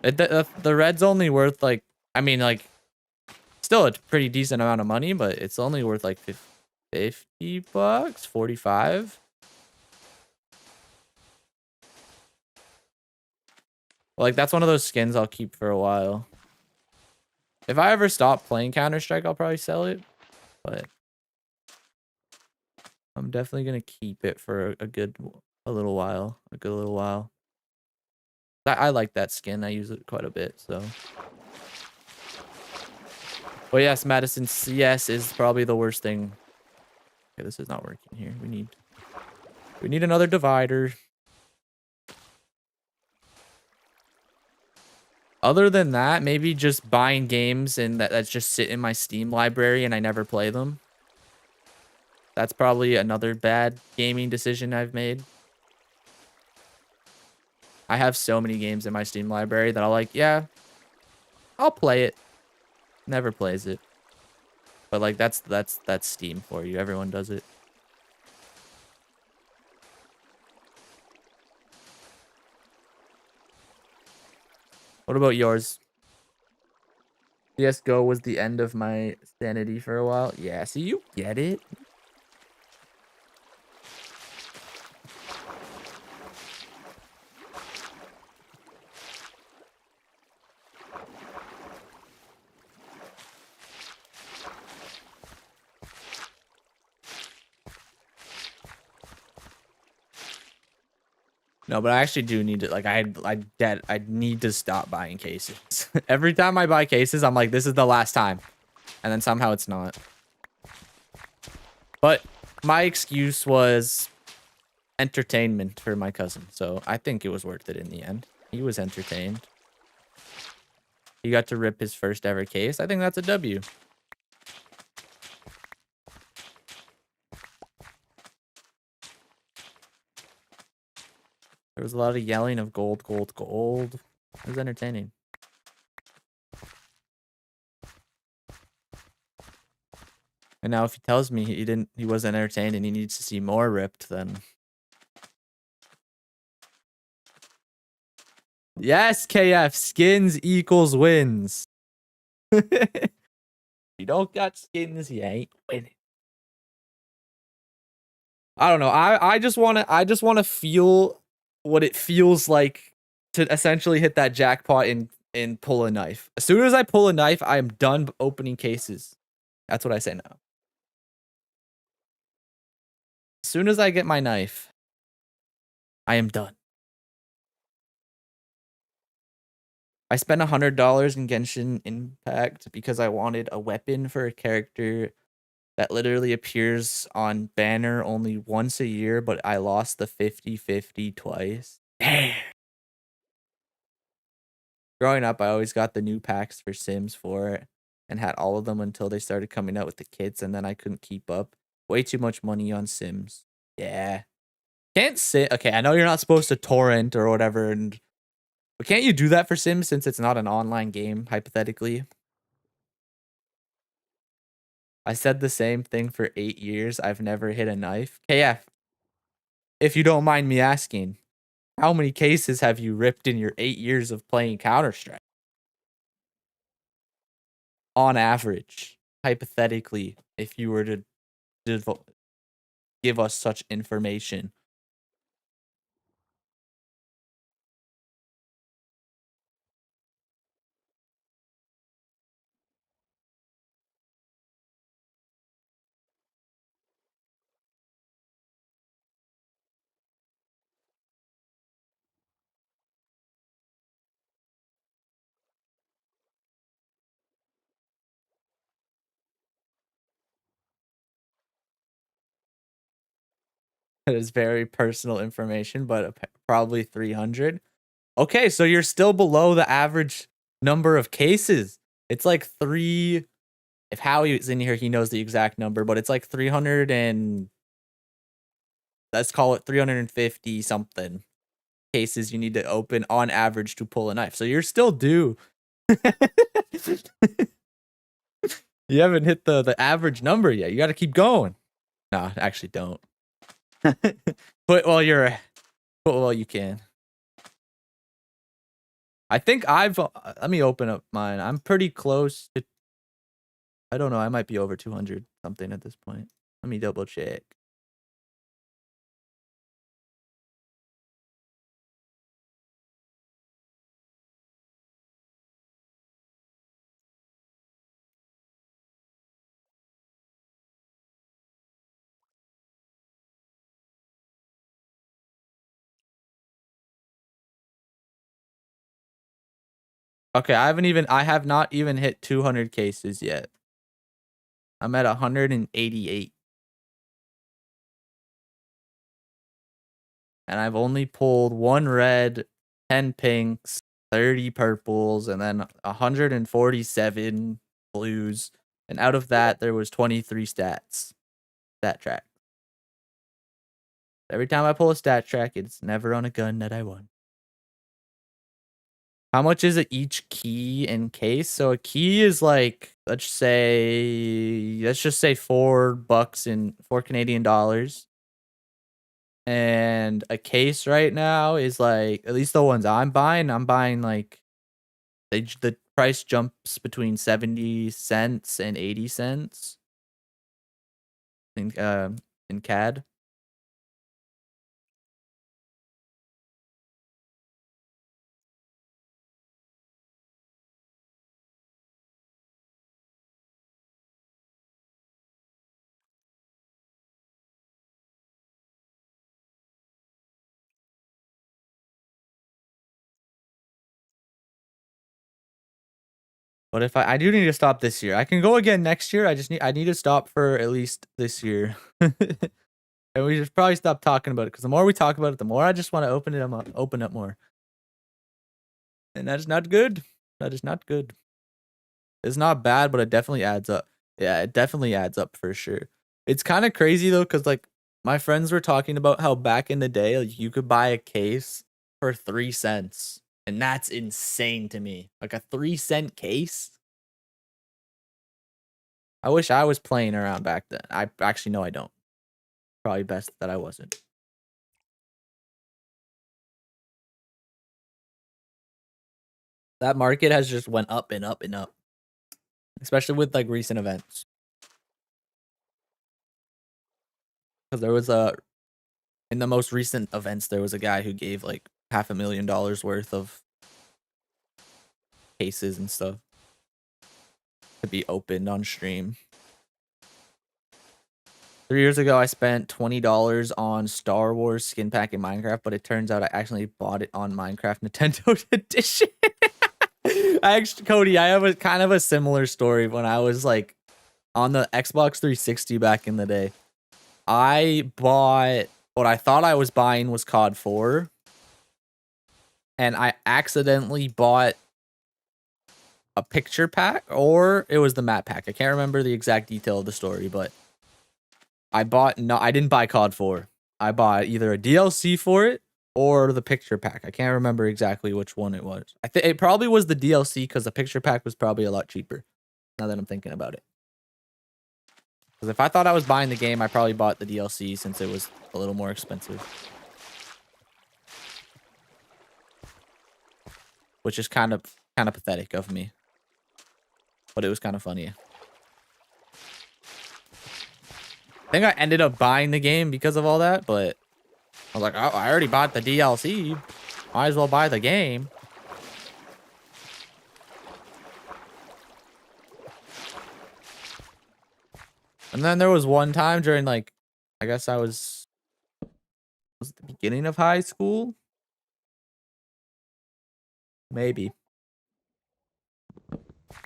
[SPEAKER 1] The red's only worth like, I mean, like, still a pretty decent amount of money, but it's only worth like 50 bucks, 45. Like, that's one of those skins I'll keep for a while. If I ever stop playing Counter-Strike, I'll probably sell it, but I'm definitely gonna keep it for a good little while. I like that skin. I use it quite a bit, so. But yes, Madison, CS is probably the worst thing. Okay, this is not working here. We need another divider. Other than that, maybe just buying games and that's just sit in my Steam library and I never play them. That's probably another bad gaming decision I've made. I have so many games in my Steam library that I'll like, yeah, I'll play it. Never plays it. But like that's Steam for you. Everyone does it. What about yours? CS:GO was the end of my sanity for a while. Yeah, see, you get it. No, but I actually do need to, like, I need to stop buying cases. Every time I buy cases, I'm like, this is the last time. And then somehow it's not. But my excuse was entertainment for my cousin. So I think it was worth it in the end. He was entertained. He got to rip his first ever case. I think that's a W. There was a lot of yelling of gold, gold, gold. It was entertaining. And now if he tells me he wasn't entertained and he needs to see more ripped, then Yes, KF. Skins equals wins. You don't got skins, you ain't winning. I don't know. I just wanna feel what it feels like to essentially hit that jackpot and pull a knife. As soon as I pull a knife, I am done opening cases. That's what I say now. As soon as I get my knife, I am done. I spent $100 in Genshin Impact because I wanted a weapon for a character that literally appears on banner only once a year, but I lost the 50/50 twice. Damn. Growing up, I always got the new packs for Sims 4 and had all of them until they started coming out with the kits, and then I couldn't keep up. Way too much money on Sims. Yeah. Can't sit. Okay, I know you're not supposed to torrent or whatever, but can't you do that for Sims since it's not an online game, hypothetically? I said the same thing for 8 years. I've never hit a knife. KF, if you don't mind me asking, how many cases have you ripped in your 8 years of playing Counter-Strike? On average, hypothetically, if you were to give us such information. It is very personal information, but probably 300. Okay, so you're still below the average number of cases. It's like 3. If Howie's in here, he knows the exact number, but it's like 300 and let's call it 350 something cases you need to open on average to pull a knife. So you're still due. You haven't hit the average number yet. You got to keep going. Nah, actually don't. But well you can. I think I've let me open up mine. I'm pretty close to, I don't know, I might be over 200 something at this point. Let me double check. Okay, I have not even hit 200 cases yet. I'm at 188. And I've only pulled 1 red, 10 pinks, 30 purples, and then 147 blues. And out of that, there was 23 stats. Stat track. Every time I pull a stat track, it's never on a gun that I won. How much is it each key and case? So a key is like, let's just say $4 in 4 Canadian dollars. And a case right now is like, at least the ones I'm buying like, the price jumps between 70 cents and 80 cents in CAD. But if I do need to stop this year. I can go again next year. I need to stop for at least this year. And we should probably stop talking about it, because the more we talk about it, the more I just want to open up more. And that is not good. That is not good. It's not bad, but it definitely adds up. Yeah, it definitely adds up for sure. It's kind of crazy though, because like my friends were talking about how back in the day, like, you could buy a case for 3 cents. And that's insane to me. Like a 3-cent case. I wish I was playing around back then. I actually no, I don't. Probably best that I wasn't. That market has just went up and up and up, especially with like recent events. Because there was in the most recent events, there was a guy who gave like $500,000 worth of cases and stuff to be opened on stream. 3 years ago, I spent $20 on Star Wars skin pack in Minecraft, but it turns out I actually bought it on Minecraft Nintendo Edition. Cody, I have a kind of a similar story when I was like on the Xbox 360 back in the day. I bought what I thought I was buying was COD 4, and I accidentally bought a picture pack, or it was the map pack. I can't remember the exact detail of the story, but I didn't buy COD 4. I bought either a DLC for it or the picture pack. I can't remember exactly which one it was. I think it probably was the DLC because the picture pack was probably a lot cheaper. Now that I'm thinking about it. Because if I thought I was buying the game, I probably bought the DLC since it was a little more expensive. Which is kind of pathetic of me. But it was kind of funny. I think I ended up buying the game because of all that, but I was like, oh, I already bought the DLC. Might as well buy the game. And then there was one time during like, I guess was it the beginning of high school? Maybe.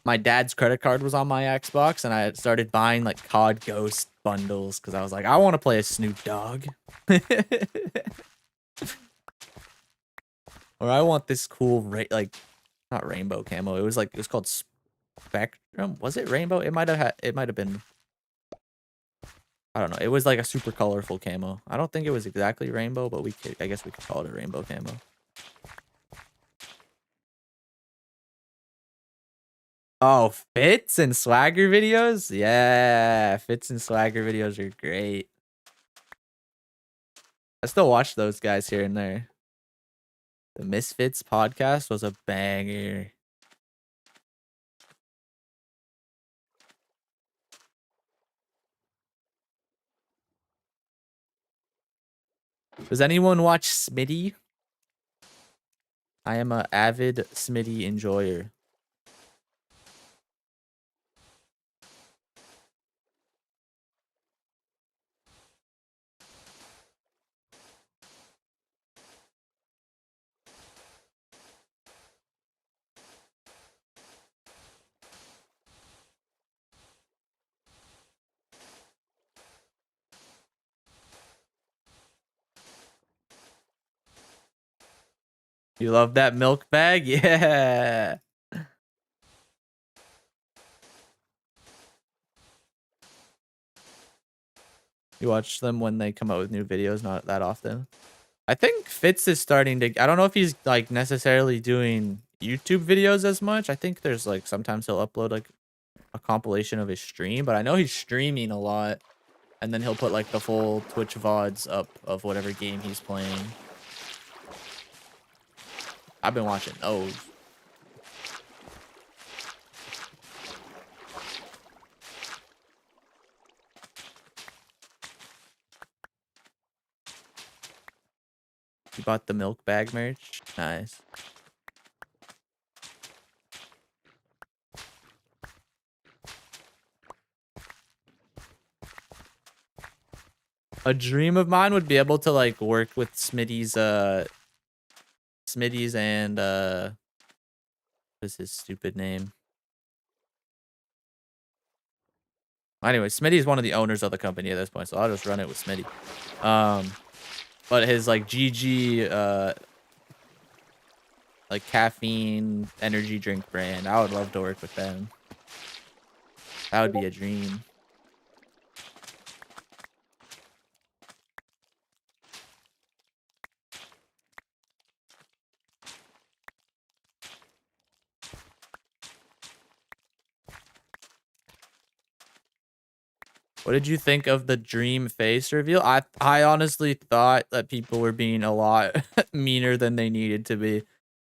[SPEAKER 1] My dad's credit card was on my Xbox, and I started buying like COD Ghost bundles because I was like, I want to play a Snoop Dogg. Or I want this cool not rainbow camo. It was called Spectrum. Was it rainbow? It might have been. I don't know. It was like a super colorful camo. I don't think it was exactly rainbow, but I guess we could call it a rainbow camo. Oh, Fits and Swagger videos? Yeah, Fits and Swagger videos are great. I still watch those guys here and there. The Misfits podcast was a banger. Does anyone watch Smitty? I am an avid Smitty enjoyer. You love that milk bag? Yeah. You watch them when they come out with new videos, not that often. I think Fitz is starting to, I don't know if he's like necessarily doing YouTube videos as much. I think there's like sometimes he'll upload like a compilation of his stream, but I know he's streaming a lot. And then he'll put like the full Twitch VODs up of whatever game he's playing. I've been watching those. You bought the milk bag merch? Nice. A dream of mine would be able to like work with Smitty's and what is his stupid name? Anyway, Smitty's one of the owners of the company at this point, so I'll just run it with Smitty. But his like GG like caffeine energy drink brand, I would love to work with them. That would be a dream. What did you think of the dream face reveal? I honestly thought that people were being a lot meaner than they needed to be.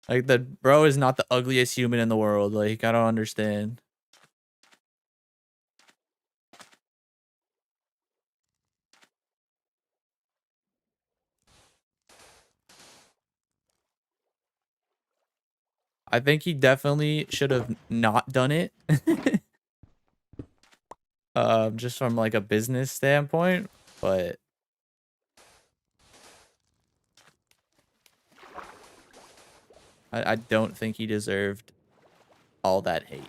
[SPEAKER 1] Like, the bro is not the ugliest human in the world. Like, I don't understand. I think he definitely should have not done it. Just from like a business standpoint, but I don't think he deserved all that hate.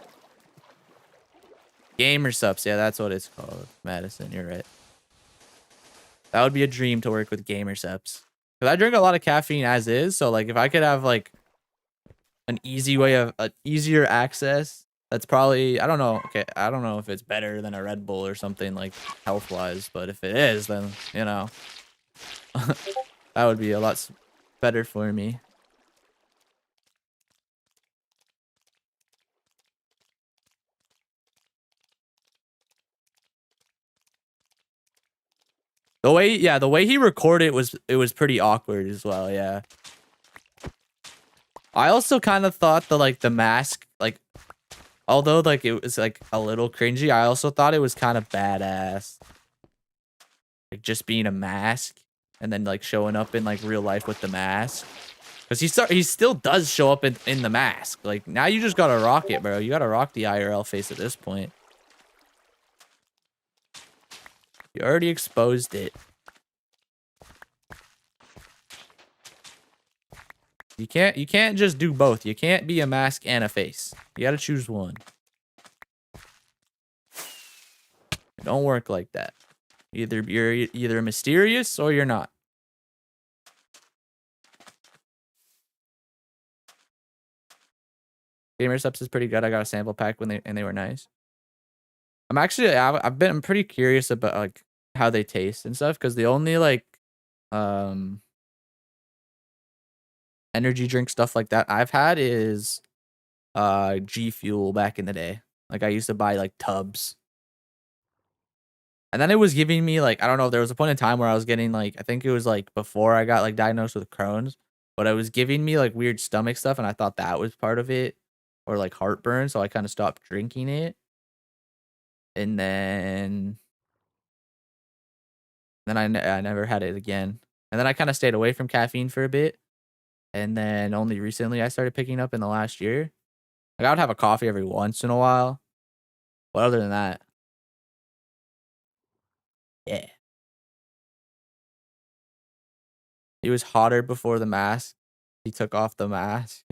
[SPEAKER 1] Gamer subs, yeah, that's what it's called. Madison, you're right. That would be a dream to work with gamer subs. Cause I drink a lot of caffeine as is, so like if I could have like an easy way of easier access, that's probably I don't know. Okay, I don't know if it's better than a Red Bull or something like health wise, but if it is, then you know that would be a lot better for me. The way, yeah, the way he recorded it was pretty awkward as well. Yeah. I also kind of thought the mask, like, although like it was like a little cringy, I also thought it was kind of badass. Like just being a mask and then like showing up in like real life with the mask. Cause he still does show up in the mask. Like now you just gotta rock it, bro. You gotta rock the IRL face at this point. You already exposed it. You can't just do both. You can't be a mask and a face. You gotta choose one. It don't work like that. Either you're either mysterious or you're not. Gamer Steps is pretty good. I got a sample pack when they were nice. I'm pretty curious about like how they taste and stuff because the only like energy drink stuff like that I've had is G Fuel back in the day. Like I used to buy like tubs. And then it was giving me like I don't know, there was a point in time where I was getting like I think it was like before I got like diagnosed with Crohn's, but it was giving me like weird stomach stuff and I thought that was part of it or like heartburn, so I kind of stopped drinking it. And then I never had it again. And then I kind of stayed away from caffeine for a bit. And then only recently I started picking up in the last year. Like I would have a coffee every once in a while. But other than that, yeah. He was hotter before the mask. He took off the mask.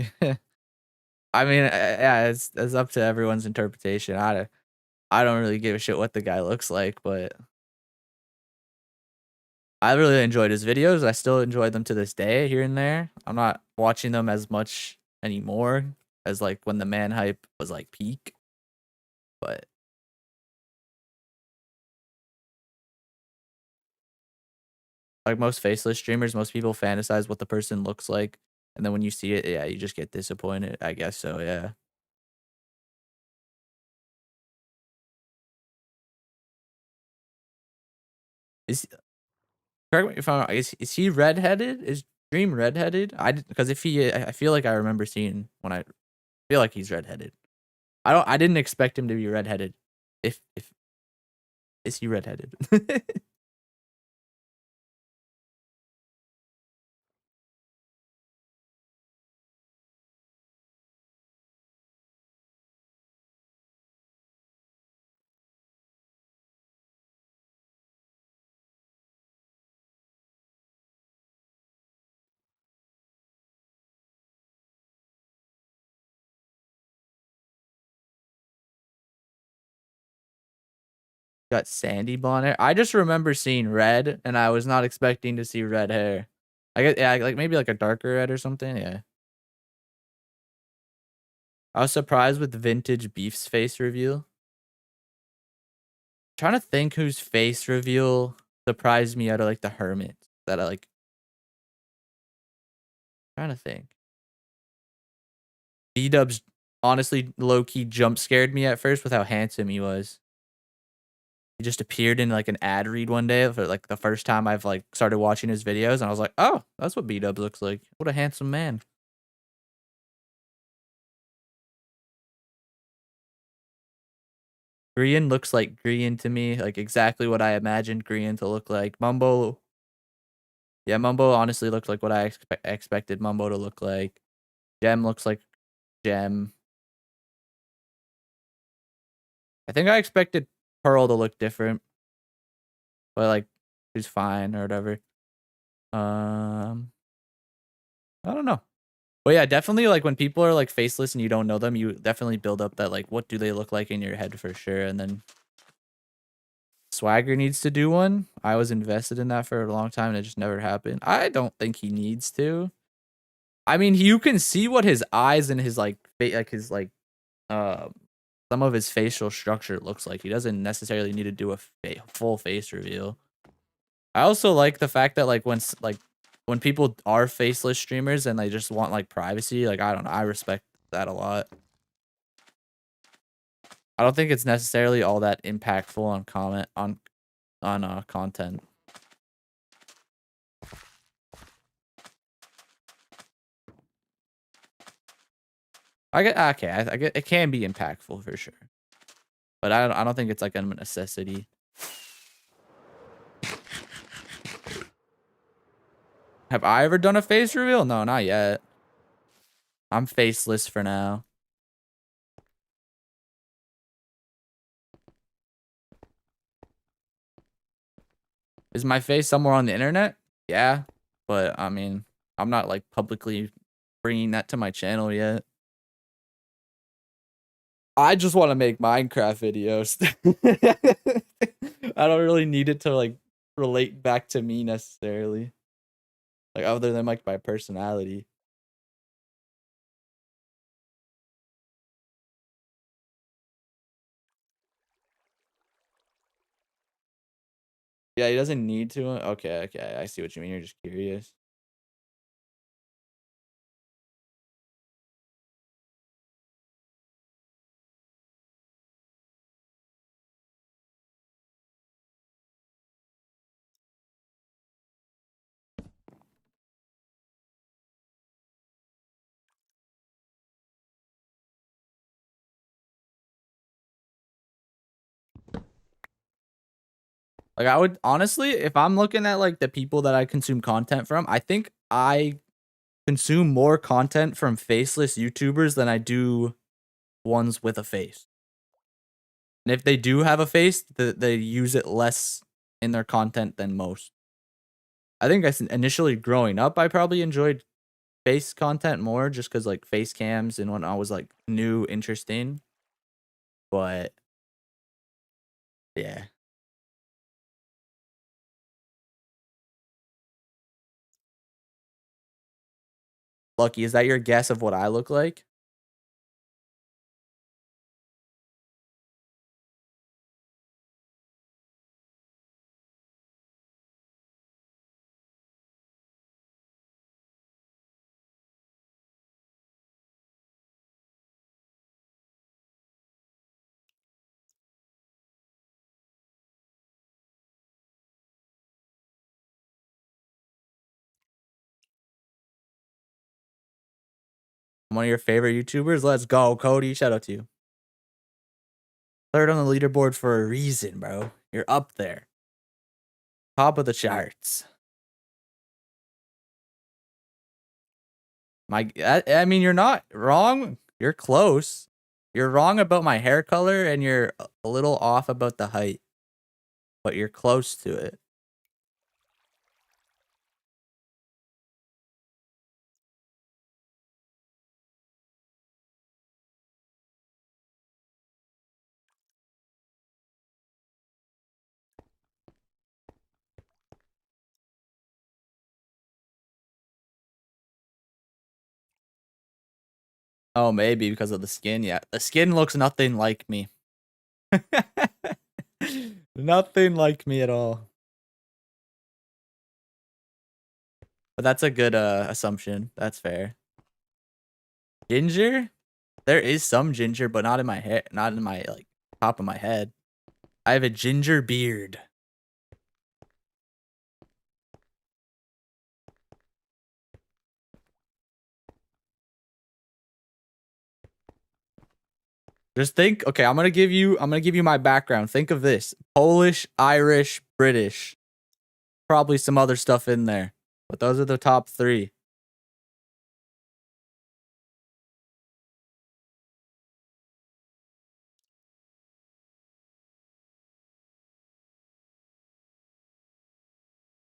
[SPEAKER 1] I mean, yeah, it's up to everyone's interpretation. I don't really give a shit what the guy looks like, but I really enjoyed his videos. I still enjoy them to this day here and there. I'm not watching them as much anymore as like when the man hype was like peak. But like most faceless streamers, most people fantasize what the person looks like. And then when you see it, yeah, you just get disappointed. I guess so, yeah. Is correct me if I'm wrong, is he redheaded? Is Dream redheaded? Because if he I feel like I remember seeing when I feel like he's redheaded. I didn't expect him to be redheaded. If is he redheaded? Got sandy blonde hair. I just remember seeing red, and I was not expecting to see red hair. I guess yeah, like maybe like a darker red or something. Yeah. I was surprised with Vintage Beef's face reveal. Trying to think whose face reveal surprised me out of like the Hermit that I like. Trying to think. B-Dubs honestly low key jump scared me at first with how handsome he was. He just appeared in like an ad read one day for like the first time I've like started watching his videos, and I was like, oh, that's what B-Dubs looks like. What a handsome man. Grian looks like Grian to me, like exactly what I imagined Grian to look like. Mumbo, yeah, Mumbo honestly looked like what I expected Mumbo to look like. Gem looks like Gem. I think I expected Pearl to look different, but like she's fine or whatever. I don't know. But yeah, definitely like when people are like faceless and you don't know them, you definitely build up that like what do they look like in your head for sure. And then Swagger needs to do one. I was invested in that for a long time and it just never happened. I don't think he needs to. I mean, you can see what his eyes and his like his like um some of his facial structure looks like. He doesn't necessarily need to do a full face reveal. I also like the fact that like when people are faceless streamers and they just want like privacy, like I don't know, I respect that a lot. I don't think it's necessarily all that impactful on content. I get okay, I get it can be impactful for sure, but I don't think it's like a necessity. Have I ever done a face reveal? No, not yet. I'm faceless for now. Is my face somewhere on the internet? Yeah, but I mean, I'm not like publicly bringing that to my channel yet. I just want to make Minecraft videos. I don't really need it to like relate back to me necessarily. Like other than like my personality. Yeah, he doesn't need to. Okay, okay. I see what you mean. You're just curious. Like I would honestly, if I'm looking at like the people that I consume content from, I think I consume more content from faceless YouTubers than I do ones with a face. And if they do have a face, they use it less in their content than most. I think initially growing up, I probably enjoyed face content more just because like face cams and when I was like new, interesting. But yeah. Lucky, is that your guess of what I look like? I'm one of your favorite YouTubers. Let's go, Cody. Shout out to you. Third on the leaderboard for a reason, bro. You're up there. Top of the charts. I mean, you're not wrong. You're close. You're wrong about my hair color and you're a little off about the height. But you're close to it. Oh, maybe because of the skin. Yeah, the skin looks nothing like me. Nothing like me at all. But that's a good assumption. That's fair. Ginger? There is some ginger, but not in my hair, not in my like top of my head. I have a ginger beard. Just think, okay, I'm gonna give you my background. Think of this. Polish, Irish, British. Probably some other stuff in there. But those are the top 3.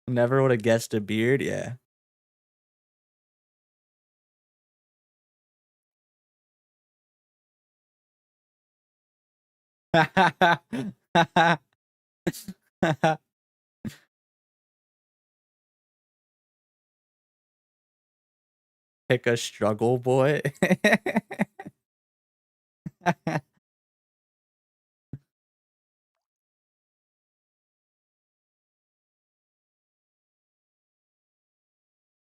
[SPEAKER 1] Never would have guessed a beard, yeah. Pick a struggle boy.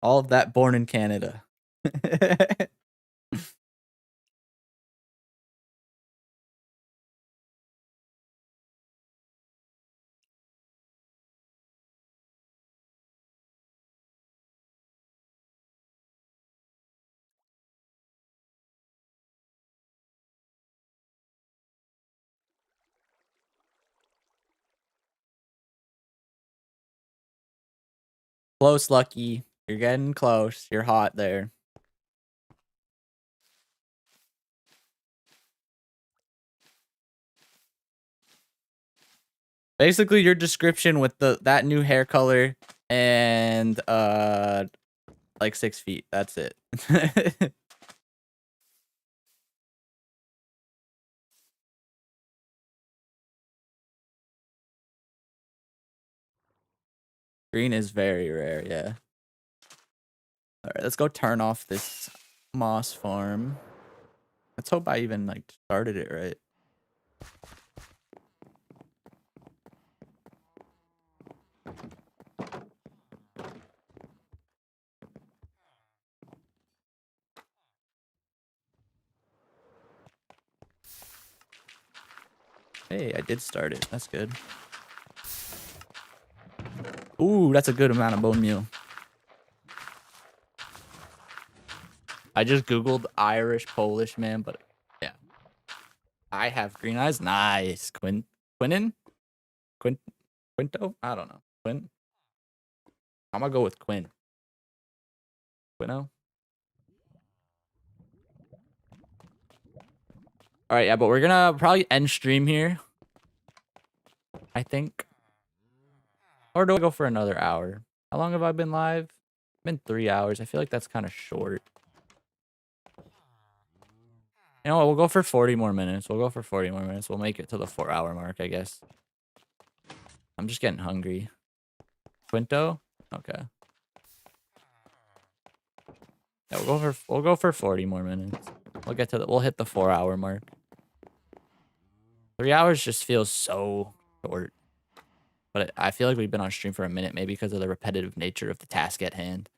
[SPEAKER 1] All of that born in Canada. Close, Lucky. You're getting close. You're hot there. Basically, your description with that new hair color and like 6 feet. That's it. Green is very rare, yeah. All right, let's go turn off this moss farm. Let's hope I even like started it right. Hey, I did start it. That's good. Ooh, that's a good amount of bone meal. I just Googled Irish Polish man, but yeah. I have green eyes. Nice. Quinto? I don't know. Quinn? I'm gonna go with Quinn. Quino? Alright, yeah, but we're gonna probably end stream here. I think. Or do I go for another hour? How long have I been live? It's been 3 hours. I feel like that's kind of short. You know what? We'll go for 40 more minutes. We'll make it to the 4-hour mark, I guess. I'm just getting hungry. Quinto? Okay. Yeah, we'll go for 40 more minutes. We'll hit the 4-hour mark. 3 hours just feels so short. But I feel like we've been on stream for a minute, maybe because of the repetitive nature of the task at hand.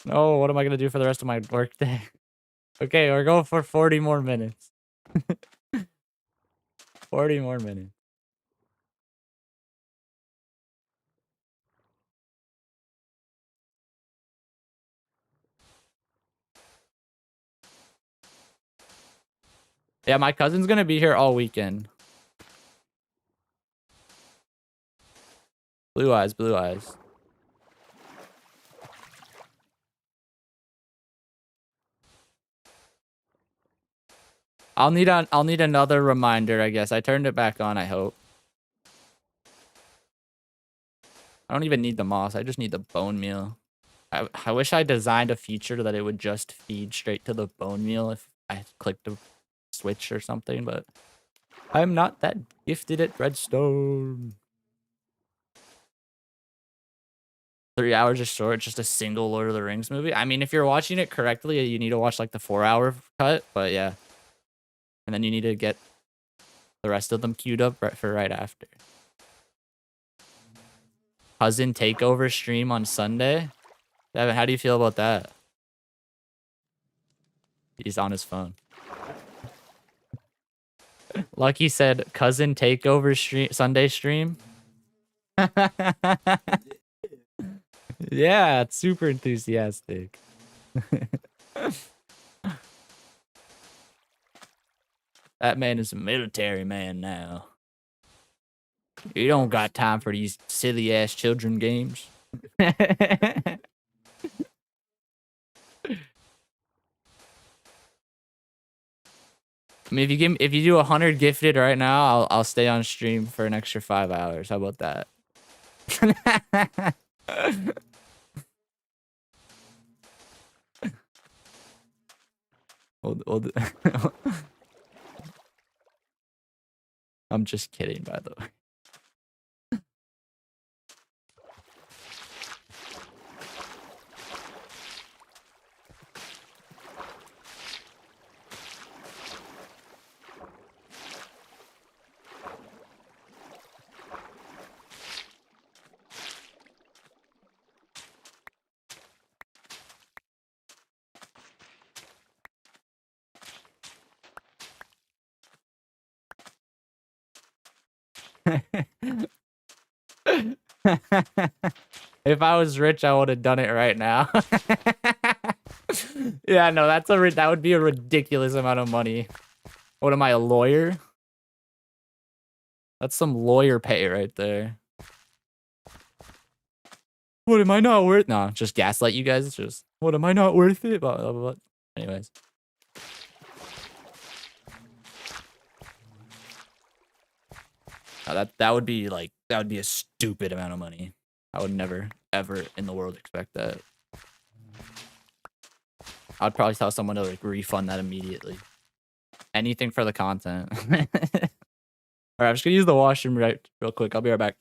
[SPEAKER 1] No, what am I gonna do for the rest of my workday? Okay, we're going for 40 more minutes. 40 more minutes. Yeah, my cousin's gonna be here all weekend. Blue eyes, blue eyes. I'll need another reminder, I guess. I turned it back on, I hope. I don't even need the moss. I just need the bone meal. I wish I designed a feature that it would just feed straight to the bone meal if I clicked a switch or something, but I'm not that gifted at redstone. 3 hours is short, just a single Lord of the Rings movie. I mean, if you're watching it correctly, you need to watch like the 4-hour cut, but yeah. And then you need to get the rest of them queued up for right after. Cousin takeover stream on Sunday. Devin, how do you feel about that? He's on his phone. Lucky said cousin takeover stream Sunday stream. Yeah, it's super enthusiastic. That man is a military man now. You don't got time for these silly ass children games. I mean, if you do 100 gifted right now, I'll stay on stream for an extra 5 hours. How about that? I'm just kidding, by the way. If I was rich, I would have done it right now. Yeah, no, that would be a ridiculous amount of money. What am I, a lawyer? That's some lawyer pay right there. What am I not worth? No, just gaslight you guys. It's just, what am I not worth it? Blah, blah, blah. Anyways. That would be like, that would be a stupid amount of money. I would never, ever in the world expect that. I'd probably tell someone to like refund that immediately. Anything for the content. All right, I'm just gonna use the washroom real quick. I'll be right back.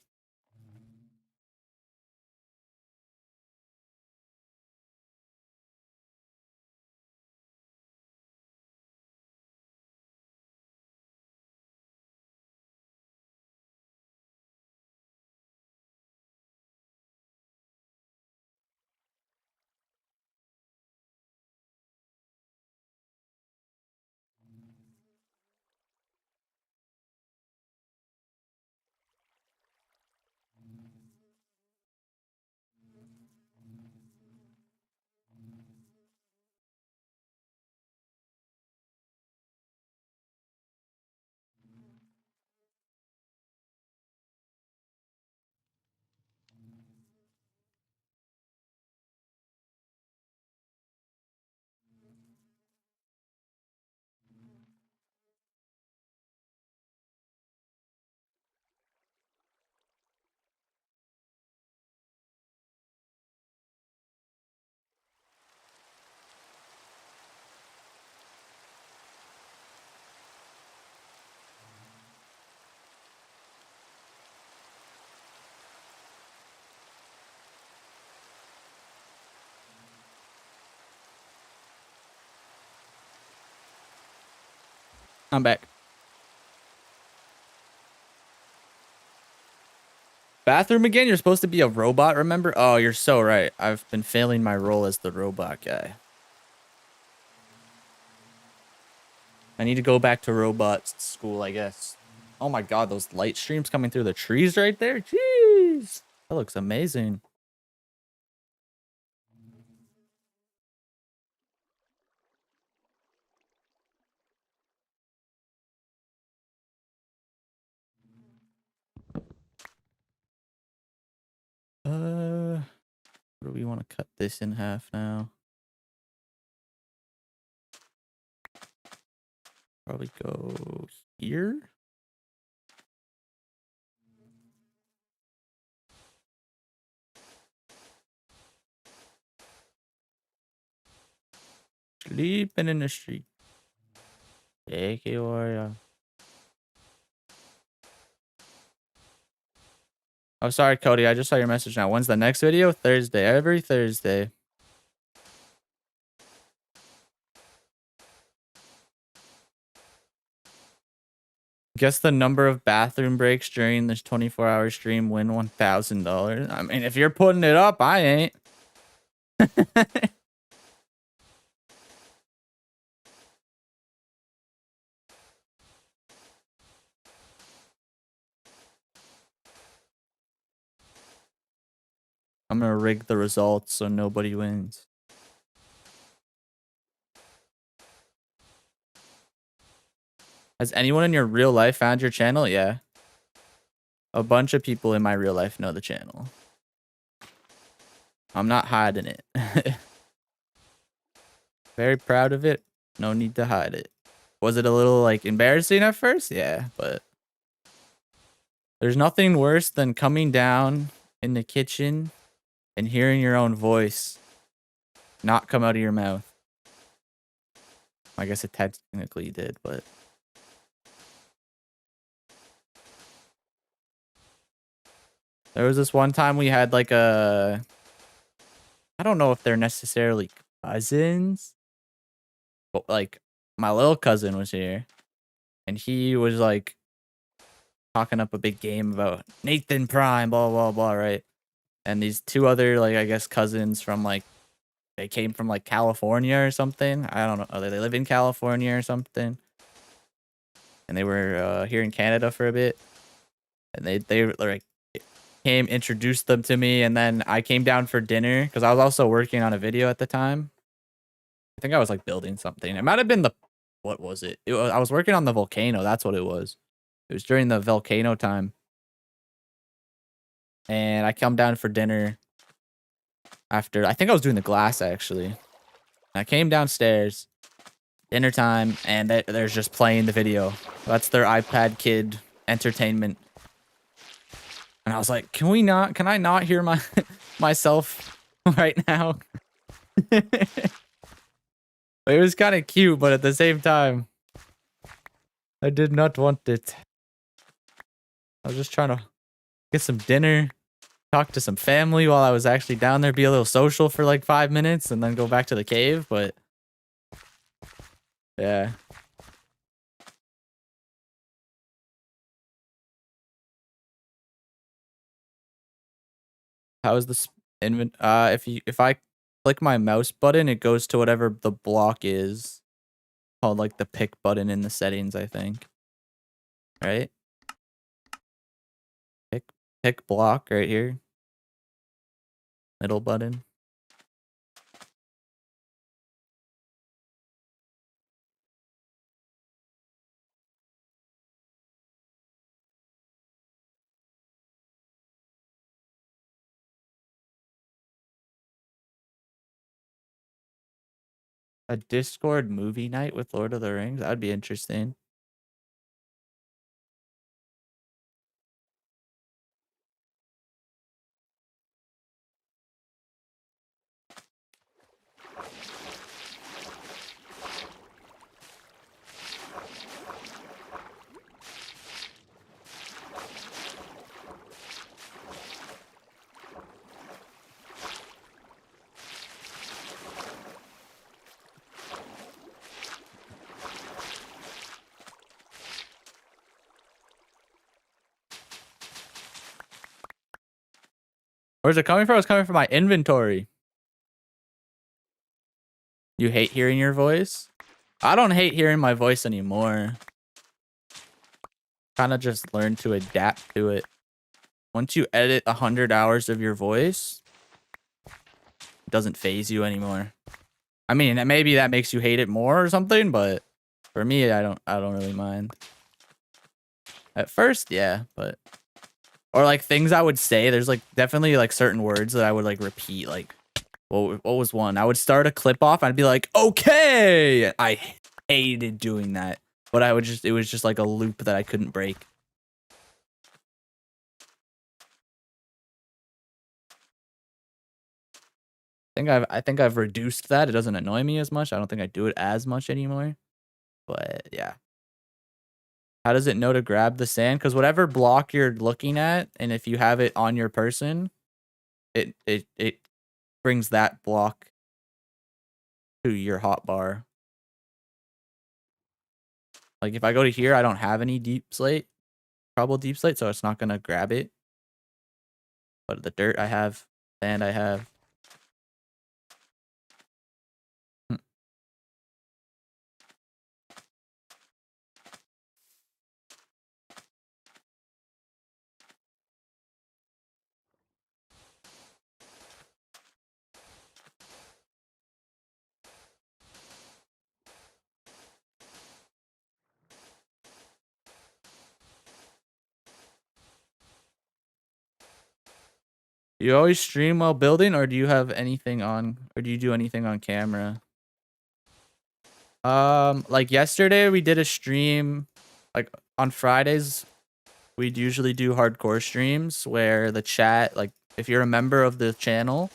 [SPEAKER 1] I'm back. Bathroom again? You're supposed to be a robot, remember? Oh, you're so right. I've been failing my role as the robot guy. I need to go back to robot school, I guess. Oh my god, those light streams coming through the trees right there? Jeez. That looks amazing. What do we want to cut this in half now? Probably go here. Sleeping in the street. Take it, warrior. Oh, sorry, Cody. I just saw your message now. When's the next video? Thursday. Every Thursday. Guess the number of bathroom breaks during this 24-hour stream win $1,000. I mean, if you're putting it up, I ain't. I'm gonna rig the results so nobody wins. Has anyone in your real life found your channel? Yeah. A bunch of people in my real life know the channel. I'm not hiding it. Very proud of it. No need to hide it. Was it a little like embarrassing at first? Yeah, but there's nothing worse than coming down in the kitchen and hearing your own voice not come out of your mouth. I guess it technically did, but there was this one time we had like I don't know if they're necessarily cousins, but like my little cousin was here and he was like talking up a big game about Nathan Prime, blah, blah, blah, right? And these two other, like, I guess cousins from like, they came from like California or something. I don't know. They live in California or something. And they were here in Canada for a bit. And they like came, introduced them to me. And then I came down for dinner because I was also working on a video at the time. I think I was like building something. It might have been what was it? I was working on the volcano. That's what it was. It was during the volcano time. And I come down for dinner after, I think I was doing the glass actually. And I came downstairs, dinner time, and they're just playing the video. That's their iPad kid entertainment. And I was like, can I not hear myself right now? It was kind of cute, but at the same time, I did not want it. I was just trying to get some dinner, talk to some family while I was actually down there, be a little social for like 5 minutes, and then go back to the cave, but yeah. How is this if I click my mouse button, it goes to whatever the block is called like the pick button in the settings, I think. Right? Pick block right here. Middle button. A Discord movie night with Lord of the Rings? That'd be interesting. Where's it coming from? It's coming from my inventory. You hate hearing your voice? I don't hate hearing my voice anymore. Kind of just learn to adapt to it. Once you edit 100 hours of your voice, it doesn't phase you anymore. I mean, maybe that makes you hate it more or something, but for me, I don't really mind. At first, yeah, but or like things I would say, there's like definitely like certain words that I would like repeat. Like what was one? I would start a clip off, I'd be like, okay. I hated doing that, but it was just like a loop that I couldn't break. I think I've reduced that. It doesn't annoy me as much. I don't think I do it as much anymore. But yeah. How does it know to grab the sand? Because whatever block you're looking at, and if you have it on your person, it brings that block to your hotbar. Like if I go to here, I don't have any deep slate, probable deep slate, so it's not gonna grab it. But the dirt I have, sand I have. You always stream while building, or do you have anything on, or do you do anything on camera? Like yesterday we did a stream, like on Fridays, we'd usually do hardcore streams where the chat, like if you're a member of the channel,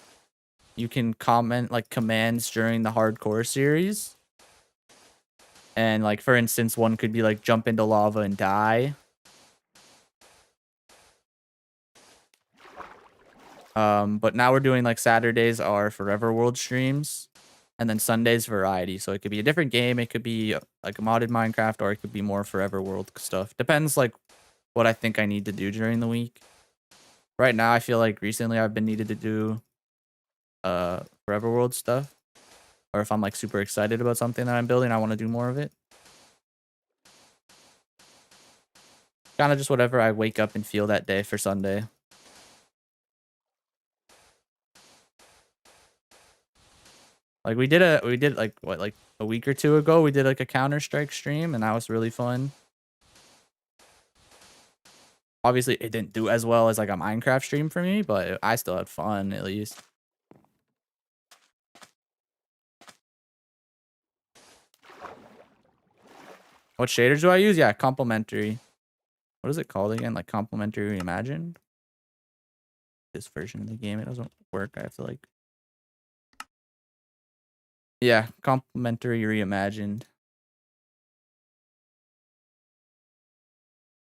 [SPEAKER 1] you can comment like commands during the hardcore series. And like, for instance, one could be like jump into lava and die. But now we're doing like Saturdays are Forever World streams, and then Sundays variety. So it could be a different game. It could be like a modded Minecraft, or it could be more Forever World stuff. Depends like what I think I need to do during the week. Right now, I feel like recently I've been needed to do Forever World stuff. Or if I'm like super excited about something that I'm building, I want to do more of it. Kind of just whatever I wake up and feel that day for Sunday. Like we did like what, like a week or two ago, we did like a Counter-Strike stream, and that was really fun. Obviously, it didn't do as well as like a Minecraft stream for me, but I still had fun at least. What shaders do I use? Yeah, complementary. What is it called again? Like complementary reimagined? This version of the game, it doesn't work. I have to like... Yeah, complementary reimagined.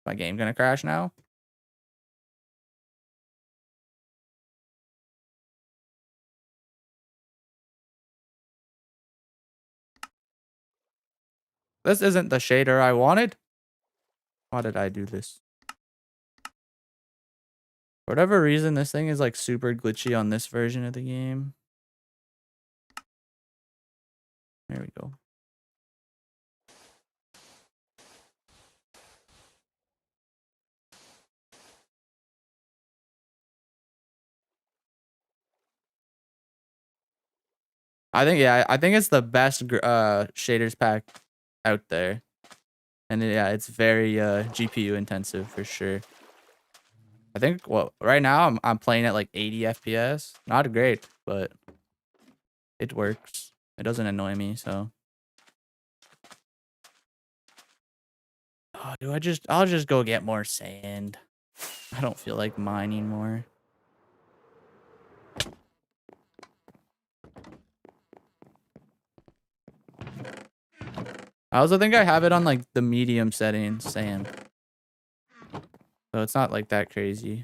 [SPEAKER 1] My game gonna crash now? This isn't the shader I wanted. Why did I do this? For whatever reason, this thing is like super glitchy on this version of the game. There we go. I think it's the best shaders pack out there. And yeah, it's very GPU intensive for sure. I think right now I'm playing at like 80 FPS. Not great, but it works. It doesn't annoy me, so. Oh, I'll just go get more sand. I don't feel like mining more. I also think I have it on like the medium setting, sand. So it's not like that crazy.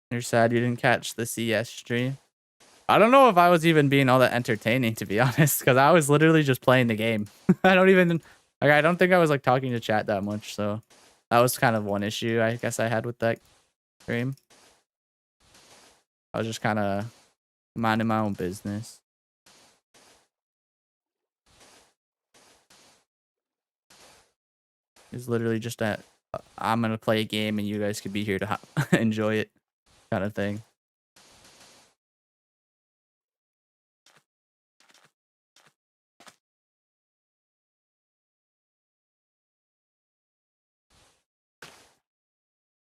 [SPEAKER 1] You're sad you didn't catch the CS stream. I don't know if I was even being all that entertaining, to be honest, because I was literally just playing the game. I don't think I was like talking to chat that much, so that was kind of one issue I guess I had with that stream. I was just kind of minding my own business. It's literally just that I'm gonna play a game and you guys could be here to enjoy it, kind of thing.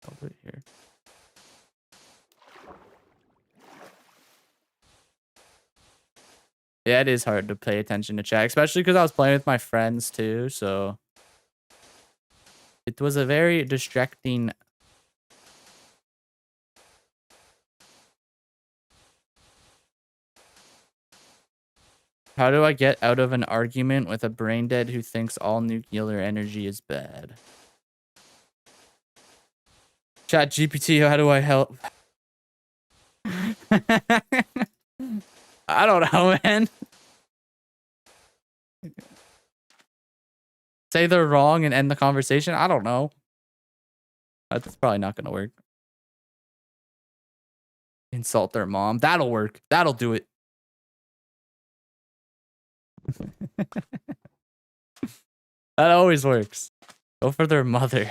[SPEAKER 1] I'll put it here. Yeah, it is hard to pay attention to chat, especially because I was playing with my friends too, so it was a very distracting. How do I get out of an argument with a brain dead who thinks all nuclear energy is bad? Chat GPT, how do I help? I don't know, man. Say they're wrong and end the conversation? I don't know. That's probably not gonna work. Insult their mom. That'll work. That'll do it. That always works. Go for their mother.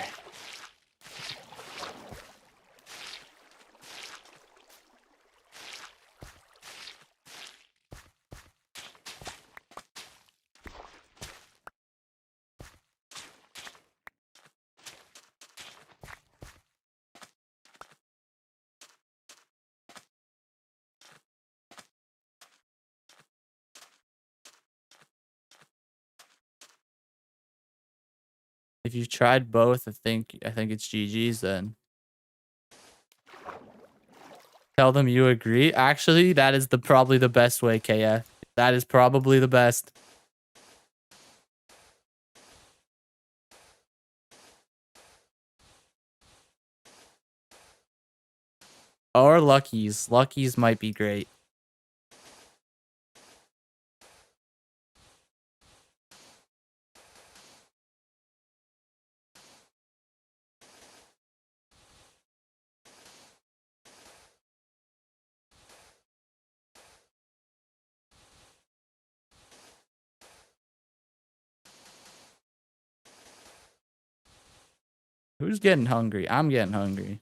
[SPEAKER 1] If you tried both, I think it's GG's then. Tell them you agree. Actually, that is probably the best way, KF. That is probably the best. Or Lucky's. Lucky's might be great. Who's getting hungry? I'm getting hungry.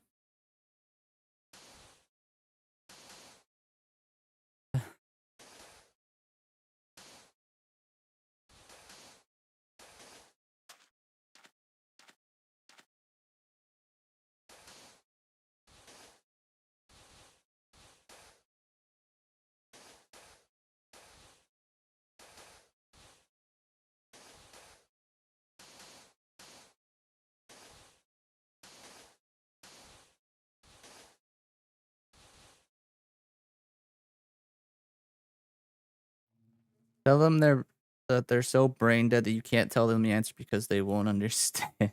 [SPEAKER 1] Tell them that they're so brain dead that you can't tell them the answer because they won't understand.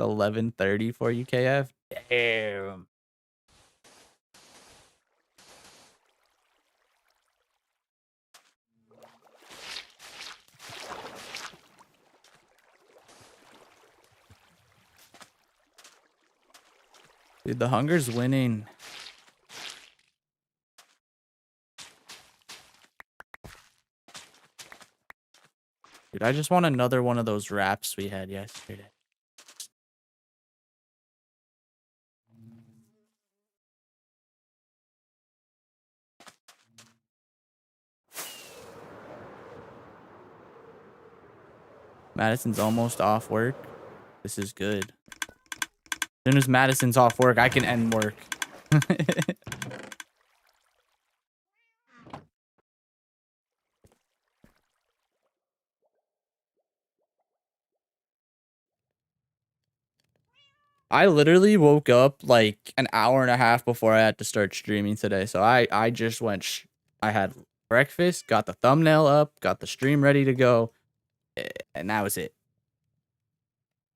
[SPEAKER 1] 11:30 for you, KF. Damn. Dude, the hunger's winning. Dude, I just want another one of those wraps we had yesterday. Madison's almost off work. This is good. As soon as Madison's off work, I can end work. I literally woke up like an hour and a half before I had to start streaming today. So I just went, I had breakfast, got the thumbnail up, got the stream ready to go, and that was it.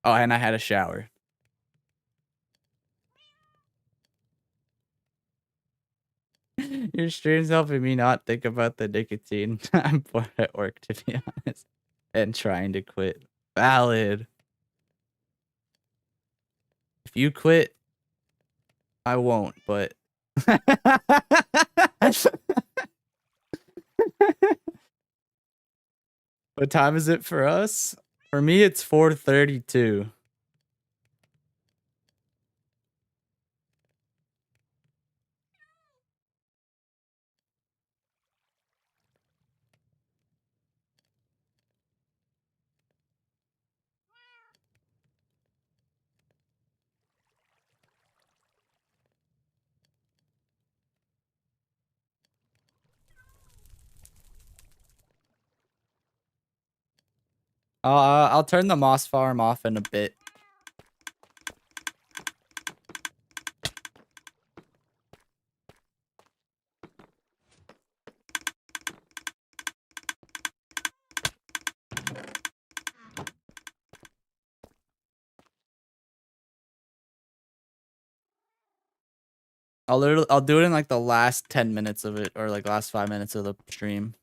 [SPEAKER 1] Oh, and I had a shower. Your stream's helping me not think about the nicotine. I'm bored at work, to be honest, and trying to quit. Valid. If you quit, I won't, but... What time is it for us? For me, it's 4:32. I'll turn the moss farm off in a bit. I'll do it in like the last 10 minutes of it, or like last 5 minutes of the stream.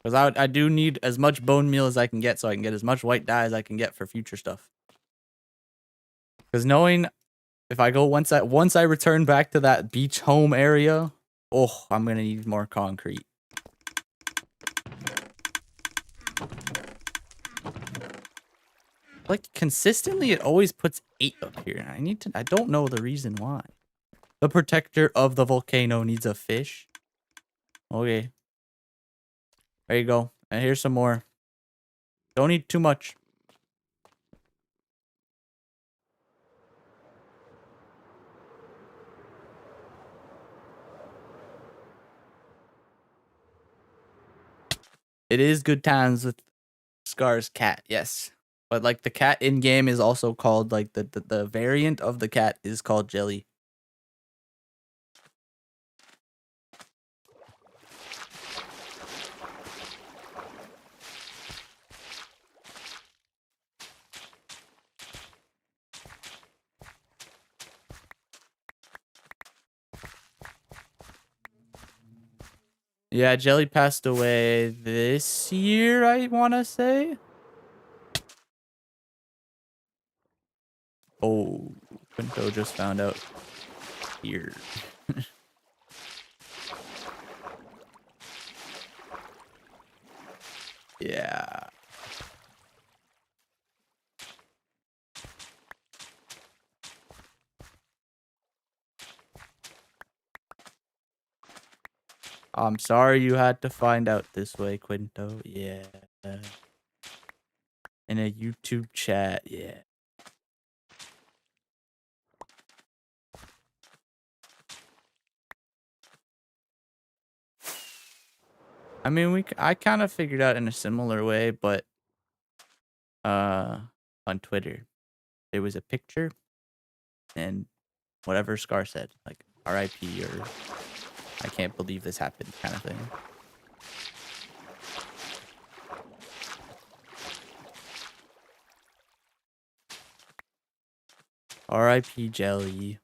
[SPEAKER 1] Because I do need as much bone meal as I can get, so I can get as much white dye as I can get for future stuff. Because knowing if I go once I return back to that beach home area, oh, I'm gonna need more concrete. Like consistently, it always puts 8 up here. I don't know the reason why. The protector of the volcano needs a fish. Okay. There you go. And here's some more. Don't need too much. It is good times with Scar's cat, yes. But like the cat in game is also called like the variant of the cat is called Jelly. Yeah, Jelly passed away this year, I want to say. Oh, Quinto just found out here. Yeah. I'm sorry you had to find out this way, Quinto. Yeah. In a YouTube chat, yeah. I mean, I kind of figured out in a similar way, but on Twitter, there was a picture and whatever Scar said, like RIP or I can't believe this happened kind of thing. RIP Jelly.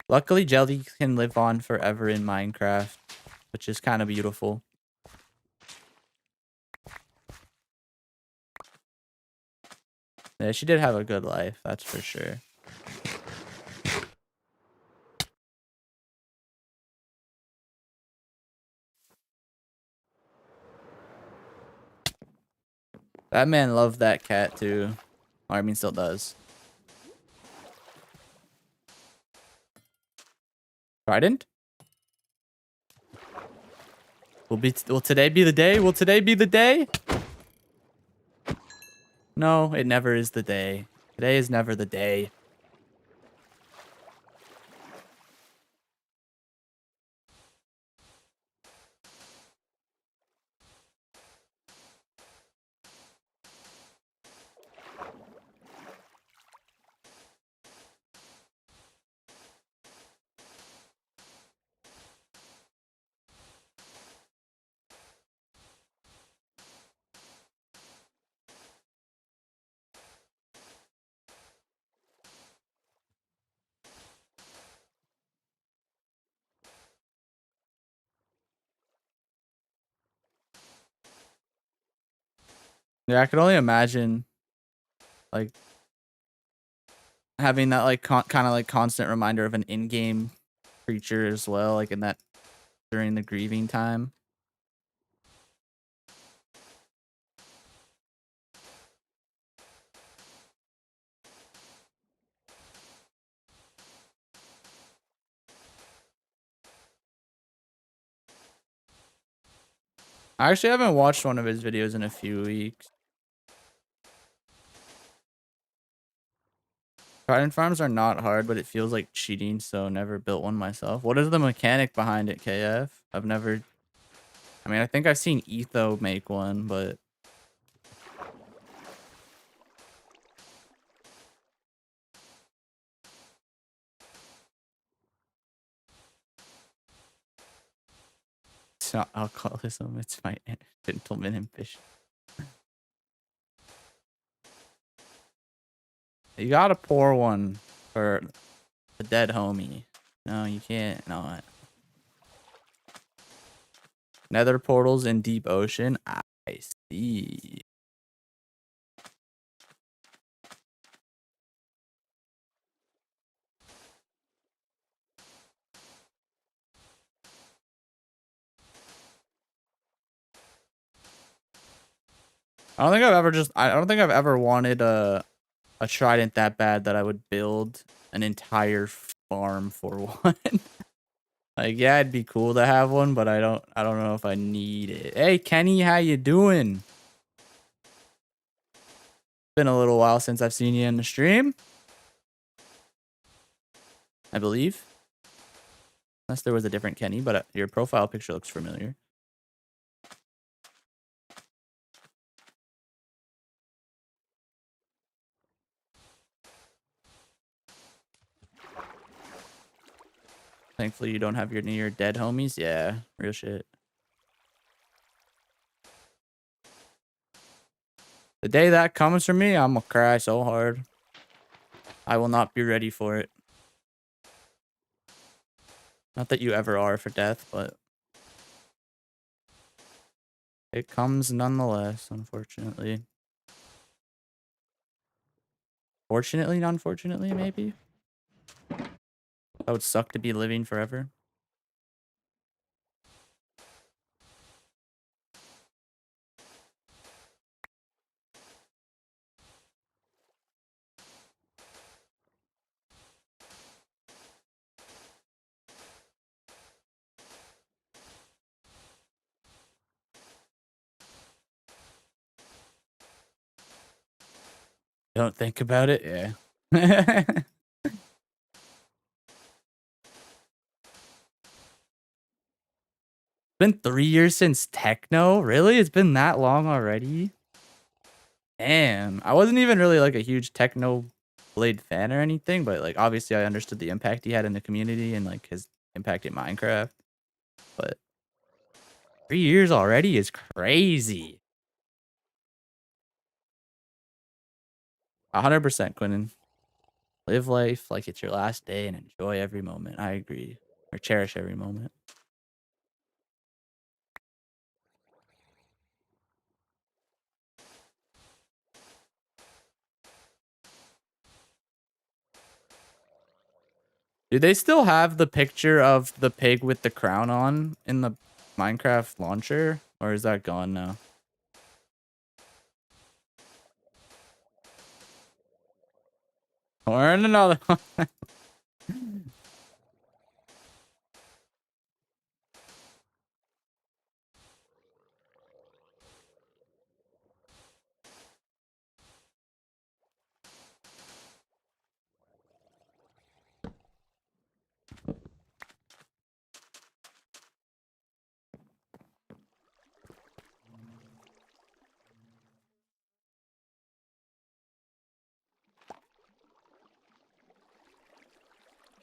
[SPEAKER 1] Luckily, Jelly can live on forever in Minecraft, which is kind of beautiful. Yeah, she did have a good life, that's for sure. That man loved that cat too. Or I mean, still does. Trident? Will today be the day? Will today be the day? No, it never is the day. Today is never the day. Yeah, I could only imagine, like, having that, like, kind of, like, constant reminder of an in-game creature as well, like, in that, during the grieving time. I actually haven't watched one of his videos in a few weeks. Trident farms are not hard, but it feels like cheating, so never built one myself. What is the mechanic behind it, KF? I've never... I mean, I think I've seen Etho make one, but... It's not alcoholism, it's my gentleman ambition. You gotta pour one for the dead homie. No, you can't not. Nether portals in deep ocean. I see. I don't think I've ever wanted a trident that bad that I would build an entire farm for one. Like, yeah, it'd be cool to have one, but I don't know if I need it. Hey, Kenny, how you doing? Been a little while since I've seen you in the stream, I believe. Unless there was a different Kenny, but your profile picture looks familiar. Thankfully, you don't have your near dead homies. Yeah, real shit. The day that comes for me, I'm gonna cry so hard. I will not be ready for it. Not that you ever are for death, but it comes nonetheless, unfortunately. Fortunately, unfortunately, maybe? That would suck to be living forever. Don't think about it? Yeah. Been 3 years since Techno? Really? It's been that long already? Damn. I wasn't even really like a huge Techno Blade fan or anything, but like obviously I understood the impact he had in the community and like his impact in Minecraft. But 3 years already is crazy. 100% Quinnen. Live life like it's your last day and enjoy every moment. I agree. Or cherish every moment. Do they still have the picture of the pig with the crown on in the Minecraft launcher? Or is that gone now? Or another one.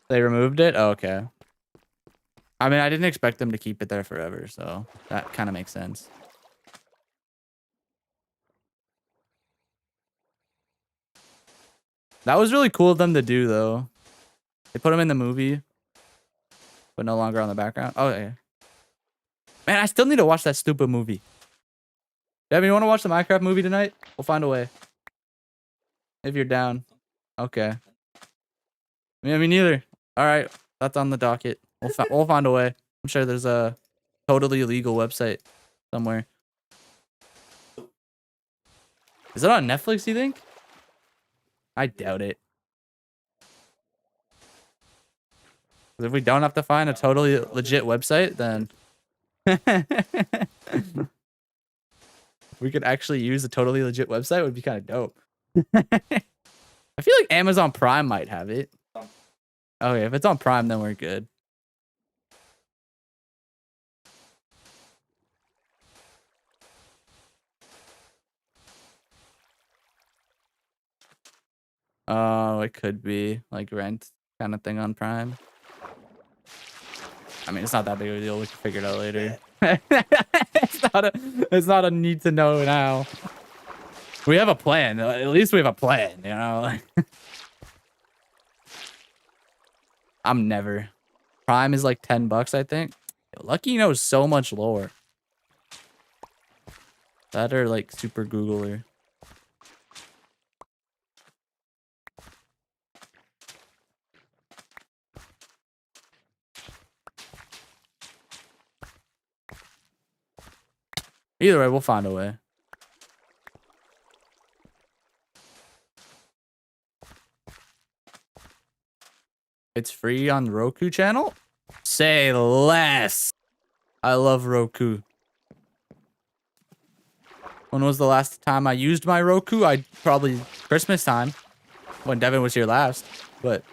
[SPEAKER 1] They removed it? Oh, okay. I mean, I didn't expect them to keep it there forever, so that kind of makes sense. That was really cool of them to do, though. They put him in the movie, but no longer on the background. Oh, yeah. Man, I still need to watch that stupid movie. Devin, you want to watch the Minecraft movie tonight? We'll find a way. If you're down. Okay. Yeah, me neither. All right. That's on the docket. We'll find a way. I'm sure there's a totally legal website somewhere. Is it on Netflix, you think? I doubt it. If we don't have to find a totally legit website, then we could actually use a totally legit website. It would be kind of dope. I feel like Amazon Prime might have it. Okay, if it's on Prime, then we're good. Oh, it could be like rent kind of thing on Prime. I mean, it's not that big of a deal. We can figure it out later. It's not a need to know now. We have a plan. At least we have a plan, you know? I'm never. Prime is like $10, I think. Lucky knows so much lore. That or like super Googler. Either way, we'll find a way. It's free on the Roku channel? Say less. I love Roku. When was the last time I used my Roku? I probably Christmas time when Devin was here last, but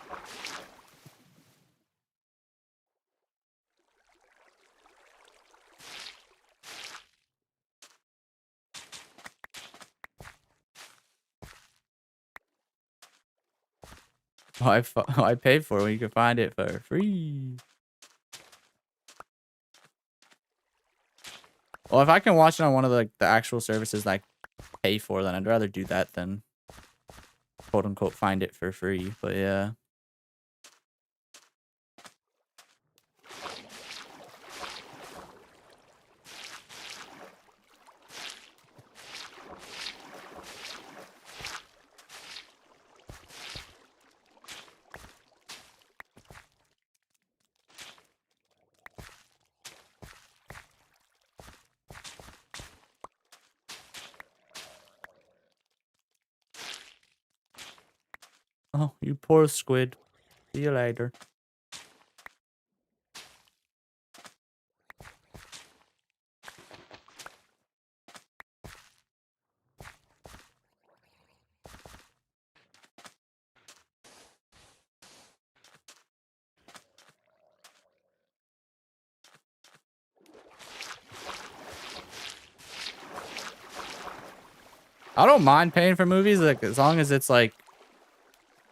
[SPEAKER 1] I paid for it when you can find it for free. Well, if I can watch it on one of the actual services that I pay for, then I'd rather do that than quote unquote find it for free. But yeah. Oh, you poor squid. See you later. I don't mind paying for movies, like as long as it's like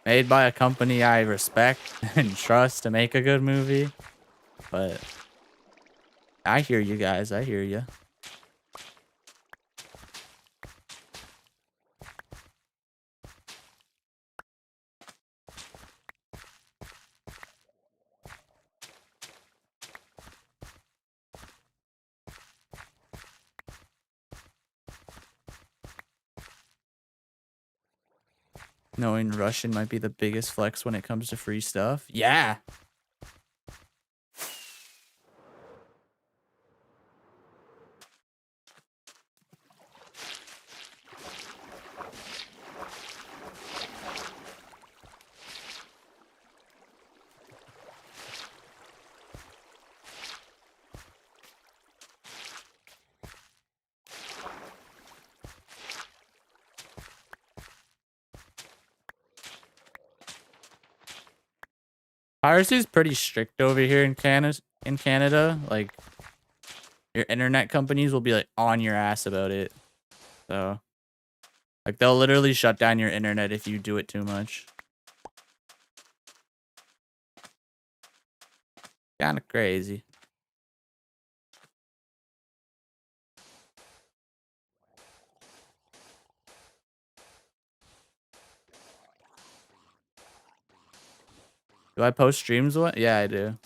[SPEAKER 1] made by a company I respect and trust to make a good movie. But I hear you guys. I hear you. Knowing Russian might be the biggest flex when it comes to free stuff. Yeah. Piracy is pretty strict over here in Canada. Like, your internet companies will be like on your ass about it. So, like, they'll literally shut down your internet if you do it too much. Kind of crazy. Do I post streams? What? Yeah, I do.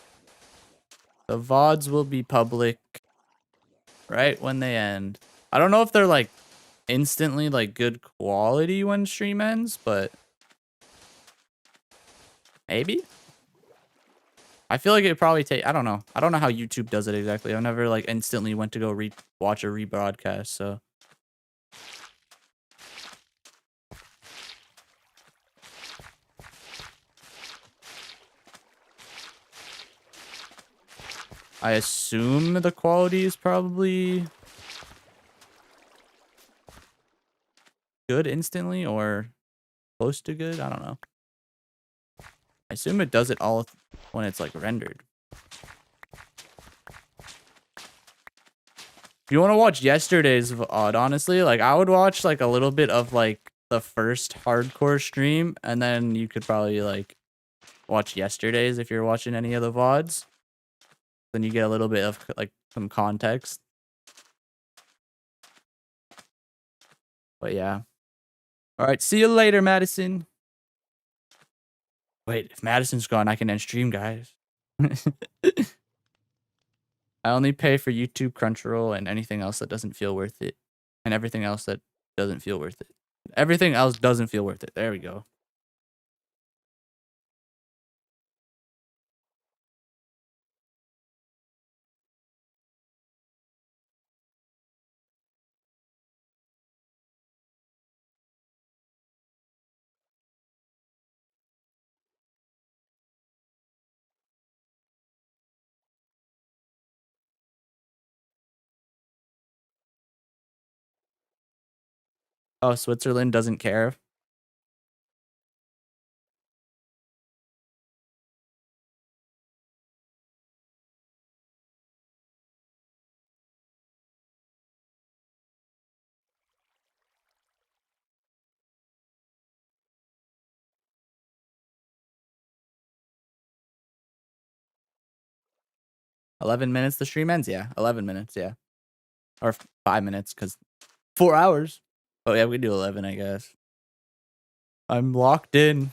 [SPEAKER 1] The VODs will be public right when they end. I don't know if they're like instantly like good quality when stream ends, but maybe. I feel like it probably take. I don't know. I don't know how YouTube does it exactly. I've never like instantly went to go watch a rebroadcast. So I assume the quality is probably good instantly or close to good. I don't know. I assume it does it all when it's like rendered. If you want to watch yesterday's VOD, honestly, like I would watch like a little bit of like the first hardcore stream, and then you could probably like watch yesterday's if you're watching any of the VODs. Then you get a little bit of like some context. But yeah. All right. See you later, Madison. Wait, if Madison's gone, I can end stream, guys. I only pay for YouTube, Crunchyroll, and anything else that doesn't feel worth it. And everything else that doesn't feel worth it. Everything else doesn't feel worth it. There we go. Oh, Switzerland doesn't care. $11 the stream ends? Yeah. 11 minutes, yeah. Or 5 minutes, because 4 hours. Oh yeah, we do 11, I guess. I'm locked in.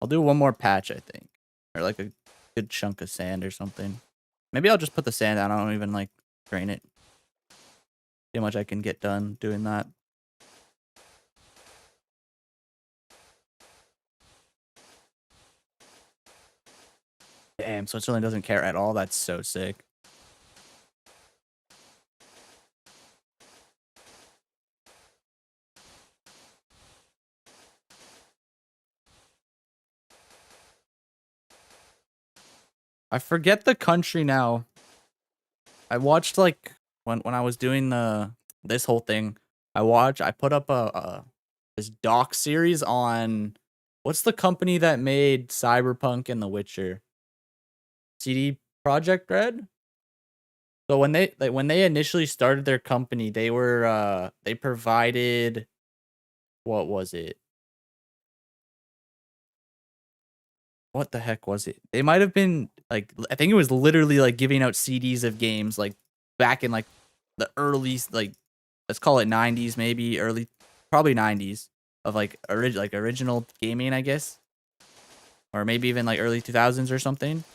[SPEAKER 1] I'll do one more patch, I think. Or like a good chunk of sand or something. Maybe I'll just put the sand down. I don't even like drain it. See how much I can get done doing that. Damn, Switzerland doesn't care at all. That's so sick. I forget the country now. I watched like when I was doing this whole thing. I put up a this doc series on what's the company that made Cyberpunk and The Witcher? CD Project Red? So when they initially started their company, they provided what was it? What the heck was it? They might have been like I think it was literally like giving out CDs of games like back in like the early like let's call it 90s maybe early probably 90s of like original gaming I guess or maybe even like early 2000s or something.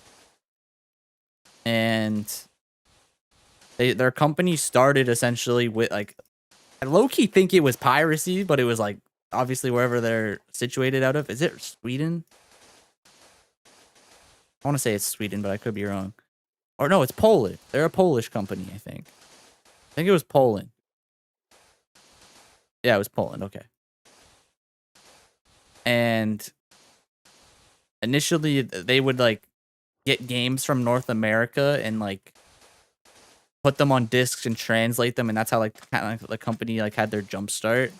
[SPEAKER 1] And their company started essentially with like I low key think it was piracy, but it was like obviously wherever they're situated out of. Is it Sweden? I want to say it's Sweden, but I could be wrong. Or no, it's Poland. They're a Polish company, I think. I think it was Poland. Yeah, it was Poland. Okay. And initially, they would like get games from North America and like put them on discs and translate them, and that's how like kind of like the company like had their jump start.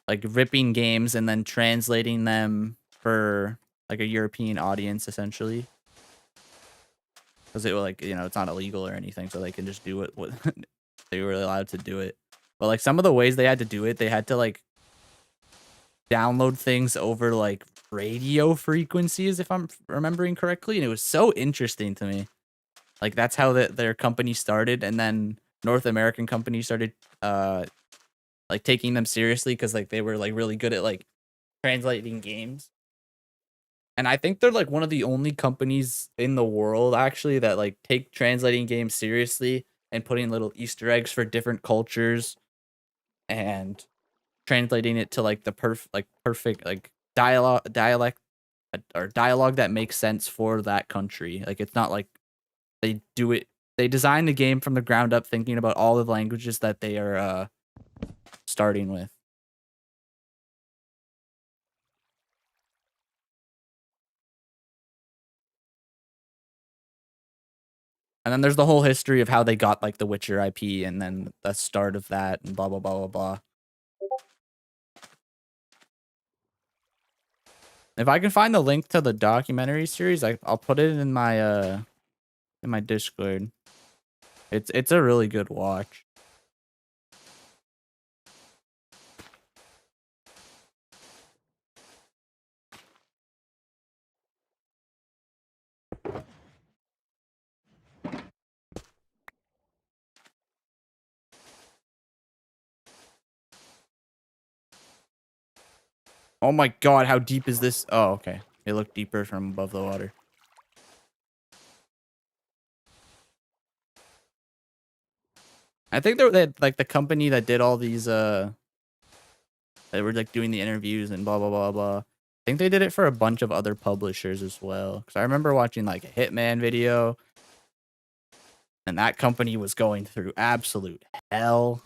[SPEAKER 1] Like ripping games and then translating them for like a European audience, essentially. Because it was like it's not illegal or anything, so they can just do it. What they were allowed to do it, but like some of the ways they had to do it, they had to like download things over like radio frequencies, if I'm remembering correctly, and it was so interesting to me. Like that's how their company started, and then North American companies started like taking them seriously because like they were like really good at like translating games. And I think they're like one of the only companies in the world actually that like take translating games seriously and putting little Easter eggs for different cultures and translating it to like the perfect like dialect or dialogue that makes sense for that country. Like it's not like they design the game from the ground up thinking about all the languages that they are starting with. And then there's the whole history of how they got like the Witcher IP and then the start of that and blah blah blah blah blah. If I can find the link to the documentary series, I'll put it in my Discord. It's a really good watch. Oh my god, how deep is this? Oh, okay. It looked deeper from above the water. I think they like the company that did all these they were like doing the interviews and blah blah blah blah. I think they did it for a bunch of other publishers as well. Because I remember watching like a Hitman video, and that company was going through absolute hell.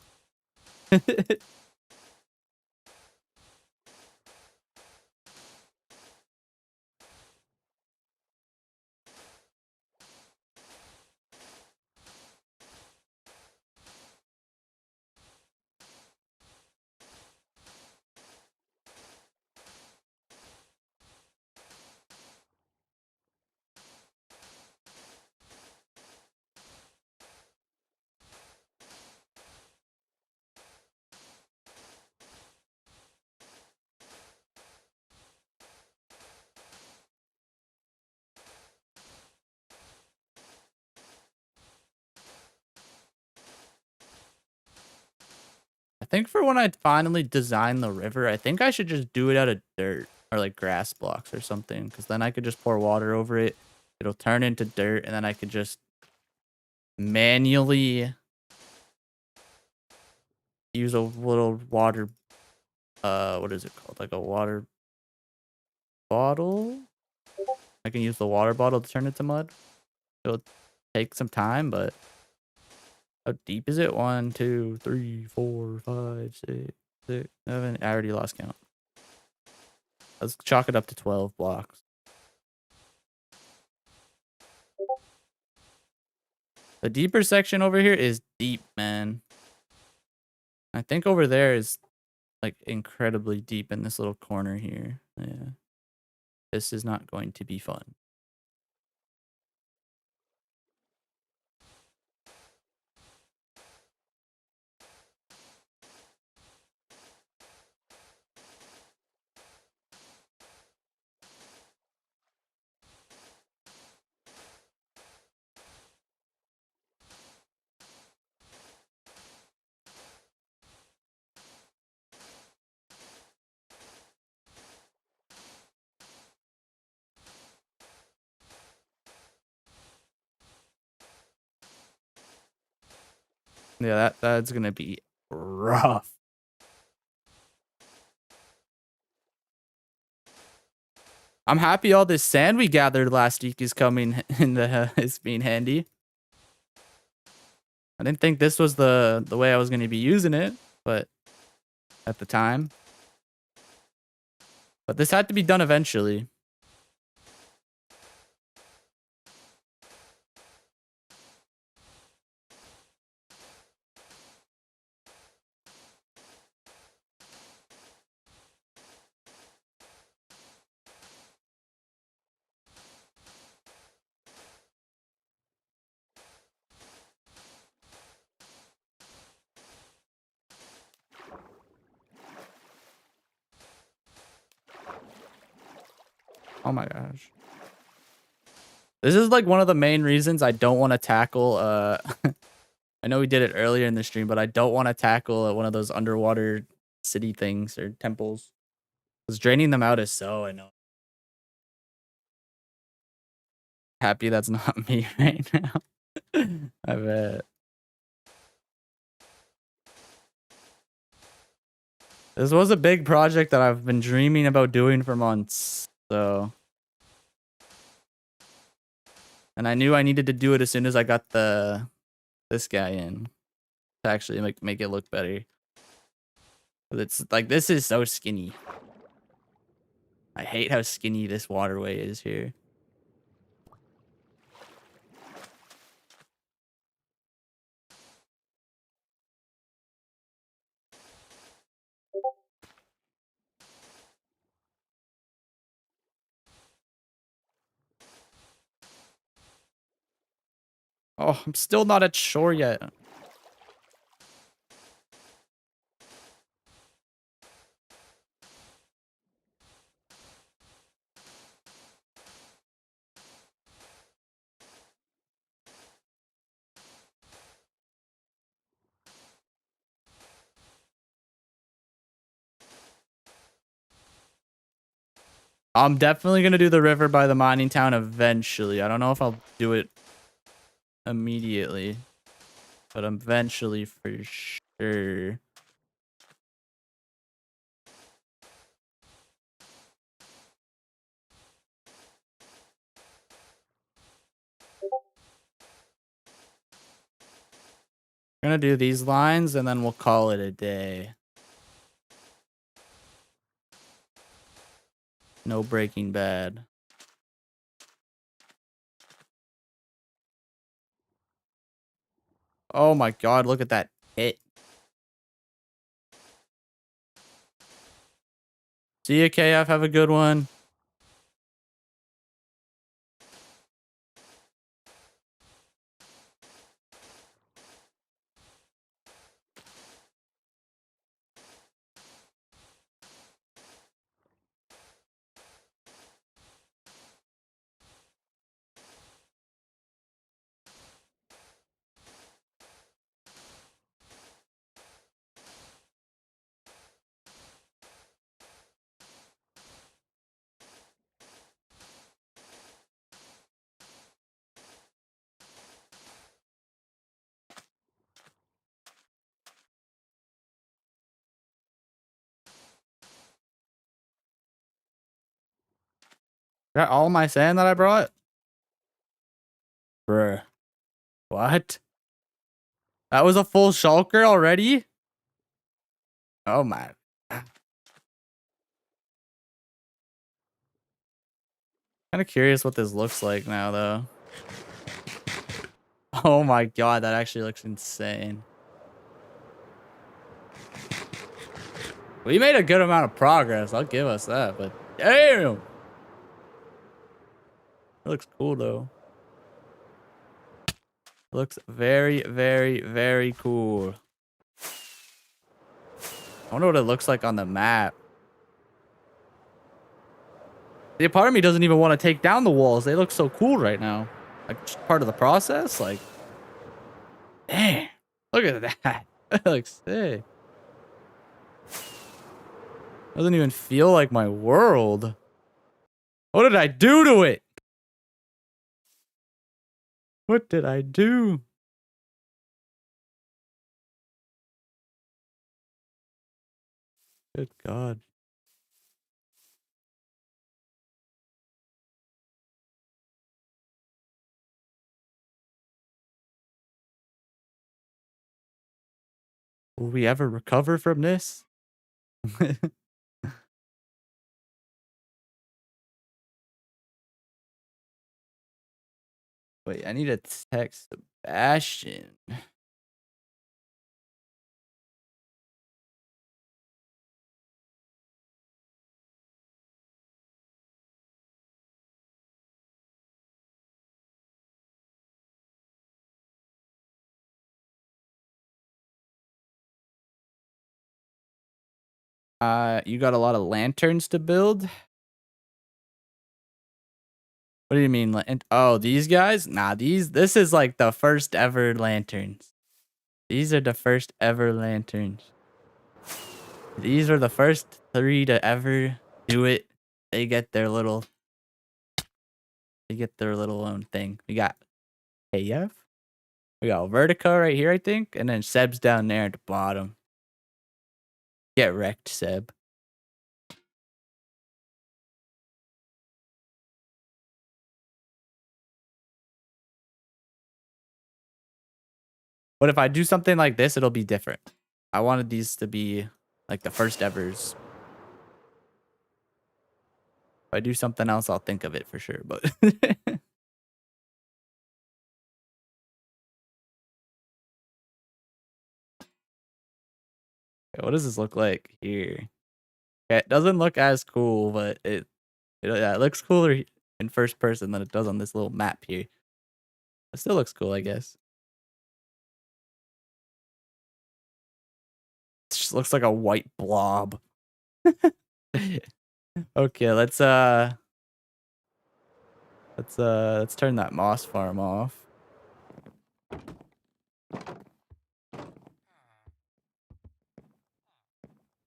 [SPEAKER 1] I think for when I finally design the river, I think I should just do it out of dirt or like grass blocks or something. Because then I could just pour water over it. It'll turn into dirt, and then I could just manually use a little water. What is it called? Like a water bottle. I can use the water bottle to turn it to mud. It'll take some time, but how deep is it? 1, 2, 3, 4, 5, 6, 7. I already lost count. Let's chalk it up to 12 blocks. The deeper section over here is deep, man. I think over there is like incredibly deep in this little corner here. Yeah. This is not going to be fun. Yeah, that's gonna be rough. I'm happy all this sand we gathered last week is coming in the is being handy. I didn't think this was the way I was gonna be using it, but at the time. But this had to be done eventually. Oh my gosh. This is like one of the main reasons I don't want to tackle I know we did it earlier in the stream, but I don't want to tackle one of those underwater city things or temples. Because draining them out is so annoying. Happy that's not me right now. I bet. This was a big project that I've been dreaming about doing for months. So, and I knew I needed to do it as soon as I got this guy in to actually make it look better. But it's like this is so skinny. I hate how skinny this waterway is here. Oh, I'm still not at shore yet. I'm definitely going to do the river by the mining town eventually. I don't know if I'll do it immediately, but eventually for sure. We're going to do these lines and then we'll call it a day. No Breaking Bad. Oh my god, look at that hit. See ya, KF. Have a good one. Got all my sand that I brought? Bruh. What? That was a full shulker already? Oh my. Kind of curious what this looks like now, though. Oh my god, that actually looks insane. We made a good amount of progress. I'll give us that, but damn! It looks cool, though. Looks very, very, very cool. I wonder what it looks like on the map. The part of me doesn't even want to take down the walls. They look so cool right now. Like, just part of the process. Like, damn. Look at that. That looks sick. Doesn't even feel like my world. What did I do to it? What did I do? Good God. Will we ever recover from this? Wait, I need to text Sebastian. You got a lot of lanterns to build? What do you mean? Oh, these guys? Nah, this is like the first ever lanterns. These are the first ever lanterns. These were the first 3 to ever do it. They get their little own thing. We got AF. We got Vertico right here, I think. And then Seb's down there at the bottom. Get wrecked, Seb. But if I do something like this, it'll be different. I wanted these to be like the first evers. If I do something else, I'll think of it for sure. But what does this look like here? Okay, it doesn't look as cool, but yeah, it looks cooler in first person than it does on this little map here. It still looks cool, I guess. It just looks like a white blob. Okay, let's turn that moss farm off.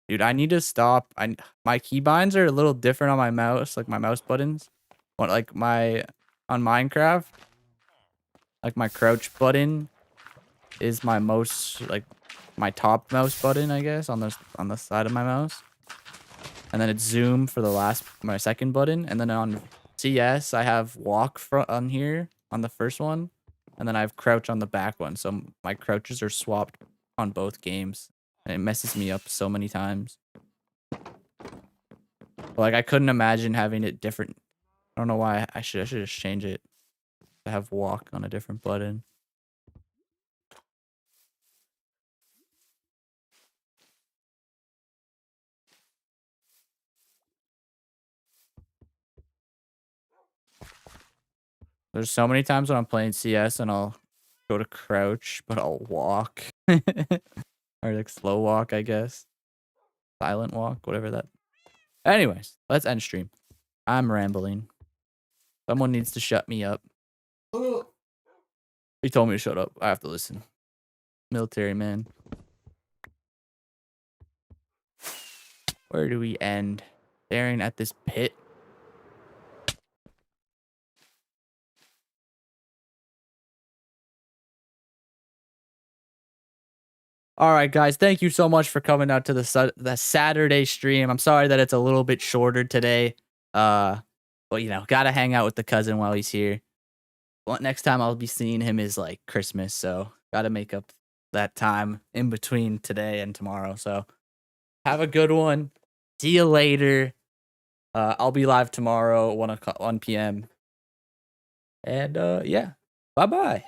[SPEAKER 1] Do Dude, I need to stop. My keybinds are a little different on my mouse, like my mouse buttons. Like on Minecraft, like my crouch button is my my top mouse button, I guess, on the side of my mouse. And then it's zoom for my second button. And then on CS, I have walk on here on the first one. And then I have crouch on the back one. So my crouches are swapped on both games. And it messes me up so many times. Like, I couldn't imagine having it different. I don't know why. I should just change it to have walk on a different button. There's so many times when I'm playing CS and I'll go to crouch, but I'll walk. Or like slow walk, I guess. Silent walk, whatever that. Anyways, let's end stream. I'm rambling. Someone needs to shut me up. He told me to shut up. I have to listen. Military man. Where do we end? Staring at this pit. All right, guys. Thank you so much for coming out to the Saturday stream. I'm sorry that it's a little bit shorter today. But you know, gotta hang out with the cousin while he's here. Well, next time I'll be seeing him is like Christmas, so gotta make up that time in between today and tomorrow. So have a good one. See you later. I'll be live tomorrow, 1 p.m. And yeah, bye-bye.